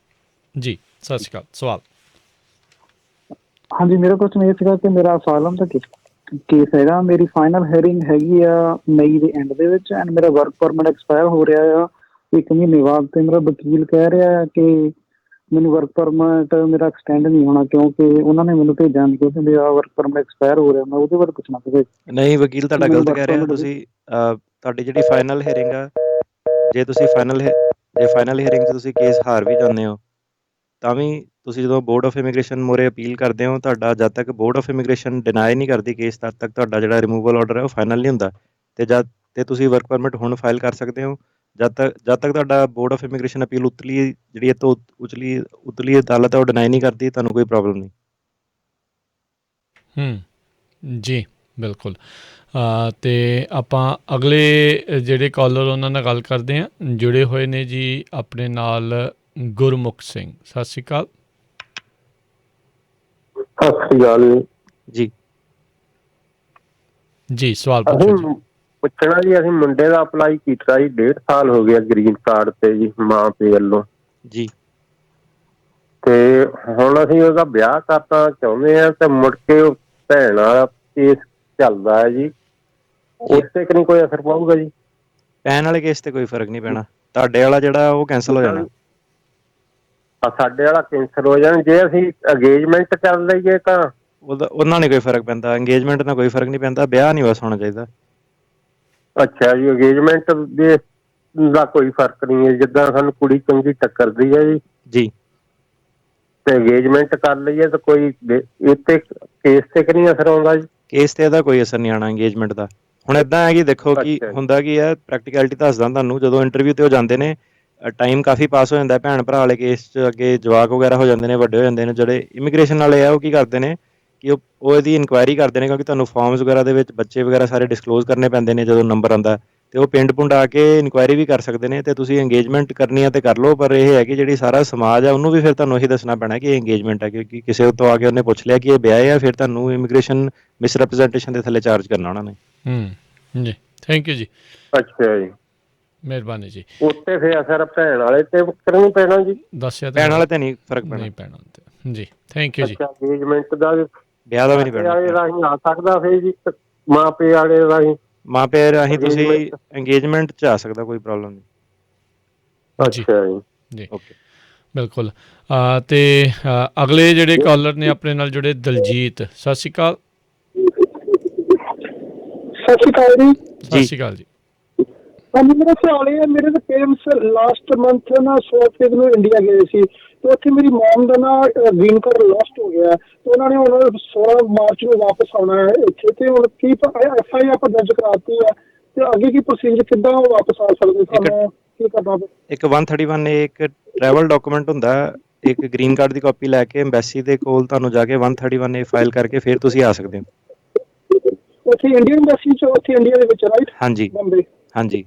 [SPEAKER 1] ਜੀ ਸਤਿ ਸ਼੍ਰੀ ਅਕਾਲ। ਸਵਾਲ?
[SPEAKER 4] ਹਾਂਜੀ, ਮੇਰਾ ਕੁਐਸਚਨ ਇਹ ਸੀਗਾ ਕਿ ਮੇਰਾ ਅਸਾਈਲਮ ਦਾ ਕੇਸ ਹੈਗਾ, ਮੇਰੀ ਫਾਈਨਲ ਹੀਅਰਿੰਗ ਹੈਗੀ ਆ ਮਈ ਦੇ ਐਂਡ ਦੇ ਵਿੱਚ, ਐਂਡ ਮੇਰਾ ਵਰਕ ਪਰਮਿਟ ਐਕਸਪਾਇਰ ਹੋ ਰਿਹਾ ਆ 1 ਮਹੀਨੇ ਬਾਅਦ, ਅਤੇ ਮੇਰਾ ਵਕੀਲ ਕਹਿ ਰਿਹਾ ਕਿ ਮੈਨੂੰ ਵਰਕ ਪਰਮਿਟ ਮੇਰਾ ਐਕਸਟੈਂਡ ਨਹੀਂ ਹੋਣਾ, ਕਿਉਂਕਿ ਉਹਨਾਂ ਨੇ ਮੈਨੂੰ ਭੇਜਿਆ ਨਹੀਂ, ਕਿਉਂਕਿ ਮੇਰਾ ਵਰਕ ਪਰਮਿਟ ਐਕਸਪਾਇਰ ਹੋ ਰਿਹਾ। ਮੈਂ ਉਹਦੇ ਬਾਰੇ ਪੁੱਛਣਾ ਸੀਗਾ।
[SPEAKER 2] ਨਹੀਂ, ਵਕੀਲ ਤੁਹਾਡਾ ਗਲਤ ਕਹਿ ਰਿਹਾ। ਤੁਸੀਂ ਤੁਹਾਡੀ ਜਿਹੜੀ ਫਾਈਨਲ ਹੀਅਰਿੰਗ ਆ, ਜੇ ਤੁਸੀਂ ਫਾਈਨਲ ਹੀਅਰਿੰਗ 'ਚ ਤੁਸੀਂ ਕੇਸ ਹਾਰ ਵੀ ਜਾਂਦੇ ਹੋ, ਤਾਂ ਵੀ ਤੁਸੀਂ ਜਦੋਂ ਬੋਰਡ ਆਫ ਇਮੀਗ੍ਰੇਸ਼ਨ ਮੂਹਰੇ ਅਪੀਲ ਕਰਦੇ ਹੋ, ਤੁਹਾਡਾ ਜਦ ਤੱਕ ਬੋਰਡ ਆਫ ਇਮੀਗ੍ਰੇਸ਼ਨ ਡਿਨਾਈ ਨਹੀਂ ਕਰਦੀ ਕੇਸ, ਤਦ ਤੱਕ ਤੁਹਾਡਾ ਜਿਹੜਾ ਰਿਮੂਵਲ ਆਰਡਰ ਹੈ ਉਹ ਫਾਈਨਲ ਨਹੀਂ ਹੁੰਦਾ। ਅਤੇ ਤੁਸੀਂ ਵਰਕ ਪਰਮਿਟ ਹੁਣ ਫਾਈਲ ਕਰ ਸਕਦੇ ਹੋ, ਜਦ ਤੱਕ ਤੁਹਾਡਾ ਬੋਰਡ ਆਫ ਇਮੀਗ੍ਰੇਸ਼ਨ ਅਪੀਲ ਜਿਹੜੀ ਇਹ ਤੋਂ ਉਤਲੀ ਅਦਾਲਤ ਹੈ ਉਹ ਡਿਨਾਈ ਨਹੀਂ ਕਰਦੀ, ਤੁਹਾਨੂੰ ਕੋਈ ਪ੍ਰੋਬਲਮ ਨਹੀਂ।
[SPEAKER 1] ਜੀ ਬਿਲਕੁਲ। ਅਤੇ ਆਪਾਂ ਅਗਲੇ ਜਿਹੜੇ ਕਾਲਰ ਉਹਨਾਂ ਨਾਲ ਗੱਲ ਕਰਦੇ ਹਾਂ। ਜੁੜੇ ਹੋਏ ਨੇ ਜੀ ਆਪਣੇ ਨਾਲ ਗੁਰਮੁਖ ਸਿੰਘ। ਸਤਿ ਸ਼੍ਰੀ ਅਕਾਲ।
[SPEAKER 5] ਸਤਿ ਸ਼੍ਰੀ ਅਕਾਲ
[SPEAKER 2] ਜੀ।
[SPEAKER 1] ਜੀ ਸਵਾਲ ਪੁੱਛੋ ਜੀ।
[SPEAKER 5] ਪੁੱਛਣਾ ਜੀ, ਅਸੀਂ ਮੁੰਡੇ ਦਾ ਅਪਲਾਈ ਕੀਤਾ ਜੀ, 1.5 ਸਾਲ ਹੋ ਗਿਆ ਗ੍ਰੀਨ ਕਾਰਡ ਤੇ ਜੀ, ਮਾਂ ਪਿਓ ਵੱਲੋਂ
[SPEAKER 2] ਜੀ।
[SPEAKER 5] ਤੇ ਹੁਣ ਅਸੀਂ ਉਹਦਾ ਵਿਆਹ ਕਰਨਾ ਚਾਹੁੰਦੇ ਹਾਂ, ਤੇ ਮੁੜ ਕੇ ਉਹ ਭੈਣ ਵਾਲਾ ਕੇਸ ਚੱਲਦਾ ਹੈ ਜੀ, ਉਸ ਤੇ ਕਿ ਨਹੀਂ ਕੋਈ ਅਸਰ ਪਾਊਗਾ ਜੀ?
[SPEAKER 2] ਭੈਣ ਵਾਲੇ ਕੇਸ ਤੇ ਕੋਈ ਫਰਕ ਨਹੀਂ ਪੈਣਾ, ਤੁਹਾਡੇ ਵਾਲਾ ਜਿਹੜਾ ਉਹ ਕੈਂਸਲ ਹੋ ਜਾਣਾ।
[SPEAKER 5] ਸਾਡੇ ਵਾਲਾ ਕੈਂਸਲ ਹੋ ਜਾਣ। ਜੇ ਅਸੀਂ ਅੰਗੇਜਮੈਂਟ ਕਰ ਲਈਏ ਤਾਂ
[SPEAKER 2] ਉਹਨਾਂ ਨਹੀਂ ਕੋਈ ਫਰਕ ਪੈਂਦਾ, ਅੰਗੇਜਮੈਂਟ ਨਾਲ ਕੋਈ ਫਰਕ ਨਹੀਂ ਪੈਂਦਾ, ਵਿਆਹ ਨਹੀਂ ਬਸ ਹੋਣਾ ਚਾਹੀਦਾ।
[SPEAKER 5] ਅੱਛਾ ਜੀ, ਅੰਗੇਜਮੈਂਟ ਦੇ ਦਾ ਕੋਈ ਫਰਕ ਨਹੀਂ ਹੈ। ਜਿੱਦਾਂ ਸਾਨੂੰ ਕੁੜੀ ਚੰਗੀ ਟੱਕਰਦੀ ਹੈ
[SPEAKER 2] ਜੀ
[SPEAKER 5] ਤੇ ਅੰਗੇਜਮੈਂਟ ਕਰ ਲਈਏ ਤਾਂ ਕੋਈ ਇੱਥੇ ਕੇਸ ਤੇ ਕਿ ਨਹੀਂ ਅਸਰ ਆਉਂਦਾ ਜੀ?
[SPEAKER 2] ਕੇਸ ਤੇ ਇਹਦਾ ਕੋਈ ਅਸਰ ਨਹੀਂ ਆਉਣਾ ਅੰਗੇਜਮੈਂਟ ਦਾ। ਹੁਣ ਇੱਦਾਂ ਹੈ ਕਿ ਦੇਖੋ ਕਿ
[SPEAKER 5] ਅੱਛਾ ਜੀ।
[SPEAKER 2] ਹੁੰਦਾ ਕੀ ਹੈ, ਪ੍ਰੈਕਟੀਕੈਲਿਟੀ ਦੱਸਦਾ ਤੁਹਾਨੂੰ। ਜਦੋਂ ਇੰਟਰਵਿਊ ਤੇ ਉਹ ਜਾਂਦੇ ਨੇ, ਟਾਈਮ ਕਾਫੀ ਪਾਸ ਹੋ ਜਾਂਦਾ ਭੈਣ ਭਰਾ ਵਾਲੇ ਕੇਸ 'ਚ, ਅੱਗੇ ਜਵਾਕ ਵਗੈਰਾ ਹੋ ਜਾਂਦੇ ਨੇ, ਵੱਡੇ ਹੋ ਜਾਂਦੇ ਨੇ। ਜਿਹੜੇ ਇਮੀਗ੍ਰੇਸ਼ਨ ਵਾਲੇ ਆ ਉਹ ਕੀ ਕਰਦੇ ਨੇ ਕਿ ਉਹ ਇਹਦੀ ਇਨਕੁਆਇਰੀ ਕਰਦੇ ਨੇ, ਕਿਉਂਕਿ ਤੁਹਾਨੂੰ ਫਾਰਮਸ ਵਗੈਰਾ ਦੇ ਵਿੱਚ ਬੱਚੇ ਵਗੈਰਾ ਸਾਰੇ ਡਿਸਕਲੋਜ਼ ਕਰਨੇ ਪੈਂਦੇ ਨੇ ਜਦੋਂ ਨੰਬਰ ਆਉਂਦਾ। ਤੇ ਉਹ ਪਿੰਡ ਪੁੰਡ ਆ ਕੇ ਇਨਕੁਆਇਰੀ ਵੀ ਕਰ ਸਕਦੇ ਨੇ। ਤੇ ਤੁਸੀਂ ਅੰਗੇਜਮੈਂਟ ਕਰਨੀ ਆ ਤੇ ਕਰ ਲਓ, ਪਰ ਇਹ ਹੈ ਕਿ ਜਿਹੜੀ ਸਾਰਾ ਸਮਾਜ ਆ ਉਹਨੂੰ ਵੀ ਫਿਰ ਤੁਹਾਨੂੰ ਇਹੀ ਦੱਸਣਾ ਪੈਣਾ ਕਿ ਇਹ ਅੰਗੇਜਮੈਂਟ ਹੈ, ਕਿਉਂਕਿ ਕਿਸੇ ਤੋਂ ਆ ਕੇ ਉਹਨੇ ਪੁੱਛ ਲਿਆ ਕਿ ਇਹ ਵਿਆਹ ਹੈ, ਫਿਰ ਤੁਹਾਨੂੰ ਇਮੀਗ੍ਰੇਸ਼ਨ ਮਿਸਰੈਪ੍ਰੈਜ਼ੈਂਟੇਸ਼ਨ ਦੇ ਥੱਲੇ ਚਾਰਜ ਕਰਨਾ ਉਹਨਾਂ ਨੇ।
[SPEAKER 1] ਜੀ ਥੈਂਕ ਯੂ ਜੀ,
[SPEAKER 5] ਅੱਛਾ ਜੀ,
[SPEAKER 1] ਮਿਹਰਬਾਨੀ ਜੀ।
[SPEAKER 5] ਉੱਤੇ ਫਿਰ ਅਸਰ ਭੈਣ ਵਾਲੇ ਤੇ ਕਰਨੀ ਪੈਣਾ ਜੀ?
[SPEAKER 1] ਦੱਸਿਆ
[SPEAKER 2] ਭੈਣ ਵਾਲੇ ਤੇ ਨਹੀਂ ਫਰਕ ਪੈਣਾ,
[SPEAKER 1] ਨਹੀਂ ਪੈਣਾ ਤੇ ਜੀ ਥੈਂਕ ਯੂ ਜੀ।
[SPEAKER 5] ਅੱਛਾ, ਅੰਗੇਜਮੈਂਟ ਦਾ
[SPEAKER 2] ਵਿਆਹ ਦਾ ਵੀ ਨਹੀਂ
[SPEAKER 5] ਮਾਪੇ ਵਾਲੇ
[SPEAKER 2] ਪੈਣਾ।
[SPEAKER 5] ਰਾਹੀਂ ਆ ਸਕਦਾ ਫਿਰ ਜੀ? ਮਾਪੇ ਵਾਲੇ ਰਾਹੀਂ,
[SPEAKER 2] ਮਾਪੇ ਰਾਹੀਂ ਤੁਸੀਂ
[SPEAKER 5] Engagement-
[SPEAKER 2] ਅੰਗੇਜਮੈਂਟ 'ਚ ਆ ਸਕਦਾ, ਕੋਈ ਪ੍ਰੋਬਲਮ ਨਹੀਂ।
[SPEAKER 1] ਜੀ
[SPEAKER 5] ਅੱਛਾ ਜੀ।
[SPEAKER 1] ਜੀ
[SPEAKER 2] ਓਕੇ,
[SPEAKER 1] ਬਿਲਕੁਲ। ਤੇ ਅਗਲੇ ਜਿਹੜੇ ਕਾਲਰ ਨੇ ਆਪਣੇ ਨਾਲ ਜੁੜੇ, ਦਲਜੀਤ, ਸਤਿ ਸ਼੍ਰੀ ਅਕਾਲ।
[SPEAKER 4] ਸਤਿ ਸ਼੍ਰੀ ਅਕਾਲ ਜੀ।
[SPEAKER 1] ਸਤਿ ਸ਼੍ਰੀ ਅਕਾਲ ਜੀ।
[SPEAKER 4] ਹਾਂਜੀ, ਮੇਰਾ ਸਵਾਲ ਇਹ ਹੈ, ਮੇਰੇ ਪੇਰੈਂਟਸ ਲਾਸਟ ਮੰਥ ਨਾ 16 ਤਰੀਕ ਨੂੰ ਇੰਡੀਆ ਗਏ ਸੀ, ਤੇ ਉੱਥੇ ਮੇਰੀ ਮਮ ਦਾ ਨਾ ਗ੍ਰੀਨ ਕਾਰਡ ਲੋਸਟ ਹੋ ਗਿਆ, ਤੇ ਉਹਨਾਂ ਨੇ ਹੁਣ 16 ਮਾਰਚ ਨੂੰ ਵਾਪਸ ਆਉਣਾ ਹੈ ਇੱਥੇ। ਤੇ ਹੁਣ ਕੀ FIR ਆਪਾਂ ਦਰਜ ਕਰਾਤੀ ਹੈ, ਤੇ ਅੱਗੇ ਕੀ ਪ੍ਰੋਸੀਜਰ, ਕਿੱਦਾਂ ਉਹ ਵਾਪਸ ਆ ਸਕਦੇ, ਸਾਨੂੰ ਕੀ ਕਰਨਾ ਪਵੇ?
[SPEAKER 2] ਇੱਕ 131 ਇੱਕ ਟਰੈਵਲ ਡਾਕੂਮੈਂਟ ਹੁੰਦਾ, ਇੱਕ ਗ੍ਰੀਨ ਕਾਰਡ ਦੀ ਕਾਪੀ ਲੈ ਕੇ ਐਮਬੈਸੀ ਦੇ ਕੋਲ ਤੁਹਾਨੂੰ ਜਾ ਕੇ 131 ਫਾਈਲ ਕਰਕੇ ਫਿਰ ਤੁਸੀਂ ਆ ਸਕਦੇ ਹੋ।
[SPEAKER 4] ਉੱਥੇ ਇੰਡੀਅਨ ਐਮਬੈਸੀ ਚ, ਉੱਥੇ ਇੰਡੀਆ ਦੇ ਵਿੱਚ, ਰਾਈਟ?
[SPEAKER 2] ਹਾਂਜੀ
[SPEAKER 4] ਬੰਬੇ।
[SPEAKER 2] ਹਾਂਜੀ,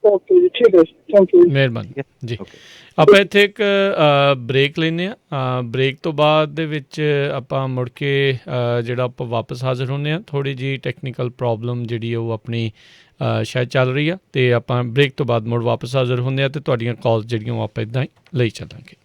[SPEAKER 4] ਓਕੇ ਜੀ, ਠੀਕ ਹੈ ਜੀ, ਥੈਂਕ ਯੂ।
[SPEAKER 1] ਮਿਹਰਬਾਨੀ ਜੀ।
[SPEAKER 2] ਓਕੇ।
[SPEAKER 1] ਆਪਾਂ ਇੱਥੇ ਇੱਕ ਬ੍ਰੇਕ ਲੈਂਦੇ ਹਾਂ। ਬ੍ਰੇਕ ਤੋਂ ਬਾਅਦ ਦੇ ਵਿੱਚ ਆਪਾਂ ਮੁੜ ਕੇ ਜਿਹੜਾ ਆਪਾਂ ਵਾਪਸ ਹਾਜ਼ਰ ਹੁੰਦੇ ਹਾਂ। ਥੋੜ੍ਹੀ ਜਿਹੀ ਟੈਕਨੀਕਲ ਪ੍ਰੋਬਲਮ ਜਿਹੜੀ ਉਹ ਆਪਣੀ ਸ਼ਾਇਦ ਚੱਲ ਰਹੀ ਆ, ਅਤੇ ਆਪਾਂ ਬ੍ਰੇਕ ਤੋਂ ਬਾਅਦ ਮੁੜ ਵਾਪਸ ਹਾਜ਼ਰ ਹੁੰਦੇ ਹਾਂ, ਅਤੇ ਤੁਹਾਡੀਆਂ ਕਾਲਸ ਜਿਹੜੀਆਂ ਉਹ ਆਪਾਂ ਇੱਦਾਂ ਹੀ ਲਈ ਚੱਲਾਂਗੇ।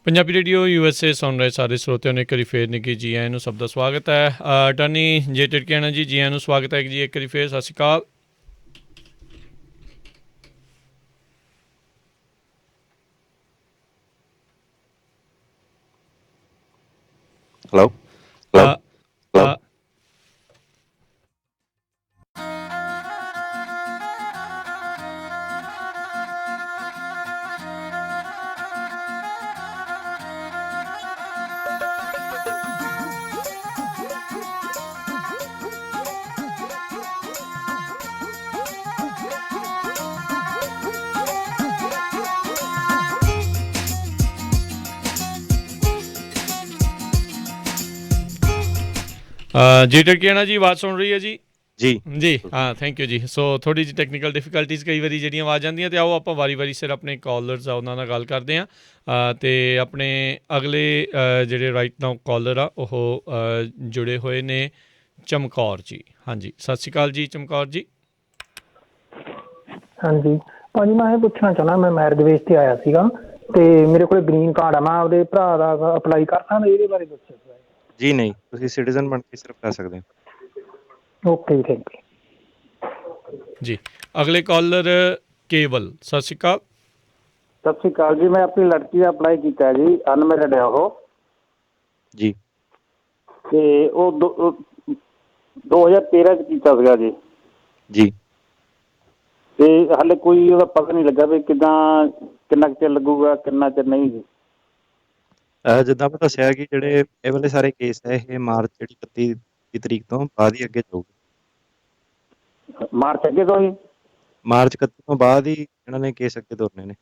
[SPEAKER 1] ਪੰਜਾਬੀ ਰੇਡੀਓ USA ਸੁਣ ਰਹੇ ਸਾਰੇ ਸਰੋਤਿਆਂ ਨੂੰ ਇੱਕ ਵਾਰੀ ਫੇਰ ਨਿੱਘੀ ਜੀ ਆਇਆਂ ਨੂੰ, ਸਭ ਦਾ ਸਵਾਗਤ ਹੈ। ਅਟਾਰਨੀ ਜੇ ਟਿੜਕਿਆਣਾ ਜੀ, ਜੀ ਆਇਆਂ ਨੂੰ ਸਵਾਗਤ ਹੈ ਜੀ ਇੱਕ ਵਾਰੀ ਫੇਰ। ਸਤਿ ਸ਼੍ਰੀ ਅਕਾਲ।
[SPEAKER 2] ਹੈਲੋ ਹੈਲੋ
[SPEAKER 1] ਜੀ ਟਿੜਕਿਆਣਾ ਜੀ, ਆਵਾਜ਼ ਸੁਣ ਰਹੀ ਹੈ ਜੀ?
[SPEAKER 2] ਜੀ
[SPEAKER 1] ਜੀ ਹਾਂ, ਥੈਂਕ ਯੂ ਜੀ। ਸੋ ਥੋੜ੍ਹੀ ਜਿਹੀ ਟੈਕਨੀਕਲ ਡਿਫੀਕਲਟੀਜ਼ ਕਈ ਵਾਰੀ ਜਿਹੜੀਆਂ ਆਵਾਜ਼ ਆਉਂਦੀਆਂ, ਅਤੇ ਆਓ ਆਪਾਂ ਵਾਰੀ ਸਿਰ ਆਪਣੇ ਕਾਲਰਸ ਆ ਉਹਨਾਂ ਨਾਲ ਗੱਲ ਕਰਦੇ ਹਾਂ। ਅਤੇ ਆਪਣੇ ਅਗਲੇ ਜਿਹੜੇ ਰਾਈਟ ਨਾਓ ਕਾਲਰ ਆ ਉਹ ਜੁੜੇ ਹੋਏ ਨੇ ਚਮਕੌਰ ਜੀ। ਹਾਂਜੀ, ਸਤਿ ਸ਼੍ਰੀ ਅਕਾਲ ਜੀ ਚਮਕੌਰ ਜੀ।
[SPEAKER 6] ਹਾਂਜੀ ਭਾਜੀ, ਮੈਂ ਇਹ ਪੁੱਛਣਾ ਚਾਹੁੰਦਾ, ਮੈਂ ਮੈਰਿਜ ਵੇਸ ਤੇ ਆਇਆ ਸੀਗਾ ਤੇ ਮੇਰੇ ਕੋਲ ਗ੍ਰੀਨ ਕਾਰਡ ਆ, ਮੈਂ ਆਪਦੇ ਭਰਾ ਦਾ ਅਪਲਾਈ ਕਰ ਸਕਦਾ? ਇਹਦੇ ਬਾਰੇ ਦੱਸੋ।
[SPEAKER 2] ਜੀ ਨਹੀਂ, ਤੁਸੀਂ ਸਿਟੀਜ਼ਨ ਬਣ ਕੇ ਸਿਰਫ ਕਰ ਸਕਦੇ ਹੋ।
[SPEAKER 6] ਓਕੇ ਜੀ, ਥੈਂਕ ਯੂ
[SPEAKER 1] ਜੀ। ਅਗਲੇ ਕਾਲਰ ਕੇਵਲ, ਸਤਿ ਸ਼੍ਰੀ ਅਕਾਲ।
[SPEAKER 7] ਸਤਿ ਸ਼੍ਰੀ ਅਕਾਲ ਜੀ। ਮੈਂ ਆਪਣੀ ਲੜਕੀ ਦਾ ਅਪਲਾਈ ਕੀਤਾ ਜੀ, ਅਨਮੈਰਿਡ ਹੈ ਉਹ,
[SPEAKER 2] ਜੀ
[SPEAKER 7] ਤੇ ਉਹ 2013 ਚ ਕੀਤਾ ਸੀਗਾ ਜੀ।
[SPEAKER 2] ਜੀ
[SPEAKER 7] ਤੇ ਹਾਲੇ ਕੋਈ ਉਹਦਾ ਪਤਾ ਨਹੀਂ ਲੱਗਾ ਵੀ ਕਿੰਨਾ ਕੁ ਚਿਰ ਲੱਗੂਗਾ, ਕਿੰਨਾ ਚਿਰ ਨਹੀਂ ਜੀ।
[SPEAKER 2] ਜਿੱਦਾਂ ਮੈਂ ਦੱਸਿਆ ਕਿ ਜਿਹੜੇ ਇਹ ਵਾਲੇ ਸਾਰੇ ਕੇਸ ਹੈ ਇਹ ਮਾਰਚ ਜਿਹੜੀ 31 ਤਰੀਕ ਤੋਂ ਬਾਅਦ ਹੀ ਅੱਗੇ ਜਾਊਗੇ।
[SPEAKER 7] ਮਾਰਚ ਅੱਗੇ ਤੋਂ ਜੀ?
[SPEAKER 2] ਮਾਰਚ 31 ਤੋਂ ਬਾਅਦ ਹੀ ਇਹਨਾਂ ਨੇ ਕੇਸ ਅੱਗੇ ਤੋਰਨੇ ਨੇ।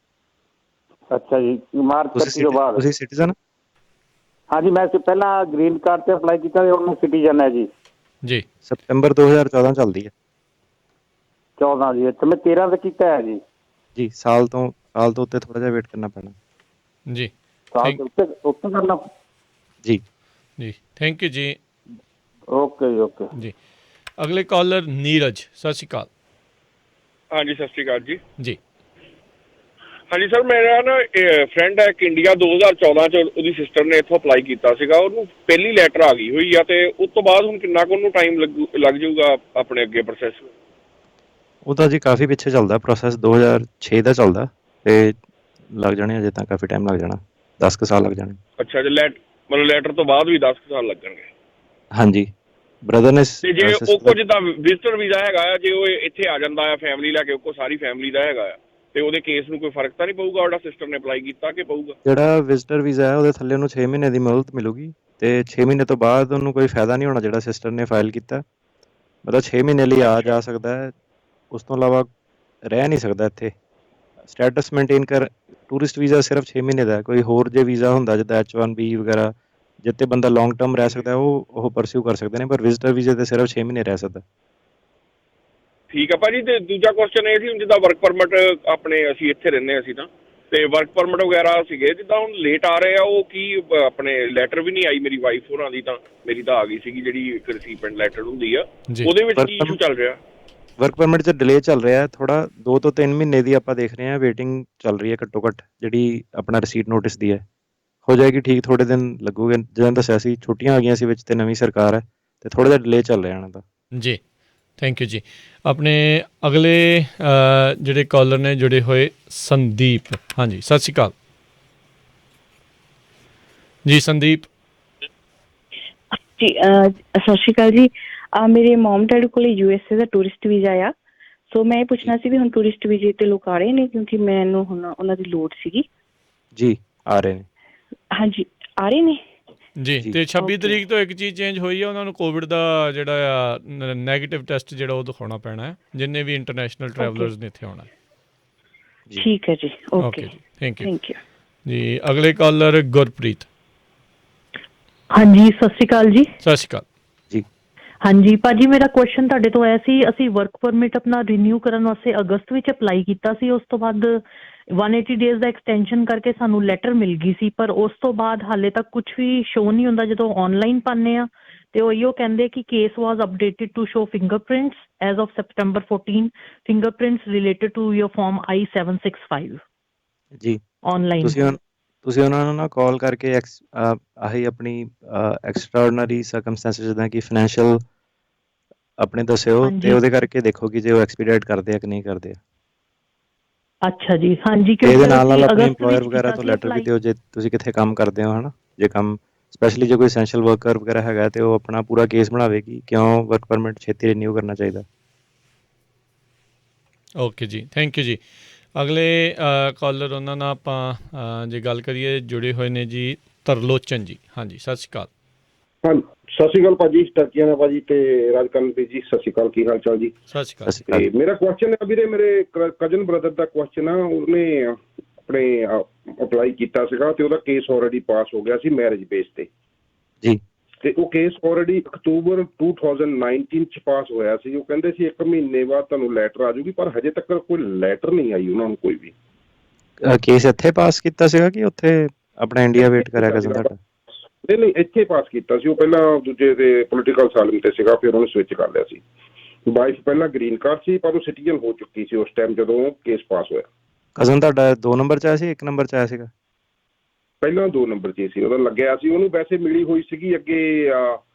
[SPEAKER 7] ਅੱਛਾ ਜੀ, ਮਾਰਚ 31 ਤੋਂ ਬਾਅਦ।
[SPEAKER 2] ਤੁਸੀਂ ਸਿਟੀਜ਼ਨ?
[SPEAKER 7] ਹਾਂਜੀ, ਮੈਂ ਪਹਿਲਾਂ ਗ੍ਰੀਨ ਕਾਰਡ ਤੇ ਅਪਲਾਈ ਕੀਤਾ ਤੇ ਹੁਣ ਸਿਟੀਜ਼ਨ ਹੈ ਜੀ।
[SPEAKER 1] ਜੀ
[SPEAKER 2] ਸਤੰਬਰ 2014 ਚੱਲਦੀ ਹੈ।
[SPEAKER 7] 14 ਜੀ। ਅੱਛਾ, ਮੈਂ 13 ਤੇ ਕੀਤਾ ਹੈ ਜੀ।
[SPEAKER 2] ਜੀ ਸਾਲ ਤੋਂ ਉੱਤੇ ਥੋੜਾ ਜਿਹਾ ਵੇਟ ਕਰਨਾ ਪੈਣਾ।
[SPEAKER 1] ਜੀ
[SPEAKER 7] ਸਾਲ ਤੋਂ ਉੱਤੇ ਕਰਨਾ।
[SPEAKER 2] ਜੀ
[SPEAKER 1] ਜੀ, ਥੈਂਕ ਯੂ ਜੀ।
[SPEAKER 7] ਓਕੇ ਜੀ, ਓਕੇ
[SPEAKER 1] ਜੀ। ਅਗਲੇ ਕਾਲਰ ਨੀਰਜ, ਸਤਿ ਸ਼੍ਰੀ ਅਕਾਲ।
[SPEAKER 8] ਹਾਂਜੀ, ਸਤਿ ਸ਼੍ਰੀ ਅਕਾਲ ਜੀ।
[SPEAKER 1] ਜੀ
[SPEAKER 8] ਹਾਂਜੀ ਸਰ, ਮੇਰਾ ਨਾ ਫਰੈਂਡ ਹੈ ਇੱਕ ਇੰਡੀਆ, 2014 ਚ ਉਹਦੀ ਸਿਸਟਰ ਨੇ ਇੱਥੋਂ ਅਪਲਾਈ ਕੀਤਾ ਸੀਗਾ, ਉਹਨੂੰ ਪਹਿਲੀ ਲੈਟਰ ਆ ਗਈ ਹੋਈ ਆ, ਤੇ ਉਸ ਤੋਂ ਬਾਅਦ ਹੁਣ ਕਿੰਨਾ ਕੁ ਉਹਨੂੰ ਟਾਈਮ ਲੱਗ ਜਾਊਗਾ ਆਪਣੇ ਅੱਗੇ ਪ੍ਰੋਸੈਸ?
[SPEAKER 2] ਉਹ ਤਾਂ ਜੀ ਕਾਫੀ ਪਿੱਛੇ ਚੱਲਦਾ ਪ੍ਰੋਸੈਸ, 2006 ਦਾ ਚੱਲਦਾ, ਤੇ ਲੱਗ ਜਾਣੇ ਅਜੇ ਤਾਂ ਕਾਫੀ ਟਾਈਮ ਲੱਗ ਜਾਣਾ, 10 ਕੁ ਸਾਲ ਲੱਗ ਜਾਣੇ।
[SPEAKER 8] ਅੱਛਾ ਜੀ, ਮਤਲਬ ਲੈਟਰ ਤੋਂ ਬਾਅਦ ਵੀ 10 ਸਾਲ ਲੱਗਣਗੇ?
[SPEAKER 2] ਹਾਂਜੀ, ਬ੍ਰਦਰ ਨੇ।
[SPEAKER 8] ਤੇ ਜੇ ਉਹ ਕੋ ਜਿੱਦਾਂ ਵਿਜ਼ਟਰ ਵੀਜ਼ਾ ਹੈਗਾ ਆ, ਜੇ ਉਹ ਇੱਥੇ ਆ ਜਾਂਦਾ ਆ ਫੈਮਿਲੀ ਲੈ ਕੇ, ਉਹ ਕੋ ਸਾਰੀ ਫੈਮਿਲੀ ਦਾ ਹੈਗਾ ਆ, ਤੇ ਉਹਦੇ ਕੇਸ ਨੂੰ ਕੋਈ ਫਰਕ ਤਾਂ ਨਹੀਂ ਪਊਗਾ? ਉਹਦਾ ਸਿਸਟਰ ਨੇ ਅਪਲਾਈ ਕੀਤਾ ਕਿ ਪਊਗਾ?
[SPEAKER 2] ਜਿਹੜਾ ਵਿਜ਼ਟਰ ਵੀਜ਼ਾ ਹੈ ਉਹਦੇ ਥੱਲੇ ਉਹਨੂੰ 6 ਮਹੀਨੇ ਦੀ ਮੁਹਲਤ ਮਿਲੂਗੀ, ਤੇ 6 ਮਹੀਨੇ ਤੋਂ ਬਾਅਦ ਉਹਨੂੰ ਕੋਈ ਫਾਇਦਾ ਨਹੀਂ ਹੋਣਾ ਜਿਹੜਾ ਸਿਸਟਰ ਨੇ ਫਾਈਲ ਕੀਤਾ। ਮਤਲਬ 6 ਮਹੀਨੇ ਲਈ ਆ ਜਾ ਸਕਦਾ ਹੈ, ਉਸ ਤੋਂ ਇਲਾਵਾ ਰਹਿ ਨਹੀਂ ਸਕਦਾ ਇੱਥੇ। ਸਟੇਟਸ ਮੇਨਟੇਨ ਕਰ। ਟੂਰਿਸਟ ਵੀਜ਼ਾ ਸਿਰਫ 6 ਮਹੀਨੇ ਦਾ। ਕੋਈ ਹੋਰ ਜੇ ਵੀਜ਼ਾ ਹੁੰਦਾ ਜਿੱਦਾਂ H1B ਵਗੈਰਾ, ਜਿੱਤੇ ਬੰਦਾ ਲੌਂਗ ਟਰਮ ਰਹਿ ਸਕਦਾ ਉਹ ਪਰਸਿਊ ਕਰ ਸਕਦੇ ਨੇ, ਪਰ ਵਿਜ਼ਟਰ ਵੀਜ਼ੇ ਤੇ ਸਿਰਫ 6 ਮਹੀਨੇ ਰਹਿ ਸਕਦਾ।
[SPEAKER 8] ਠੀਕ ਆ ਭਾਜੀ। ਤੇ ਦੂਜਾ ਕੁਐਸਚਨ ਇਹ ਸੀ, ਹੁਣ ਜਿੱਦਾਂ ਵਰਕ ਪਰਮਿਟ ਆਪਣੇ ਅਸੀਂ ਇੱਥੇ ਰਹਿੰਦੇ ਅਸੀਂ ਤਾਂ, ਤੇ ਵਰਕ ਪਰਮਿਟ ਵਗੈਰਾ ਸੀਗੇ ਜਿੱਦਾਂ ਹੁਣ ਲੇਟ ਆ ਰਹੇ ਆ, ਉਹ ਕੀ ਆਪਣੇ ਲੈਟਰ ਵੀ ਨਹੀਂ ਆਈ ਮੇਰੀ ਵਾਈਫ ਹੋਰਾਂ ਦੀ, ਤਾਂ ਮੇਰੀ ਤਾਂ ਆ ਗਈ ਸੀਗੀ ਜਿਹੜੀ ਇੱਕ ਰਿਸੀਪੈਂਟ ਲੈਟਰ ਹੁੰਦੀ ਆ, ਉਹਦੇ ਵਿੱਚ ਕੀ ਇਸ਼ੂ ਚੱਲ ਰਿਹਾ?
[SPEAKER 2] ਵਰਕ ਪਰਮਿਟ 'ਚ ਡਿਲੇ ਚੱਲ ਰਿਹਾ ਹੈ ਥੋੜਾ, 2 ਤੋਂ 3 ਮਹੀਨੇ ਦੀ ਆਪਾਂ ਦੇਖ ਰਹੇ ਹਾਂ ਵੇਟਿੰਗ ਚੱਲ ਰਹੀ ਹੈ ਘੱਟੋ ਘੱਟ, ਜਿਹੜੀ ਆਪਣਾ ਰਿਸੀਟ ਨੋਟਿਸ ਦੀ ਹੈ। ਹੋ ਜਾਏਗੀ ਠੀਕ, ਥੋੜੇ ਦਿਨ ਲੱਗੂਗੇ। ਜਿਵੇਂ ਦੱਸਿਆ ਸੀ ਛੁੱਟੀਆਂ ਆ ਗਈਆਂ ਸੀ ਵਿੱਚ, ਤੇ ਨਵੀਂ ਸਰਕਾਰ ਹੈ, ਤੇ ਥੋੜਾ ਜਿਹਾ ਡਿਲੇ ਚੱਲ ਰਿਹਾ ਇਹਨਾਂ ਦਾ।
[SPEAKER 1] ਜੀ, ਥੈਂਕ ਯੂ ਜੀ। ਆਪਣੇ ਅਗਲੇ ਜਿਹੜੇ ਕਾਲਰ ਨੇ ਜੁੜੇ ਹੋਏ ਸੰਦੀਪ। ਹਾਂਜੀ, ਸਤਿ ਸ਼੍ਰੀ ਅਕਾਲ ਜੀ ਸੰਦੀਪ।
[SPEAKER 9] ਜੀ ਸਤਿ ਸ਼੍ਰੀ ਅਕਾਲ ਜੀ। ਮੇਰੇ ਮਮ ਡੈਡੀ ਕੋਲ USA ਦਾ ਟੂਰਿਸਟ ਵੀਜ਼ਾ ਆ, ਸੋ ਮੈਂ ਇਹ ਪੁੱਛਣਾ ਸੀ ਵੀ ਹੁਣ ਟੂਰਿਸਟ ਵੀਜ਼ੇ ਤੇ ਲੋਕ ਆ ਰਹੇ ਨੇ, ਕਿਉਂਕਿ ਮੈਨੂੰ ਹੁਣ ਉਹਨਾਂ ਦੀ ਲੋੜ ਸੀਗੀ।
[SPEAKER 2] ਜੀ ਆ ਰਹੇ ਨੇ।
[SPEAKER 9] ਹਾਂਜੀ, ਆ ਰਹੇ ਨੇ
[SPEAKER 1] ਜੀ। ਤੇ 26 ਤਰੀਕ ਤੋਂ ਇੱਕ ਚੀਜ਼ ਚੇਂਜ ਹੋਈ ਹੈ, ਉਹਨਾਂ ਨੂੰ ਕੋਵਿਡ ਦਾ ਜਿਹੜਾ ਆ ਨੈਗੇਟਿਵ ਟੈਸਟ ਜਿਹੜਾ ਉਹ ਦਿਖਾਉਣਾ ਪੈਣਾ ਹੈ, ਜਿੰਨੇ ਵੀ ਇੰਟਰਨੈਸ਼ਨਲ ਟਰੈਵਲਰਸ ਨੇ ਇੱਥੇ ਆਉਣਾ।
[SPEAKER 9] ਠੀਕ ਹੈ ਜੀ, ਓਕੇ
[SPEAKER 1] ਜੀ, ਥੈਂਕ ਯੂ
[SPEAKER 9] ਥੈਂਕ ਯੂ
[SPEAKER 1] ਜੀ। ਅਗਲੇ ਕਾਲਰ ਗੁਰਪ੍ਰੀਤ।
[SPEAKER 10] ਹਾਂਜੀ, ਸਤਿ ਸ਼੍ਰੀ ਅਕਾਲ ਜੀ।
[SPEAKER 1] ਸਤਿ ਸ਼੍ਰੀ ਅਕਾਲ
[SPEAKER 2] ਜੀ।
[SPEAKER 10] ਹਾਂਜੀ ਭਾਜੀ, ਮੇਰਾ ਕੁਐਸਚਨ ਤੁਹਾਡੇ ਤੋਂ ਆਇਆ ਸੀ, ਅਸੀਂ ਵਰਕ ਪਰਮਿਟ ਆਪਣਾ ਰੀਨਿਊ ਕਰਨ ਵਾਸਤੇ ਅਗਸਤ ਵਿੱਚ ਅਪਲਾਈ ਕੀਤਾ ਸੀ, ਉਸ ਤੋਂ ਬਾਅਦ 180 ਡੇਜ਼ ਦਾ ਐਕਸਟੈਂਸ਼ਨ ਕਰਕੇ ਸਾਨੂੰ ਲੈਟਰ ਮਿਲ ਗਈ ਸੀ, ਪਰ ਉਸ ਤੋਂ ਬਾਅਦ ਹਾਲੇ ਤੱਕ ਕੁਝ ਵੀ ਸ਼ੋ ਨਹੀਂ ਹੁੰਦਾ। ਜਦੋਂ ਆਨਲਾਈਨ ਪਾਉਂਦੇ ਆ ਤੇ ਉਹ ਕਹਿੰਦੇ ਕਿ case was updated to show fingerprints as of September 14, fingerprints related to your form I-765।
[SPEAKER 2] ਜੀ
[SPEAKER 10] ਆਨਲਾਈਨ
[SPEAKER 2] ਤੁਸੀਂ ਉਹਨਾਂ ਨੂੰ ਨਾ ਕਾਲ ਕਰਕੇ ਆਹੀ ਆਪਣੀ ਐਕਸਟਰਾਆਰਡਨਰੀ ਸਰਕਮਸਟੈਂਸਸ ਜਿੱਦਾਂ ਕਿ ਫਾਈਨੈਂਸ਼ੀਅਲ ਆਪਣੇ ਦੱਸਿਓ, ਤੇ
[SPEAKER 10] ਹਾਂਜੀ।
[SPEAKER 2] ਉਹਦੇ ਕਰਕੇ ਦੇਖੋ ਕਿ ਜੇ ਉਹ ਐਕਸਪੀਡੀਏਟ ਕਰਦੇ ਆ ਕਿ ਨਹੀਂ ਕਰਦੇ ਆ।
[SPEAKER 10] ਅੱਛਾ ਜੀ, ਹਾਂਜੀ,
[SPEAKER 2] ਤੇ ਇਹਦੇ
[SPEAKER 10] ਕਿਉਂਕਿ
[SPEAKER 2] ਨਾਲ
[SPEAKER 10] ਅਸੀਂ
[SPEAKER 2] ਆਪਣੇ
[SPEAKER 10] ਅਗਸਤ
[SPEAKER 2] EMPLOYER
[SPEAKER 10] ਵਿੱਚ
[SPEAKER 2] ਵਗੈਰਾ
[SPEAKER 10] ਕੀਤਾ
[SPEAKER 2] ਤੋਂ
[SPEAKER 10] ਸੀ
[SPEAKER 2] ਲੈਟਰ ਵੀ
[SPEAKER 10] ਅਪਲਾਈ।
[SPEAKER 2] ਦਿਓ ਜੇ ਤੁਸੀਂ ਕਿੱਥੇ ਕੰਮ ਕਰਦੇ ਹੋ, ਹਨਾ। ਜੇ ਕੰਮ ਸਪੈਸ਼ਲੀ ਜੇ ਕੋਈ ਐਸੈਂਸ਼ੀਅਲ ਵਰਕਰ ਵਗੈਰਾ ਹੈਗਾ ਤੇ ਉਹ ਆਪਣਾ ਪੂਰਾ ਕੇਸ ਬਣਾਵੇ ਕਿ ਕਿਉਂ ਵਰਕ ਪਰਮਿਟ ਛੇਤੀ ਰਿਨਿਊ ਕਰਨਾ ਚਾਹੀਦਾ।
[SPEAKER 1] ਓਕੇ ਜੀ, ਥੈਂਕ ਯੂ ਜੀ। ਅਗਲੇ ਕਾਲਰ ਉਹਨਾਂ ਨਾਲ ਆਪਾਂ ਜੇ ਗੱਲ ਕਰੀਏ ਜੁੜੇ ਹੋਏ ਨੇ ਜੀ ਤਰਲੋਚਨ ਜੀ। ਹਾਂਜੀ, ਸਤਿ ਸ਼੍ਰੀ ਅਕਾਲ।
[SPEAKER 11] ਹਾਂ, ਸਤਿ ਸ਼੍ਰੀ ਅਕਾਲ ਭਾਜੀ, ਟਰਕੀਆਂ ਦਾ ਭਾਜੀ ਤੇ ਰਾਜਕਰਨਪ੍ਰੀਤ ਜੀ, ਸਤਿ ਸ਼੍ਰੀ ਅਕਾਲ, ਕੀ ਹਾਲ ਚਾਲ ਜੀ?
[SPEAKER 1] ਸਤਿ ਸ਼੍ਰੀ
[SPEAKER 2] ਸਤਿ
[SPEAKER 1] ਅਕਾਲ।
[SPEAKER 2] ਸ਼੍ਰੀ ਅਕਾਲ
[SPEAKER 11] ਤੇ
[SPEAKER 2] ਜੀ।
[SPEAKER 11] ਮੇਰਾ ਕੁਐਸਚਨ ਹੈ ਵੀਰੇ, ਮੇਰੇ ਕਜ਼ਨ ਬ੍ਰਦਰ ਦਾ ਕੁਐਸਚਨ ਆ। ਉਹਨੇ ਆਪਣੇ ਅਪਲਾਈ ਕੀਤਾ ਸੀਗਾ ਤੇ ਉਹਦਾ ਕੇਸ ਆਲਰੇਡੀ ਪਾਸ ਹੋ ਗਿਆ ਸੀ ਮੈਰਿਜ ਬੇਸ ਤੇ
[SPEAKER 2] ਜੀ।
[SPEAKER 11] ਤੇ ਉਹ ਕੇਸ ਆਲਰੇਡੀ ਅਕਤੂਬਰ 2019 ਚ ਪਾਸ ਹੋਇਆ ਸੀ। ਉਹ ਕਹਿੰਦੇ ਸੀ 1 ਮਹੀਨੇ ਬਾਅਦ ਤੁਹਾਨੂੰ ਲੈਟਰ ਆ ਜਾਊਗੀ, ਪਰ ਹਜੇ ਤੱਕ ਕੋਈ ਲੈਟਰ ਨਹੀਂ ਆਈ ਉਹਨਾਂ ਨੂੰ ਕੋਈ ਵੀ।
[SPEAKER 2] ਕੇਸ ਇੱਥੇ ਪਾਸ ਕੀਤਾ ਸੀਗਾ ਕਿ ਉੱਥੇ ਆਪਣਾ ਇੰਡੀਆ ਵੇਟ ਕਰਿਆ ਕਜ਼ਨ ਤੁਹਾਡਾ?
[SPEAKER 11] ਨਹੀਂ, ਇੱਥੇ ਪਾਸ ਕੀਤਾ ਸੀ ਉਹ। ਪਹਿਲਾਂ ਦੂਜੇ ਦੇ ਪੋਲੀਟੀਕਲ ਅਸਾਈਲਮ ਤੇ ਸੀਗਾ, ਫਿਰ ਉਹਨੇ ਸਵਿਚ ਕਰ ਲਿਆ ਸੀ। ਵਾਈਫ ਪਹਿਲਾਂ ਗ੍ਰੀਨ ਕਾਰਡ ਸੀ, ਪਰ ਉਹ ਸਿਟੀਜ਼ਨ ਹੋ ਚੁੱਕੀ ਸੀ ਉਸ ਟਾਈਮ ਜਦੋਂ ਕੇਸ ਪਾਸ ਹੋਇਆ।
[SPEAKER 2] ਕਜ਼ਨ ਤੁਹਾਡਾ 2 ਨੰਬਰ 'ਚ ਆਇਆ ਸੀ 1 ਨੰਬਰ 'ਚ ਆਇਆ ਸੀਗਾ?
[SPEAKER 11] ਪਹਿਲਾਂ 2 ਨੰਬਰ 'ਚ ਸੀ ਉਹਦਾ ਲੱਗਿਆ ਸੀ। ਉਹਨੂੰ ਵੈਸੇ ਮਿਲੀ ਹੋਈ ਸੀਗੀ ਅੱਗੇ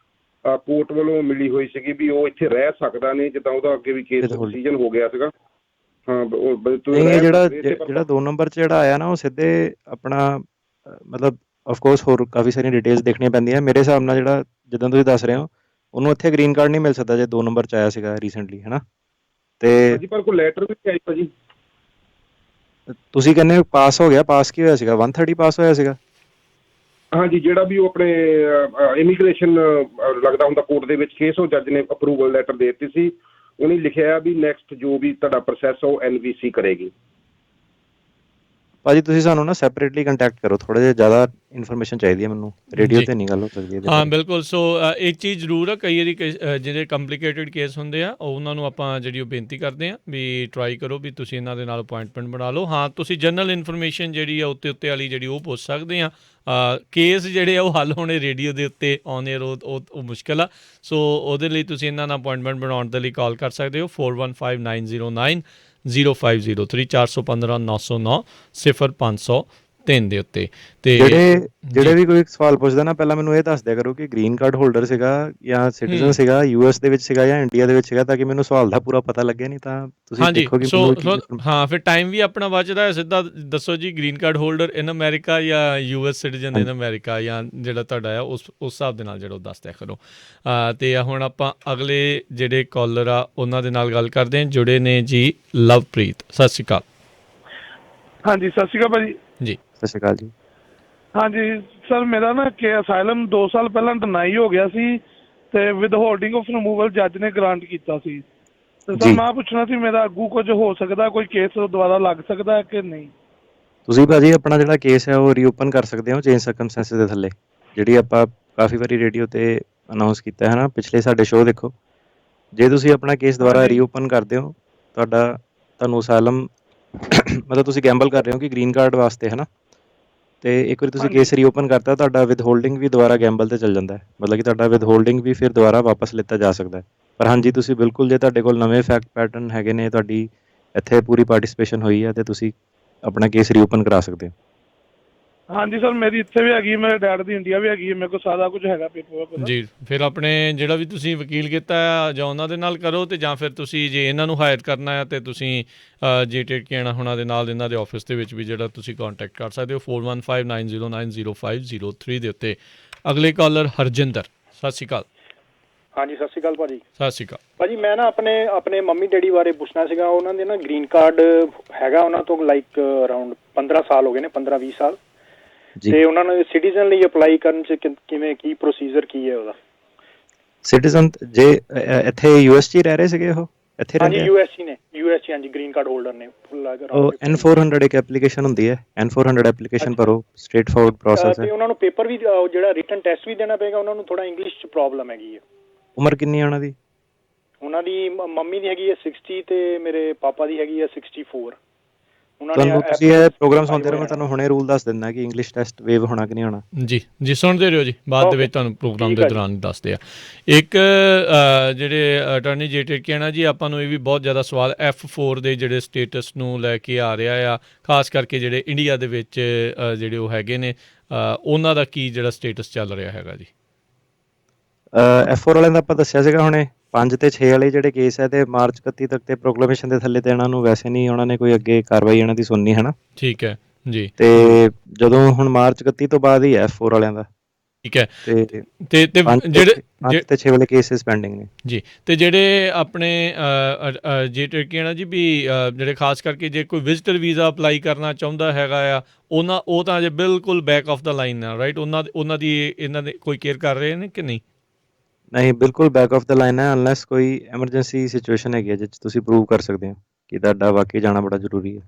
[SPEAKER 11] ਕੋਰਟ ਵੱਲੋਂ ਮਿਲੀ ਹੋਈ ਸੀਗੀ ਵੀ ਉਹ ਇੱਥੇ ਰਹਿ ਸਕਦਾ ਨਹੀਂ, ਜਿੱਦਾਂ ਉਹਦਾ ਅੱਗੇ ਵੀ ਕੇਸ ਡਿਸੀਜਨ ਹੋ ਗਿਆ ਸੀਗਾ। ਹਾਂ,
[SPEAKER 2] ਨਹੀਂ, ਇਹ ਜਿਹੜਾ 2 ਨੰਬਰ 'ਚ ਜਿਹੜਾ ਆਇਆ ਨਾ ਉਹ ਸਿੱਧੇ ਆਪਣਾ ਮਤਲਬ ਆਫਕੋਰਸ ਹੋਰ ਕਾਫੀ ਸਾਰੀਆਂ ਡਿਟੇਲਸ ਦੇਖਣੀਆਂ ਪੈਂਦੀਆਂ। ਮੇਰੇ ਹਿਸਾਬ ਨਾਲ ਜਿਹੜਾ ਜਿੱਦਾਂ ਤੁਸੀਂ ਦੱਸ ਰਹੇ ਹੋ ਉਹਨੂੰ ਇੱਥੇ ਗ੍ਰੀਨ ਕਾਰਡ ਨਹੀਂ ਮਿਲ ਸਕਦਾ ਜੇ 2 ਨੰਬਰ 'ਚ ਆਇਆ ਸੀਗਾ ਰੀਸੈਂਟਲੀ, ਹੈ ਨਾ। ਤੇ
[SPEAKER 11] ਪਰ ਕੋਈ ਲੈਟਰ ਵੀ ਨਹੀਂ ਆਈ ਭਾਜੀ।
[SPEAKER 2] ਤੁਸੀਂ ਕਹਿੰਦੇ ਪਾਸ ਹੋ ਗਿਆ, ਪਾਸ ਕੀ ਹੋਇਆ ਸੀਗਾ? 130 ਪਾਸ ਹੋਇਆ ਸੀਗਾ?
[SPEAKER 11] ਹਾਂਜੀ, ਜਿਹੜਾ ਵੀ ਉਹ ਆਪਣੇ ਇਮੀਗ੍ਰੇਸ਼ਨ ਲੱਗਦਾ ਹੁੰਦਾ ਕੋਰਟ ਦੇ ਵਿੱਚ ਕੇਸ, ਉਹ ਜੱਜ ਨੇ ਅਪਰੂਵਲ ਲੈਟਰ ਦੇ ਦਿੱਤੀ ਸੀ। ਉਹਨੇ ਲਿਖਿਆ ਵੀ ਨੈਕਸਟ ਜੋ ਵੀ ਤੁਹਾਡਾ ਪ੍ਰੋਸੈਸ ਉਹ NVC ਕਰੇਗੀ।
[SPEAKER 2] ਭਾਜੀ ਤੁਸੀਂ ਸਾਨੂੰ ਨਾ ਸੈਪਰੇਟਲੀ ਕੰਟੈਕਟ ਕਰੋ, ਥੋੜਾ ਜਿਹਾ ਜ਼ਿਆਦਾ ਇਨਫੋਰਮੇਸ਼ਨ ਚਾਹੀਦੀ ਹੈ ਮੈਨੂੰ, ਰੇਡੀਓ ਤੇ ਨਹੀਂ ਗੱਲ ਹੋ ਸਕਦੀ ਇਹਦੇ
[SPEAKER 1] ਹਾਂ
[SPEAKER 2] ਬਾਰੇ।
[SPEAKER 1] ਬਿਲਕੁਲ। ਸੋ ਇੱਕ ਚੀਜ਼ ਜ਼ਰੂਰ ਆ, ਕਈ ਵਾਰੀ ਜਿਹੜੇ ਕੰਪਲੀਕੇਟਡ ਕੇਸ ਹੁੰਦੇ ਆ ਉਹਨਾਂ ਨੂੰ ਆਪਾਂ ਜਿਹੜੀ ਉਹ ਬੇਨਤੀ ਕਰਦੇ ਹਾਂ ਵੀ ਟਰਾਈ ਕਰੋ ਵੀ ਤੁਸੀਂ ਇਹਨਾਂ ਦੇ ਨਾਲ ਅਪੁਆਇੰਟਮੈਂਟ ਬਣਾ ਲਓ। ਹਾਂ, ਤੁਸੀਂ ਜਨਰਲ ਇਨਫੋਰਮੇਸ਼ਨ ਜਿਹੜੀ ਆ ਉੱਤੇ ਵਾਲੀ ਜਿਹੜੀ ਉਹ ਪੁੱਛ ਸਕਦੇ ਆ। ਕੇਸ ਜਿਹੜੇ ਆ ਉਹ ਹੱਲ ਹੋਣੇ ਰੇਡੀਓ ਦੇ ਉੱਤੇ ਔਨ ਏਅਰ ਉਹ ਮੁਸ਼ਕਿਲ ਆ। ਸੋ ਉਹਦੇ ਲਈ ਤੁਸੀਂ ਇਹਨਾਂ ਨਾਲ ਅਪੁਆਇੰਟਮੈਂਟ ਬਣਾਉਣ ਦੇ ਲਈ ਕਾਲ ਕਰ ਸਕਦੇ ਹੋ 4159090503 415 909 0503 ਦੇ ਉੱਤੇ। ਤੇ
[SPEAKER 2] ਜਿਹੜੇ ਵੀ ਕੋਈ ਸਵਾਲ ਪੁੱਛਦਾ ਨਾ ਪਹਿਲਾਂ ਮੈਨੂੰ ਇਹ ਦੱਸ ਦਿਆ ਕਰੋ ਕਿ ਗ੍ਰੀਨ ਕਾਰਡ ਹੋਲਡਰ ਸੀਗਾ ਜਾਂ ਸਿਟੀਜ਼ਨ ਸੀਗਾ, US ਦੇ ਵਿੱਚ ਸੀਗਾ ਜਾਂ ਇੰਡੀਆ ਦੇ ਵਿੱਚ ਸੀਗਾ, ਤਾਂ ਕਿ ਮੈਨੂੰ ਸਵਾਲ ਦਾ ਪੂਰਾ ਪਤਾ ਲੱਗੇ। ਨਹੀਂ ਤਾਂ ਤੁਸੀਂ ਦੇਖੋ ਕਿ
[SPEAKER 1] ਹਾਂ, ਫਿਰ ਟਾਈਮ ਵੀ ਆਪਣਾ ਬਚਦਾ ਹੈ। ਸਿੱਧਾ ਦੱਸੋ ਜੀ, ਗ੍ਰੀਨ ਕਾਰਡ ਹੋਲਡਰ ਇਨ ਅਮਰੀਕਾ ਜਾਂ US ਸਿਟੀਜ਼ਨ ਇਨ ਅਮਰੀਕਾ, ਜਾਂ ਜਿਹੜਾ ਤੁਹਾਡਾ ਆ ਉਸ ਹਿਸਾਬ ਦੇ ਨਾਲ ਜਿਹੜਾ ਉਹ ਦੱਸ ਦਿਆ ਕਰੋ। ਤੇ ਹੁਣ ਆਪਾਂ ਅਗਲੇ ਜਿਹੜੇ ਕਾਲਰ ਆ ਉਹਨਾਂ ਦੇ ਨਾਲ ਗੱਲ ਕਰਦੇ ਹਾਂ। ਜੁੜੇ ਨੇ ਜੀ ਲਵਪ੍ਰੀਤ। ਸਤਿ ਸ਼੍ਰੀ ਅਕਾਲ।
[SPEAKER 12] ਹਾਂਜੀ, ਸਤਿ ਸ਼੍ਰੀ ਅਕਾਲ ਭਾਜੀ।
[SPEAKER 1] ਜੀ
[SPEAKER 2] ਸਤਿ ਸ਼੍ਰੀ ਅਕਾਲ ਜੀ।
[SPEAKER 12] ਹਾਂਜੀ ਸਰ, ਮੇਰਾ ਨਾ ਅਸਾਈਲਮ 2 ਸਾਲ ਪਹਿਲਾਂ ਡਿਨਾਈ ਹੋ ਗਿਆ ਸੀ ਤੇ ਵਿਦ ਹੋਲਡਿੰਗ ਆਫ ਰਿਮੂਵਲ ਜੱਜ ਨੇ ਗ੍ਰਾਂਟ ਕੀਤਾ ਸੀ। ਤੇ ਸਰ ਮੈਂ ਪੁੱਛਣਾ ਸੀ ਮੇਰਾ ਅੱਗੂ ਕੁਝ ਹੋ ਸਕਦਾ, ਕੋਈ ਕੇਸ ਦੁਬਾਰਾ ਲੱਗ ਸਕਦਾ ਕਿ ਨਹੀਂ?
[SPEAKER 2] ਤੁਸੀਂ ਭਾਜੀ ਆਪਣਾ ਜਿਹੜਾ ਕੇਸ ਹੈ ਉਹ ਰੀਓਪਨ ਕਰ ਸਕਦੇ ਹੋ ਚੇਂਜ ਸਰਕਮਸਟੈਂਸਸ ਦੇ ਥੱਲੇ, ਜਿਹੜੀ ਆਪਾਂ ਕਾਫੀ ਵਾਰੀ ਰੇਡੀਓ ਤੇ ਅਨਾਉਂਸ ਕੀਤਾ ਹੈ ਨਾ। ਪਿਛਲੇ ਸਾਡੇ ਸ਼ੋਅ ਦੇਖੋ, ਜੇ ਤੁਸੀਂ ਆਪਣਾ ਕੇਸ ਦੁਬਾਰਾ ਰੀਓਪਨ ਕਰਦੇ ਹੋ ਤੁਹਾਨੂੰ ਅਸਾਈਲਮ ਮਤਲਬ ਤੁਸੀਂ ਗੈਂਬਲ ਕਰ ਰਹੇ ਹੋ ਕਿ ਗ੍ਰੀਨ ਕਾਰਡ ਵਾਸਤੇ, ਹੈ ਨਾ। ਤੇ ਇੱਕ ਵਾਰੀ ਤੁਸੀਂ ਕੇਸ ਰੀਓਪਨ ਕਰਤਾ, ਤੁਹਾਡਾ ਵਿਦ ਹੋਲਡਿੰਗ ਵੀ ਦੁਬਾਰਾ ਗੈਂਬਲ ਤੇ ਚੱਲ ਜਾਂਦਾ ਹੈ। ਮਤਲਬ ਕਿ ਤੁਹਾਡਾ ਵਿਦ ਹੋਲਡਿੰਗ ਵੀ ਫਿਰ ਦੁਬਾਰਾ ਵਾਪਸ ਲਿੱਤਾ ਜਾ ਸਕਦਾ ਹੈ। ਪਰ ਹਾਂਜੀ, ਤੁਸੀਂ ਬਿਲਕੁਲ ਜੇ ਤੁਹਾਡੇ ਕੋਲ ਨਵੇਂ ਫੈਕਟ ਪੈਟਰਨ ਹੈਗੇ ਨੇ, ਤੁਹਾਡੀ ਇੱਥੇ ਪੂਰੀ ਪਾਰਟਿਸਿਪੇਸ਼ਨ ਹੋਈ ਹੈ, ਤੇ ਤੁਸੀਂ ਆਪਣਾ ਕੇਸ ਰੀਓਪਨ ਕਰਾ ਸਕਦੇ ਹੋ।
[SPEAKER 12] ਹਾਂਜੀ ਸਰ, ਮੇਰੀ ਇੱਥੇ ਵੀ ਹੈਗੀ, ਮੇਰੇ ਡੈਡ ਦੀ ਇੰਡੀਆ ਵੀ ਹੈਗੀ ਹੈ, ਮੇਰੇ ਕੋਲ ਸਾਰਾ ਕੁਝ ਹੈਗਾ ਪੇਪਰ
[SPEAKER 1] ਜੀ। ਫਿਰ ਆਪਣੇ ਜਿਹੜਾ ਵੀ ਤੁਸੀਂ ਵਕੀਲ ਕੀਤਾ ਆ ਜਾਂ ਉਹਨਾਂ ਦੇ ਨਾਲ ਕਰੋ, ਤੇ ਜਾਂ ਫਿਰ ਤੁਸੀਂ ਜੇ ਇਹਨਾਂ ਨੂੰ ਹਾਇਰ ਕਰਨਾ ਹੈ ਤੇ ਤੁਸੀਂ ਜੇ ਟੇਕਿਆਣਾ ਉਹਨਾਂ ਦੇ ਨਾਲ ਇਹਨਾਂ ਦੇ ਆਫਿਸ ਦੇ ਵਿੱਚ ਵੀ ਜਿਹੜਾ ਤੁਸੀਂ ਕੰਟੈਕਟ ਕਰ ਸਕਦੇ ਹੋ 4159090503 ਦੇ ਉੱਤੇ। ਅਗਲੇ ਕਾਲਰ ਹਰਜਿੰਦਰ। ਸਤਿ ਸ਼੍ਰੀ ਅਕਾਲ।
[SPEAKER 13] ਹਾਂਜੀ, ਸਤਿ ਸ਼੍ਰੀ ਅਕਾਲ ਭਾਜੀ।
[SPEAKER 1] ਸਤਿ ਸ਼੍ਰੀ ਅਕਾਲ
[SPEAKER 13] ਭਾਜੀ। ਮੈਂ ਨਾ ਆਪਣੇ ਮੰਮੀ ਡੈਡੀ ਬਾਰੇ ਪੁੱਛਣਾ ਸੀਗਾ। ਉਹਨਾਂ ਦੇ ਨਾ ਗ੍ਰੀਨ ਕਾਰਡ ਹੈਗਾ ਉਹਨਾਂ ਤੋਂ ਲਾਈਕ ਅਰਾਊਂਡ 15 ਸਾਲ ਹੋ ਗਏ ਨੇ, 15-20 ਸਾਲ। ਤੇ ਉਹਨਾਂ ਨੂੰ ਸਿਟੀਜ਼ਨ ਲਈ ਅਪਲਾਈ ਕਰਨ ਚ ਕਿਵੇਂ, ਕੀ ਪ੍ਰੋਸੀਜਰ ਕੀ ਹੈ ਉਹਦਾ?
[SPEAKER 2] ਸਿਟੀਜ਼ਨ ਜੇ ਇੱਥੇ US 'ਚ ਹੀ ਰਹਿ ਰਹੇ ਸੀਗੇ ਉਹ ਇੱਥੇ ਰਹਿੰਦੇ?
[SPEAKER 13] ਹਾਂਜੀ, US ਨੇ, ਹਾਂਜੀ, ਗ੍ਰੀਨ ਕਾਰਡ ਹੋਲਡਰ ਨੇ।
[SPEAKER 2] ਉਹ N400 ਇੱਕ ਐਪਲੀਕੇਸ਼ਨ ਹੁੰਦੀ ਹੈ, N400 ਐਪਲੀਕੇਸ਼ਨ ਭਰੋ, ਸਟ੍ਰੇਟ ਫਾਰਵਰਡ ਪ੍ਰੋਸੈਸ ਹੈ।
[SPEAKER 13] ਤੇ ਉਹਨਾਂ ਨੂੰ ਪੇਪਰ ਵੀ ਜਿਹੜਾ ਰਿਟਨ ਟੈਸਟ ਵੀ ਦੇਣਾ ਪਏਗਾ ਉਹਨਾਂ ਨੂੰ? ਥੋੜਾ ਇੰਗਲਿਸ਼ ਚ ਪ੍ਰੋਬਲਮ ਹੈਗੀ ਹੈ।
[SPEAKER 2] ਉਮਰ ਕਿੰਨੀ ਹੈ ਉਹਨਾਂ ਦੀ?
[SPEAKER 13] ਉਹਨਾਂ ਦੀ ਮੰਮੀ ਦੀ ਹੈਗੀ ਹੈ 60 ਤੇ ਮੇਰੇ ਪਾਪਾ ਦੀ ਹੈਗੀ ਹੈ 64। ਉਹਨਾਂ ਨੇ
[SPEAKER 2] ਤੁਹਾਨੂੰ ਤੁਸੀਂ ਇਹ ਪ੍ਰੋਗਰਾਮ ਸੁਣਦੇ ਰਹੋ, ਮੈਂ ਤੁਹਾਨੂੰ ਹੁਣੇ ਰੂਲ ਦੱਸ ਦਿੰਦਾ ਕਿ ਇੰਗਲਿਸ਼ ਟੈਸਟ ਵੇਵ ਹੋਣਾ ਕਿ ਨਹੀਂ ਹੋਣਾ।
[SPEAKER 1] ਜੀ ਸੁਣਦੇ ਰਹੋ ਜੀ, ਬਾਅਦ ਦੇ ਵਿੱਚ ਤੁਹਾਨੂੰ ਪ੍ਰੋਗਰਾਮ ਦੇ ਦੌਰਾਨ ਦੱਸਦੇ ਆ। ਇੱਕ ਜਿਹੜੇ ਅਟਾਰਨੀ ਜੇਟਰਕੀਆਣਾ ਜੀ, ਆਪਾਂ ਨੂੰ ਇਹ ਵੀ ਬਹੁਤ ਜ਼ਿਆਦਾ ਸਵਾਲ F4 ਦੇ ਜਿਹੜੇ ਸਟੇਟਸ ਨੂੰ ਲੈ ਕੇ ਆ ਰਿਹਾ ਆ, ਖਾਸ ਕਰਕੇ ਜਿਹੜੇ ਇੰਡੀਆ ਦੇ ਵਿੱਚ ਜਿਹੜੇ ਉਹ ਹੈਗੇ ਨੇ, ਉਹਨਾਂ ਦਾ ਕੀ ਜਿਹੜਾ ਸਟੇਟਸ ਚੱਲ ਰਿਹਾ ਹੈਗਾ ਜੀ?
[SPEAKER 2] F4 ਵਾਲਿਆਂ ਦਾ ਆਪਾਂ ਦੱਸਿਆ ਸੀਗਾ ਹੁਣੇ 5 ਤੇ 6 ਵਾਲੇ ਜਿਹੜੇ ਕੇਸ ਹੈ, ਤੇ ਮਾਰਚ 31 ਤੱਕ ਤੇ ਪ੍ਰੋਕਲੇਮੇਸ਼ਨ ਦੇ ਥੱਲੇ ਤੇ ਇਹਨਾਂ ਨੂੰ ਵੈਸੇ ਨਹੀਂ, ਉਹਨਾਂ ਨੇ ਕੋਈ ਅੱਗੇ ਕਾਰਵਾਈ ਇਹਨਾਂ ਦੀ ਸੁਣਨੀ ਹੈ ਨਾ।
[SPEAKER 1] ਠੀਕ ਹੈ ਜੀ।
[SPEAKER 2] ਤੇ ਜਦੋਂ ਹੁਣ ਮਾਰਚ 31 ਤੋਂ ਬਾਅਦ ਹੀ F4 ਵਾਲਿਆਂ ਦਾ।
[SPEAKER 1] ਠੀਕ ਹੈ।
[SPEAKER 2] ਤੇ
[SPEAKER 1] ਜਿਹੜੇ
[SPEAKER 2] 5 ਤੇ 6 ਵਾਲੇ ਕੇਸਿਸ ਪੈਂਡਿੰਗ ਨੇ
[SPEAKER 1] ਜੀ। ਤੇ ਜਿਹੜੇ ਆਪਣੇ ਜੇਟਰਕੀਆਣਾ ਜੀ ਵੀ ਜਿਹੜੇ ਖਾਸ ਕਰਕੇ ਜੇ ਕੋਈ ਵਿਜ਼ਟਰ ਵੀਜ਼ਾ ਅਪਲਾਈ ਕਰਨਾ ਚਾਹੁੰਦਾ ਹੈਗਾ ਆ, ਉਹ ਤਾਂ ਅਜੇ ਬਿਲਕੁਲ ਬੈਕ ਆਫ ਦਾ ਲਾਈਨ ਆ, ਰਾਈਟ? ਉਹਨਾਂ ਦੀ ਇਹਨਾਂ ਦੇ ਕੋਈ ਕੇਅਰ ਕਰ ਰਹੇ ਨੇ ਕਿ ਨਹੀਂ?
[SPEAKER 2] ਨਹੀਂ, ਬਿਲਕੁਲ ਬੈਕ ਆਫ ਦਾ ਲਾਈਨ ਹੈ, ਅਨਲੈਸ ਕੋਈ ਐਮਰਜੈਂਸੀ ਸਿਚੁਏਸ਼ਨ ਹੈਗੀ ਹੈ ਜਿਸ 'ਚ ਤੁਸੀਂ ਪ੍ਰੂਵ ਕਰ ਸਕਦੇ ਹੋ ਕਿ ਤੁਹਾਡਾ ਵਾਕਈ ਜਾਣਾ ਬੜਾ ਜ਼ਰੂਰੀ ਹੈ।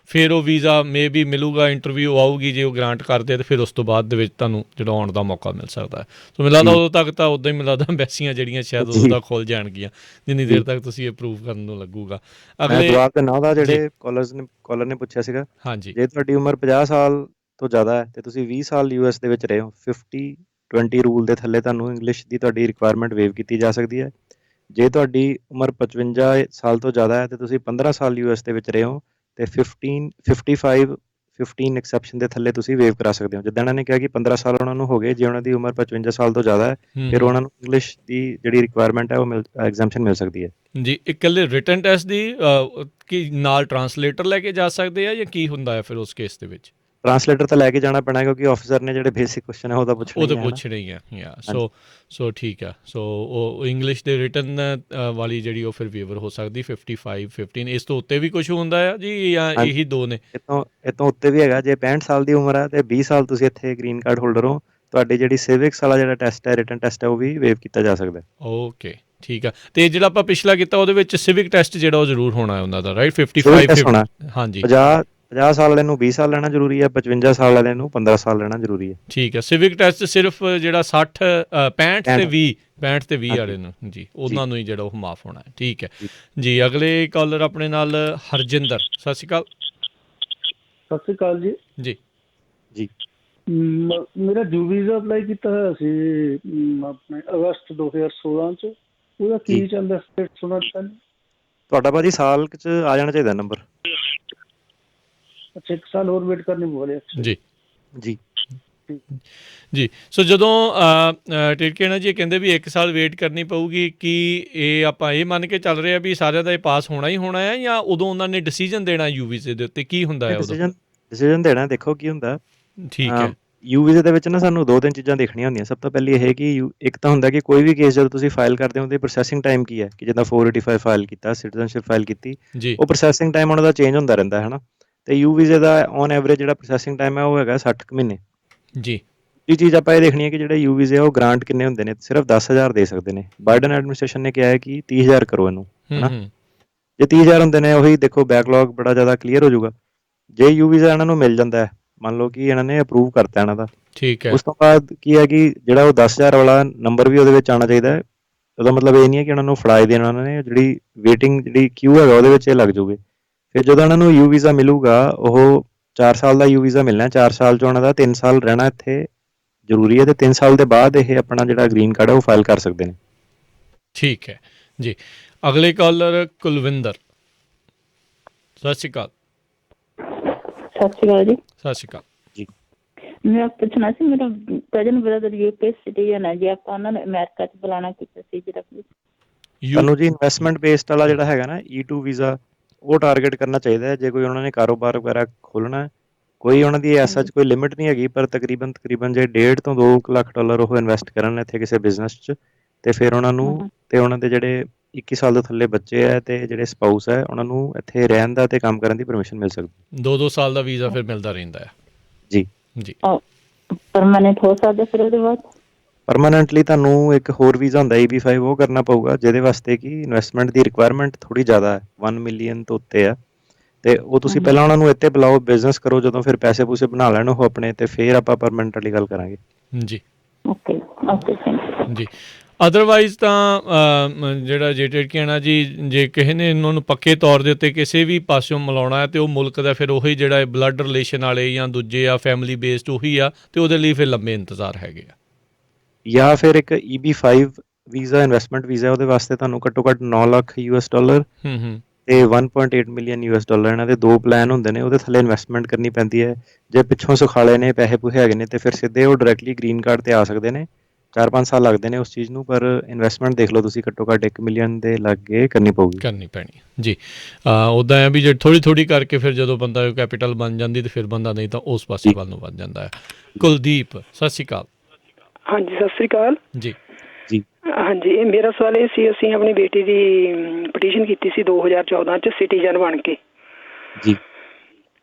[SPEAKER 1] ਫਿਰ ਉਹ ਵੀਜ਼ਾ ਮੇ ਵੀ ਮਿਲੂਗਾ, ਇੰਟਰਵਿਊ ਆਊਗੀ, ਜੇ ਉਹ ਗ੍ਰਾਂਟ ਕਰਦੇ ਤੇ ਫਿਰ ਉਸ ਤੋਂ ਬਾਅਦ ਦੇ ਵਿੱਚ ਤੁਹਾਨੂੰ ਜਿਹੜਾ ਆਉਣ ਦਾ ਮੌਕਾ ਮਿਲ ਸਕਦਾ ਹੈ। ਸੋ ਮੈਨੂੰ ਲੱਗਦਾ ਉਦੋਂ ਤੱਕ ਤਾਂ ਉੱਦਾਂ ਹੀ ਮੈਨੂੰ ਲੱਗਦਾ ਐਮਬੈਸੀਆਂ ਜਿਹੜੀਆਂ ਸ਼ਾਇਦ ਉਦੋਂ ਤੱਕ ਖੁੱਲ੍ਹ ਜਾਣਗੀਆਂ, ਜਿੰਨੀ ਦੇਰ ਤੱਕ ਤੁਸੀਂ ਇਹ ਪ੍ਰੂਵ ਕਰਨ ਨੂੰ ਲੱਗੂਗਾ।
[SPEAKER 2] ਅਗਲੇ ਜਵਾਬ ਦਿੰਦਾ ਉਹਦਾ, ਜਿਹੜੇ ਕਾਲਰ ਨੇ ਪੁੱਛਿਆ ਸੀਗਾ।
[SPEAKER 1] ਹਾਂਜੀ।
[SPEAKER 2] ਜੇ ਤੁਹਾਡੀ ਉਮਰ 50 ਸਾਲ ਤੋਂ ਜ਼ਿਆਦਾ ਹੈ ਤੇ ਤੁਸੀਂ 20 ਸਾਲ US ਦੇ ਵਿੱਚ ਰਹੇ ਹੋ, 50-20 ਰੂਲ ਦੇ ਥੱਲੇ ਤੁਹਾਨੂੰ ਇੰਗਲਿਸ਼ ਦੀ ਤੁਹਾਡੀ ਰਿਕੁਆਇਰਮੈਂਟ ਵੇਵ ਕੀਤੀ ਜਾ ਸਕਦੀ ਹੈ। ਜੇ ਤੁਹਾਡੀ ਉਮਰ 55 ਸਾਲ ਤੋਂ ਜ਼ਿਆਦਾ ਹੈ ਤੇ ਤੁਸੀਂ 15 ਸਾਲ US ਦੇ ਵਿੱਚ ਰਹੇ ਹੋ ਤੇ 15 ਐਕਸੈਪਸ਼ਨ ਦੇ ਥੱਲੇ ਤੁਸੀਂ ਵੇਵ ਕਰਾ ਸਕਦੇ ਹੋ। ਜਿੱਦਾਂ ਇਹਨਾਂ ਨੇ ਕਿਹਾ ਕਿ 15 ਸਾਲ ਉਹਨਾਂ ਨੂੰ ਹੋ ਗਏ, ਜੇ ਉਹਨਾਂ ਦੀ ਉਮਰ 55 ਸਾਲ ਤੋਂ ਜ਼ਿਆਦਾ ਹੈ ਫਿਰ ਉਹਨਾਂ ਨੂੰ ਇੰਗਲਿਸ਼ ਦੀ ਜਿਹੜੀ ਰਿਕੁਆਇਰਮੈਂਟ ਹੈ ਉਹ ਐਗਜ਼ੈਂਪਸ਼ਨ ਮਿਲ ਸਕਦੀ ਹੈ
[SPEAKER 1] ਜੀ। ਇਕੱਲੇ ਰਿਟਨ ਟੈਸਟ ਦੀ ਕੀ ਨਾਲ ਟਰਾਂਸਲੇਟਰ ਲੈ ਕੇ ਜਾ ਸਕਦੇ ਆ ਜਾਂ ਕੀ ਹੁੰਦਾ ਹੈ ਫਿਰ ਉਸ ਕੇਸ ਦੇ ਵਿੱਚ?
[SPEAKER 2] ਟਰਾਂਸਲੇਟਰ ਤਾਂ ਲੈ ਕੇ ਜਾਣਾ ਪੈਣਾ, ਕਿਉਂਕਿ ਆਫਿਸਰ ਨੇ ਜਿਹੜੇ ਬੇਸਿਕ ਕੁਐਸਚਨ ਹੈ ਉਹਦਾ ਪੁੱਛਣੇ ਹੀ
[SPEAKER 1] ਆ। ਸੋ ਠੀਕ ਆ। ਸੋ ਉਹ ਇੰਗਲਿਸ਼ ਦੇ ਰਿਟਨ ਵਾਲੀ ਜਿਹੜੀ ਉਹ ਫਿਰ ਵੇਵਰ ਹੋ ਸਕਦੀ 55, 15। ਇਸ ਤੋਂ ਉੱਤੇ ਵੀ ਕੁਝ ਹੁੰਦਾ ਆ ਜੀ ਜਾਂ ਇਹੀ ਦੋ ਨੇ?
[SPEAKER 2] ਇਹ ਤੋਂ ਉੱਤੇ ਵੀ ਹੈਗਾ। ਜੇ 65 ਸਾਲ ਦੀ ਉਮਰ ਹੈ ਤੇ 20 ਸਾਲ ਤੁਸੀਂ ਇੱਥੇ ਗ੍ਰੀਨ ਕਾਰਡ ਹੋਲਡਰ ਹੋ, ਤੁਹਾਡੀ ਜਿਹੜੀ ਸਿਵਿਕਸ ਵਾਲਾ ਜਿਹੜਾ ਟੈਸਟ ਹੈ, ਰਿਟਨ ਟੈਸਟ ਹੈ, ਉਹ ਵੀ ਵੇਵ ਕੀਤਾ ਜਾ ਸਕਦਾ।
[SPEAKER 1] ਓਕੇ, ਠੀਕ ਆ। ਤੇ ਜਿਹੜਾ ਆਪਾਂ ਪਿਛਲਾ ਕੀਤਾ ਉਹਦੇ ਵਿੱਚ ਸਿਵਿਕ ਟੈਸਟ ਜਿਹੜਾ ਉਹ ਜ਼ਰੂਰ ਹੋਣਾ ਹੈ ਉਹਨਾਂ ਦਾ, ਰਾਈਟ? 55 ਹਾਂਜੀ।
[SPEAKER 2] 50 ਸਾਲ ਵਾਲੇ ਨੂੰ 20 ਸਾਲ ਲੈਣਾ ਜ਼ਰੂਰੀ ਹੈ, 55 ਸਾਲ ਵਾਲੇ ਨੂੰ 15 ਸਾਲ ਲੈਣਾ ਜ਼ਰੂਰੀ ਹੈ।
[SPEAKER 1] ਠੀਕ ਹੈ। ਸਿਵਿਕ ਟੈਸਟ ਸਿਰਫ ਜਿਹੜਾ 65 ਤੇ 20 ਵਾਲੇ ਨੂੰ ਜੀ, ਉਹਨਾਂ ਨੂੰ ਹੀ ਜਿਹੜਾ ਉਹ ਮਾਫ ਹੋਣਾ ਹੈ। ਠੀਕ ਹੈ ਜੀ। ਅਗਲੇ ਕਾਲਰ ਆਪਣੇ ਨਾਲ ਹਰਜਿੰਦਰ। ਸਤਿ ਸ਼੍ਰੀ ਅਕਾਲ।
[SPEAKER 14] ਸਤਿ ਸ਼੍ਰੀ ਅਕਾਲ ਜੀ।
[SPEAKER 2] ਜੀ
[SPEAKER 14] ਮੇਰਾ ਜੂ ਵੀਜ਼ਾ ਅਪਲਾਈ ਕੀਤਾ ਹੋਇਆ ਸੀ ਆਪਣੇ ਅਗਸਤ 2016 ਚ, ਉਹਦਾ ਕੀ ਚੱਲਦਾ ਸਟੇਟਸ ਉਹਨਾਂ ਦਾ?
[SPEAKER 2] ਤੁਹਾਡਾ ਭਾਜੀ ਸਾਲ ਚ ਆ ਜਾਣਾ ਚਾਹੀਦਾ ਨੰਬਰ।
[SPEAKER 14] ਅੱਛਾ, 1 ਸਾਲ ਹੋਰ ਵੇਟ ਕਰਨੀ ਪਊਗੀ?
[SPEAKER 1] ਜੀ। ਸੋ ਜਦੋਂ ਟਿਰਕੀਆਣਾ ਜੀ ਕਹਿੰਦੇ ਵੀ 1 ਸਾਲ ਵੇਟ ਕਰਨੀ ਪਊਗੀ, ਕਿ ਇਹ ਆਪਾਂ ਇਹ ਮੰਨ ਕੇ ਚੱਲ ਰਹੇ ਆ ਵੀ ਸਾਰਿਆਂ ਦਾ ਇਹ ਪਾਸ ਹੋਣਾ ਹੀ ਹੋਣਾ ਹੈ, ਜਾਂ ਉਦੋਂ ਉਹਨਾਂ ਨੇ ਡਿਸੀਜਨ ਦੇਣਾ ਯੂ ਵੀਜ਼ੇ ਦੇ ਉੱਤੇ? ਕੀ ਹੁੰਦਾ ਹੈ ਉਦੋਂ
[SPEAKER 2] ਡਿਸੀਜਨ ਦੇਣਾ? ਦੇਖੋ ਕੀ ਹੁੰਦਾ।
[SPEAKER 1] ਠੀਕ ਹੈ।
[SPEAKER 2] ਯੂ ਵੀਜ਼ੇ ਦੇ ਵਿੱਚ ਨਾ ਸਾਨੂੰ 2-3 ਚੀਜ਼ਾਂ ਦੇਖਣੀਆਂ ਹੁੰਦੀਆਂ। ਸਭ ਤੋਂ ਪਹਿਲੀ ਇਹ ਕਿ ਇੱਕ ਤਾਂ ਹੁੰਦਾ ਕਿ ਕੋਈ ਵੀ ਕੇਸ ਜਦੋਂ ਤੁਸੀਂ ਫਾਈਲ ਕਰਦੇ ਹੋ ਉਹਦੀ ਪ੍ਰੋਸੈਸਿੰਗ ਟਾਈਮ ਕੀ ਹੈ, ਕਿ ਜਿੱਦਾਂ 485 ਫਾਈਲ ਕੀਤਾ, ਸਿਟੀਜ਼ਨਸ਼ਿਪ ਫਾਈਲ ਕੀਤੀ, ਉਹ ਪ੍ਰੋਸੈਸਿੰਗ ਟਾਈਮ ਉਹਨਾਂ ਦਾ ਚੇਂਜ ਹੁੰਦਾ ਰਹਿੰਦਾ ਹੈ ਨਾ। ਤੇ ਯੂ ਵੀਜ਼ੇ ਦਾ ਔਨ ਐਵਰੇਜ ਜਿਹੜਾ ਪ੍ਰੋਸੈਸਿੰਗ ਟਾਈਮ ਹੈ ਉਹ ਹੈਗਾ 60 ਮਹੀਨੇ
[SPEAKER 1] ਜੀ।
[SPEAKER 2] ਇਹ ਚੀਜ਼ ਆਪਾਂ ਇਹ ਦੇਖਣੀ ਹੈ ਕਿ ਜਿਹੜੇ ਯੂ ਵੀਜ਼ੇ ਆ ਉਹ ਗ੍ਰਾਂਟ ਕਿੰਨੇ ਹੁੰਦੇ ਨੇ? ਸਿਰਫ 10,000 ਦੇ ਸਕਦੇ ਨੇ। ਬਾਈਡਨ ਐਡਮਿਨਿਸਟ੍ਰੇਸ਼ਨ ਨੇ ਕਿਹਾ ਹੈ ਕਿ 30,000 ਕਰੋ ਇਹਨੂੰ, ਹਨਾ। ਜੇ 30,000 ਹੁੰਦੇ ਨੇ, ਉਹੀ ਦੇਖੋ ਬੈਕਲੌਗ ਬੜਾ ਜ਼ਿਆਦਾ ਕਲੀਅਰ ਹੋ ਜਾਊਗਾ। ਜੇ ਯੂ ਵੀਜ਼ਾ ਇਹਨਾਂ ਨੂੰ ਮਿਲ ਜਾਂਦਾ ਹੈ, ਮੰਨ ਲਓ ਕਿ ਇਹਨਾਂ ਨੇ ਅਪਰੂਵ ਕਰਤਾ ਇਹਨਾਂ ਦਾ,
[SPEAKER 1] ਠੀਕ ਹੈ,
[SPEAKER 2] ਉਸ ਤੋਂ ਬਾਅਦ ਕੀ ਹੈ ਕਿ ਜਿਹੜਾ ਉਹ 10,000 ਵਾਲਾ ਨੰਬਰ ਵੀ ਉਹਦੇ ਵਿੱਚ ਆਉਣਾ ਚਾਹੀਦਾ ਹੈ। ਉਹਦਾ ਮਤਲਬ ਇਹ ਨਹੀਂ ਹੈ ਕਿ ਉਹਨਾਂ ਨੂੰ ਫੜਾਏ ਦੇਣਾ, ਉਹਨਾਂ ਨੇ ਜਿਹੜੀ ਵੇਟਿੰਗ ਜਿਹੜੀ ਕਿਊ ਹੈਗਾ ਉਹਦੇ ਵਿੱਚ ਇਹ ਲੱਗ ਜਾਊਗੇ। ਫਿਰ ਜਦੋਂ ਉਹਨਾਂ ਨੂੰ ਯੂ ਵੀਜ਼ਾ ਮਿਲੂਗਾ, ਉਹ 4 ਸਾਲ ਦਾ ਯੂ ਵੀਜ਼ਾ ਮਿਲਣਾ। 4 ਸਾਲ 'ਚ ਉਹਨਾਂ ਦਾ 3 ਸਾਲ ਰਹਿਣਾ ਇੱਥੇ ਜ਼ਰੂਰੀ ਹੈ, ਤੇ 3 ਸਾਲ ਦੇ ਬਾਅਦ ਇਹ ਆਪਣਾ ਜਿਹੜਾ ਗ੍ਰੀਨ ਕਾਰਡ ਹੈ ਉਹ ਫਾਈਲ ਕਰ ਸਕਦੇ ਨੇ।
[SPEAKER 1] ਠੀਕ ਹੈ ਜੀ। ਅਗਲੇ ਕਾਲਰ ਕੁਲਵਿੰਦਰ। ਸਤਿ ਸ਼੍ਰੀ ਅਕਾਲ।
[SPEAKER 9] ਸਤਿ ਸ਼੍ਰੀ ਅਕਾਲ ਜੀ।
[SPEAKER 1] ਸਤਿ ਸ਼੍ਰੀ ਅਕਾਲ
[SPEAKER 2] ਜੀ।
[SPEAKER 9] ਮੈਂ ਪੁੱਛਣਾ ਸੀ, ਮੇਰਾ ਕਜ਼ਨ ਬ੍ਰਦਰ ਯੂਕੇ ਸਿਟੀਜ਼ਨ ਹੈ ਜੀ, ਆਪਾਂ ਉਹਨਾਂ ਨੂੰ ਅਮਰੀਕਾ 'ਚ ਬੁਲਾਉਣਾ ਕੀਤਾ ਸੀ ਜਰਾ ਪਲੀਜ਼।
[SPEAKER 2] ਤੁਹਾਨੂੰ ਜੀ ਇਨਵੈਸਟਮੈਂਟ ਬੇਸਡ ਵਾਲਾ ਜਿਹੜਾ ਹੈਗਾ ਨਾ E2 ਵੀਜ਼ਾ, ਉਹ ਟਾਰਗੇਟ ਕਰਨਾ ਚਾਹੀਦਾ ਹੈ। ਜੇ ਕੋਈ ਉਹਨਾਂ ਨੇ ਕਾਰੋਬਾਰ ਵਗੈਰਾ ਖੋਲ੍ਹਣਾ, ਕੋਈ ਉਹਨਾਂ ਦੀ ਐਸਾ 'ਚ ਕੋਈ ਲਿਮਿਟ ਨਹੀਂ ਹੈਗੀ, ਪਰ ਤਕਰੀਬਨ ਜੇ $1.5 ਤੋਂ $2 ਲੱਖ ਉਹ ਇਨਵੈਸਟ ਕਰਨ ਇੱਥੇ ਕਿਸੇ ਬਿਜ਼ਨਸ 'ਚ, ਤੇ ਫਿਰ ਉਹਨਾਂ ਨੂੰ ਤੇ ਉਹਨਾਂ ਦੇ ਜਿਹੜੇ 21 ਸਾਲ ਤੋਂ ਥੱਲੇ ਬੱਚੇ ਹੈ ਤੇ ਜਿਹੜੇ ਸਪਾਊਸ ਹੈ, ਉਹਨਾਂ ਨੂੰ ਇੱਥੇ ਰਹਿਣ ਦਾ ਤੇ ਕੰਮ ਕਰਨ ਦੀ ਪਰਮਿਸ਼ਨ ਮਿਲ ਸਕਦੀ।
[SPEAKER 1] 2-2 ਸਾਲ ਦਾ ਵੀਜ਼ਾ ਫਿਰ ਮਿਲਦਾ ਰਹਿੰਦਾ ਹੈ
[SPEAKER 2] ਜੀ।
[SPEAKER 9] ਪਰਮਾਨੈਂਟ ਹੋ ਸਕਦਾ ਫਿਰ ਉਹਦੇ ਬਾਅਦ?
[SPEAKER 2] ਪਰਮਾਨੈਂਟਲੀ ਤੁਹਾਨੂੰ ਇੱਕ ਹੋਰ ਵੀਜ਼ਾ ਹੁੰਦਾ EB-5, ਉਹ ਕਰਨਾ ਪਊਗਾ, ਜਿਹਦੇ ਵਾਸਤੇ ਕਿ ਇਨਵੈਸਟਮੈਂਟ ਦੀ ਰਿਕੁਆਇਰਮੈਂਟ ਥੋੜੀ ਜ਼ਿਆਦਾ ਹੈ, 1 ਮਿਲੀਅਨ ਤੋਂ ਉੱਤੇ ਆ। ਤੇ ਉਹ ਤੁਸੀਂ ਪਹਿਲਾਂ ਉਹਨਾਂ ਨੂੰ ਇੱਥੇ ਬੁਲਾਓ, ਬਿਜ਼ਨਸ ਕਰੋ, ਜਦੋਂ ਫਿਰ ਪੈਸੇ ਪੂਸੇ ਬਣਾ ਲੈਣ ਉਹ ਆਪਣੇ, ਤੇ ਫਿਰ ਆਪਾਂ ਪਰਮਾਨੈਂਟ ਵਾਲੀ ਗੱਲ ਕਰਾਂਗੇ।
[SPEAKER 1] ਜੀ।
[SPEAKER 9] ਓਕੇ ਥੈਂਕ ਯੂ
[SPEAKER 1] ਜੀ। ਅਦਰਵਾਈਜ਼ ਤਾਂ ਜਿਹੜਾ ਜੇਟਡ ਕਹਿਣਾ ਜੀ, ਜੇ ਕਿਸੇ ਨੇ ਇਹਨਾਂ ਨੂੰ ਪੱਕੇ ਤੌਰ ਦੇ ਉੱਤੇ ਕਿਸੇ ਵੀ ਪਾਸਿਓਂ ਮਿਲਾਉਣਾ ਹੈ, ਅਤੇ ਉਹ ਮੁਲਕ ਦਾ ਫਿਰ ਉਹੀ ਜਿਹੜਾ ਬਲੱਡ ਰਿਲੇਸ਼ਨ ਵਾਲੇ ਜਾਂ ਦੂਜੇ ਆ ਫੈਮਿਲੀ ਬੇਸਡ ਉਹੀ ਆ, ਅਤੇ ਉਹਦੇ ਲਈ ਫਿਰ ਲੰਬੇ ਇੰਤਜ਼ਾਰ ਹੈਗੇ ਆ।
[SPEAKER 2] ਜਾਂ ਫਿਰ ਇੱਕ EB-5 ਵੀਜ਼ਾ, ਇਨਵੈਸਟਮੈਂਟ ਵੀਜ਼ਾ, ਉਹਦੇ ਵਾਸਤੇ ਤੁਹਾਨੂੰ ਘੱਟੋ ਘੱਟ $9 ਲੱਖ ਤੇ $1.8 ਮਿਲੀਅਨ ਇਹਨਾਂ ਦੇ 2 ਪਲਾਨ ਹੁੰਦੇ ਨੇ। ਉਹਦੇ ਥੱਲੇ ਇਨਵੈਸਟਮੈਂਟ ਕਰਨੀ ਪੈਂਦੀ ਹੈ। ਜੇ ਪਿੱਛੋਂ ਸੁਖਾਲੇ ਨੇ, ਪੈਸੇ ਪੂਸੇ ਹੈਗੇ ਨੇ, ਤੇ ਫਿਰ ਸਿੱਧੇ ਉਹ ਡਾਇਰੈਕਟਲੀ ਗ੍ਰੀਨ ਕਾਰਡ ਤੇ ਆ ਸਕਦੇ ਨੇ। 4-5 ਸਾਲ ਲੱਗਦੇ ਨੇ ਉਸ ਚੀਜ਼ ਨੂੰ, ਪਰ ਇਨਵੈਸਟਮੈਂਟ ਦੇਖ ਲਓ ਤੁਸੀਂ, ਘੱਟੋ ਘੱਟ $1 ਮਿਲੀਅਨ ਦੇ ਲਾਗੇ ਕਰਨੀ
[SPEAKER 1] ਪੈਣੀ ਜੀ। ਉੱਦਾਂ ਹੈ ਵੀ ਜੇ ਥੋੜ੍ਹੀ ਕਰਕੇ ਫਿਰ ਜਦੋਂ ਬੰਦਾ ਕੈਪੀਟਲ ਬਣ ਜਾਂਦੀ ਤੇ ਫਿਰ ਬੰਦਾ ਨਹੀਂ ਤਾਂ ਉਸ ਪਾਸੇ ਵੱਲ ਨੂੰ ਵੱਧ ਜਾਂਦਾ ਹੈ। ਕੁਲਦੀਪ, ਸਤਿ ਸ਼੍ਰੀ ਅਕਾਲ।
[SPEAKER 15] ਹਾਂਜੀ, ਸਤਿ ਸ਼੍ਰੀ ਅਕਾਲ
[SPEAKER 1] ਜੀ।
[SPEAKER 15] ਹਾਂਜੀ, ਮੇਰਾ ਸਵਾਲ ਇਹ ਸੀ, ਅਸੀਂ ਆਪਣੀ ਬੇਟੀ ਦੀ ਪਟੀਸ਼ਨ ਕੀਤੀ ਸੀ 2014 ਚ ਸਿਟੀਜ਼ਨ ਬਣ ਕੇ
[SPEAKER 2] ਜੀ।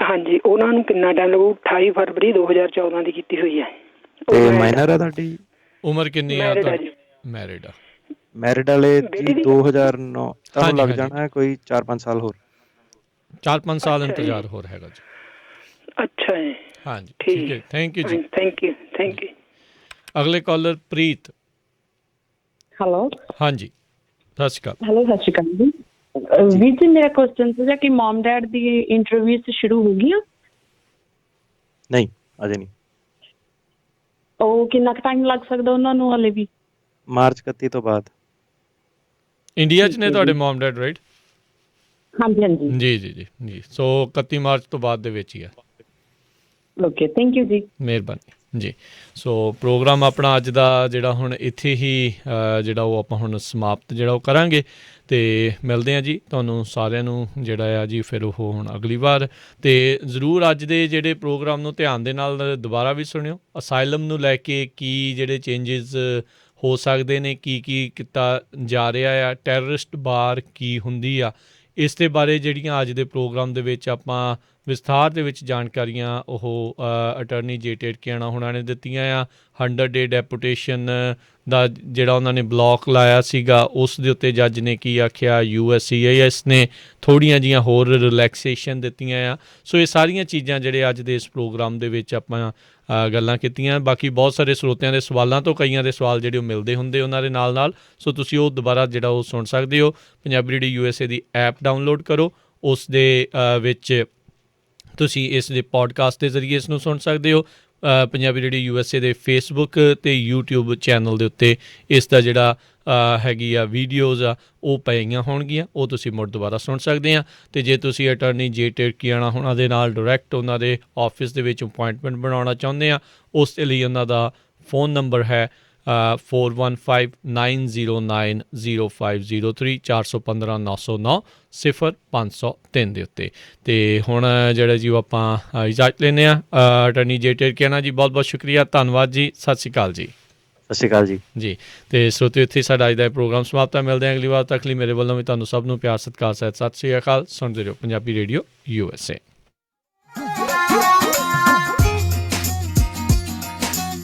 [SPEAKER 15] ਹਾਂਜੀ, ਉਹਨਾਂ ਨੂੰ ਕਿੰਨਾ ਟਾਈਮ ਲੱਗੂ? 28 ਫਰਵਰੀ 2014 ਦੀ ਕੀਤੀ ਹੋਈ ਹੈ।
[SPEAKER 2] ਤੇ ਮਾਈਨਰ ਹੈ ਤੁਹਾਡੀ?
[SPEAKER 1] ਉਮਰ ਕਿੰਨੀ ਆ? ਮੈਰਿਡ ਆ।
[SPEAKER 2] ਮੈਰਿਡ ਵਾਲੇ ਜੀ 2009 ਤੁਹਾਨੂੰ ਲੱਗ ਜਾਣਾ ਕੋਈ 4-5 ਸਾਲ ਹੋਰ।
[SPEAKER 1] 4-5 ਸਾਲ ਇੰਤਜ਼ਾਰ ਹੋਰ ਹੈਗਾ ਜੀ।
[SPEAKER 15] ਅੱਛਾ ਜੀ,
[SPEAKER 1] ਹਾਂਜੀ, ਠੀਕ ਹੈ, ਥੈਂਕ ਯੂ ਜੀ।
[SPEAKER 15] Thank you.
[SPEAKER 1] ਅਗਲੇ ਕਾਲਰ ਪ੍ਰੀਤ।
[SPEAKER 16] ਹੈਲੋ।
[SPEAKER 1] ਹਾਂਜੀ, ਸਤਿ ਸ਼੍ਰੀ ਅਕਾਲ।
[SPEAKER 16] ਹੈਲੋ, ਸਤਿ ਸ਼੍ਰੀ ਅਕਾਲ ਜੀ। ਵੀਰ ਜੀ, ਮੇਰਾ ਕੁਐਸਚਨ ਸੀਗਾ ਕਿ ਮਮ ਡੈਡ ਦੀ ਇੰਟਰਵਿਊਜ਼ ਸ਼ੁਰੂ ਹੋ ਗਈਆਂ?
[SPEAKER 2] ਨਹੀਂ, ਅਜੇ ਨਹੀਂ।
[SPEAKER 16] ਉਹ ਕਿੰਨਾ ਕੁ ਟਾਈਮ ਲੱਗ ਸਕਦਾ ਉਹਨਾਂ ਨੂੰ ਹਾਲੇ ਵੀ?
[SPEAKER 2] ਮਾਰਚ 31 ਤੋਂ ਬਾਅਦ।
[SPEAKER 1] ਇੰਡੀਆ 'ਚ ਨੇ ਤੁਹਾਡੇ ਮਮ ਡੈਡ, ਰਾਈਟ?
[SPEAKER 16] ਹਾਂਜੀ।
[SPEAKER 1] ਜੀ। ਸੋ 31 ਮਾਰਚ ਤੋਂ ਬਾਅਦ ਦੇ ਵਿੱਚ ਹੀ ਆ।
[SPEAKER 16] ਓਕੇ, ਥੈਂਕ ਯੂ ਜੀ।
[SPEAKER 1] ਮਿਹਰਬਾਨੀ ਜੀ। ਸੋ ਪ੍ਰੋਗਰਾਮ ਆਪਣਾ ਅੱਜ ਦਾ ਜਿਹੜਾ ਹੁਣ ਇੱਥੇ ਹੀ ਜਿਹੜਾ ਉਹ ਆਪਾਂ ਹੁਣ ਸਮਾਪਤ ਜਿਹੜਾ ਉਹ ਕਰਾਂਗੇ, ਅਤੇ ਮਿਲਦੇ ਹਾਂ ਜੀ ਤੁਹਾਨੂੰ ਸਾਰਿਆਂ ਨੂੰ ਜਿਹੜਾ ਆ ਜੀ ਫਿਰ ਉਹ ਹੁਣ ਅਗਲੀ ਵਾਰ। ਅਤੇ ਜ਼ਰੂਰ ਅੱਜ ਦੇ ਜਿਹੜੇ ਪ੍ਰੋਗਰਾਮ ਨੂੰ ਧਿਆਨ ਦੇ ਨਾਲ ਦੁਬਾਰਾ ਵੀ ਸੁਣਿਓ। ਅਸਾਈਲਮ ਨੂੰ ਲੈ ਕੇ ਕੀ ਜਿਹੜੇ ਚੇਂਜਿਸ ਹੋ ਸਕਦੇ ਨੇ, ਕੀ ਕੀਤਾ ਜਾ ਰਿਹਾ ਆ, ਟੈਰਰਿਸਟ ਬਾਰ ਕੀ ਹੁੰਦੀ ਆ, ਇਸ ਦੇ ਬਾਰੇ ਜਿਹੜੀਆਂ ਅੱਜ ਦੇ ਪ੍ਰੋਗਰਾਮ ਦੇ ਵਿੱਚ ਆਪਾਂ ਵਿਸਥਾਰ ਦੇ ਵਿੱਚ ਜਾਣਕਾਰੀਆਂ ਉਹ ਅਟਰਨੀ ਜੇਟਡ ਕਿਆਣਾ ਹੋਣਾ ਨੇ ਦਿੱਤੀਆਂ ਆ। 100 ਡੇ ਡੈਪੂਟੇਸ਼ਨ ਦਾ ਜਿਹੜਾ ਉਹਨਾਂ ਨੇ ਬਲੌਕ ਲਾਇਆ ਸੀਗਾ, ਉਸ ਦੇ ਉੱਤੇ ਜੱਜ ਨੇ ਕੀ ਆਖਿਆ, USCIS ਨੇ ਥੋੜ੍ਹੀਆਂ ਜਿਹੀਆਂ ਹੋਰ ਰਿਲੈਕਸੇਸ਼ਨ ਦਿੱਤੀਆਂ ਆ। ਸੋ ਇਹ ਸਾਰੀਆਂ ਚੀਜ਼ਾਂ ਜਿਹੜੇ ਅੱਜ ਦੇ ਇਸ ਪ੍ਰੋਗਰਾਮ ਦੇ ਵਿੱਚ ਆਪਾਂ ਗੱਲਾਂ ਕੀਤੀਆਂ। ਬਾਕੀ ਬਹੁਤ ਸਾਰੇ ਸਰੋਤਿਆਂ ਦੇ ਸਵਾਲਾਂ ਤੋਂ ਕਈਆਂ ਦੇ ਸਵਾਲ ਜਿਹੜੇ ਉਹ ਮਿਲਦੇ ਹੁੰਦੇ ਉਹਨਾਂ ਦੇ ਨਾਲ। ਸੋ ਤੁਸੀਂ ਉਹ ਦੁਬਾਰਾ ਜਿਹੜਾ ਉਹ ਸੁਣ ਸਕਦੇ ਹੋ। ਪੰਜਾਬੀ ਰੇਡੀਓ USA ਦੀ ਐਪ ਡਾਊਨਲੋਡ ਕਰੋ, ਉਸ ਦੇ ਵਿੱਚ ਤੁਸੀਂ ਇਸ ਦੇ ਪੋਡਕਾਸਟ ਦੇ ਜ਼ਰੀਏ ਇਸ ਨੂੰ ਸੁਣ ਸਕਦੇ ਹੋ। ਪੰਜਾਬੀ ਰੇਡੀਓ USA ਦੇ ਫੇਸਬੁੱਕ ਅਤੇ YouTube ਚੈਨਲ ਦੇ ਉੱਤੇ ਇਸ ਦਾ ਜਿਹੜਾ ਹੈਗੀ ਆ ਵੀਡੀਓਜ਼ ਆ ਉਹ ਪਈਆਂ ਹੋਣਗੀਆਂ, ਉਹ ਤੁਸੀਂ ਮੁੜ ਦੁਬਾਰਾ ਸੁਣ ਸਕਦੇ ਆ। ਅਤੇ ਜੇ ਤੁਸੀਂ ਅਟਰਨੀ ਜੇਟਡ ਕਿਆਣਾ ਉਹਨਾਂ ਦੇ ਨਾਲ ਡਾਇਰੈਕਟ ਉਹਨਾਂ ਦੇ ਆਫਿਸ ਦੇ ਵਿੱਚ ਅਪੁਆਇੰਟਮੈਂਟ ਬਣਾਉਣਾ ਚਾਹੁੰਦੇ ਆ, ਉਸ ਦੇ ਲਈ ਉਹਨਾਂ ਦਾ ਫ਼ੋਨ ਨੰਬਰ ਹੈ 4159090503 415-909-0503 ਦੇ ਉੱਤੇ। ਅਤੇ ਹੁਣ ਜਿਹੜਾ ਜੀ ਉਹ ਆਪਾਂ ਇਜਾਜ਼ਤ ਲੈਂਦੇ ਹਾਂ। ਅਟਰਨੀ ਜੇਟਡ ਕਿਆਣਾ ਜੀ, ਬਹੁਤ ਬਹੁਤ ਸ਼ੁਕਰੀਆ, ਧੰਨਵਾਦ ਜੀ, ਸਤਿ ਸ਼੍ਰੀ ਅਕਾਲ ਜੀ।
[SPEAKER 2] ਸਤਿ ਸ਼੍ਰੀ ਅਕਾਲ ਜੀ।
[SPEAKER 1] ਅਤੇ ਸਰੋਤਿਓ, ਇੱਥੇ ਸਾਡਾ ਅੱਜ ਦਾ ਪ੍ਰੋਗਰਾਮ ਸਮਾਪਤ ਹੈ। ਮਿਲਦੇ ਹਾਂ ਅਗਲੀ ਵਾਰ ਤੱਕ ਲਈ ਮੇਰੇ ਵੱਲੋਂ ਵੀ ਤੁਹਾਨੂੰ ਸਭ ਨੂੰ ਪਿਆਰ, ਸਤਿਕਾਰ ਸਹਿਤ ਸਤਿ ਸ਼੍ਰੀ ਅਕਾਲ। ਸੁਣਦੇ ਰਹੋ ਪੰਜਾਬੀ ਰੇਡੀਓ USA।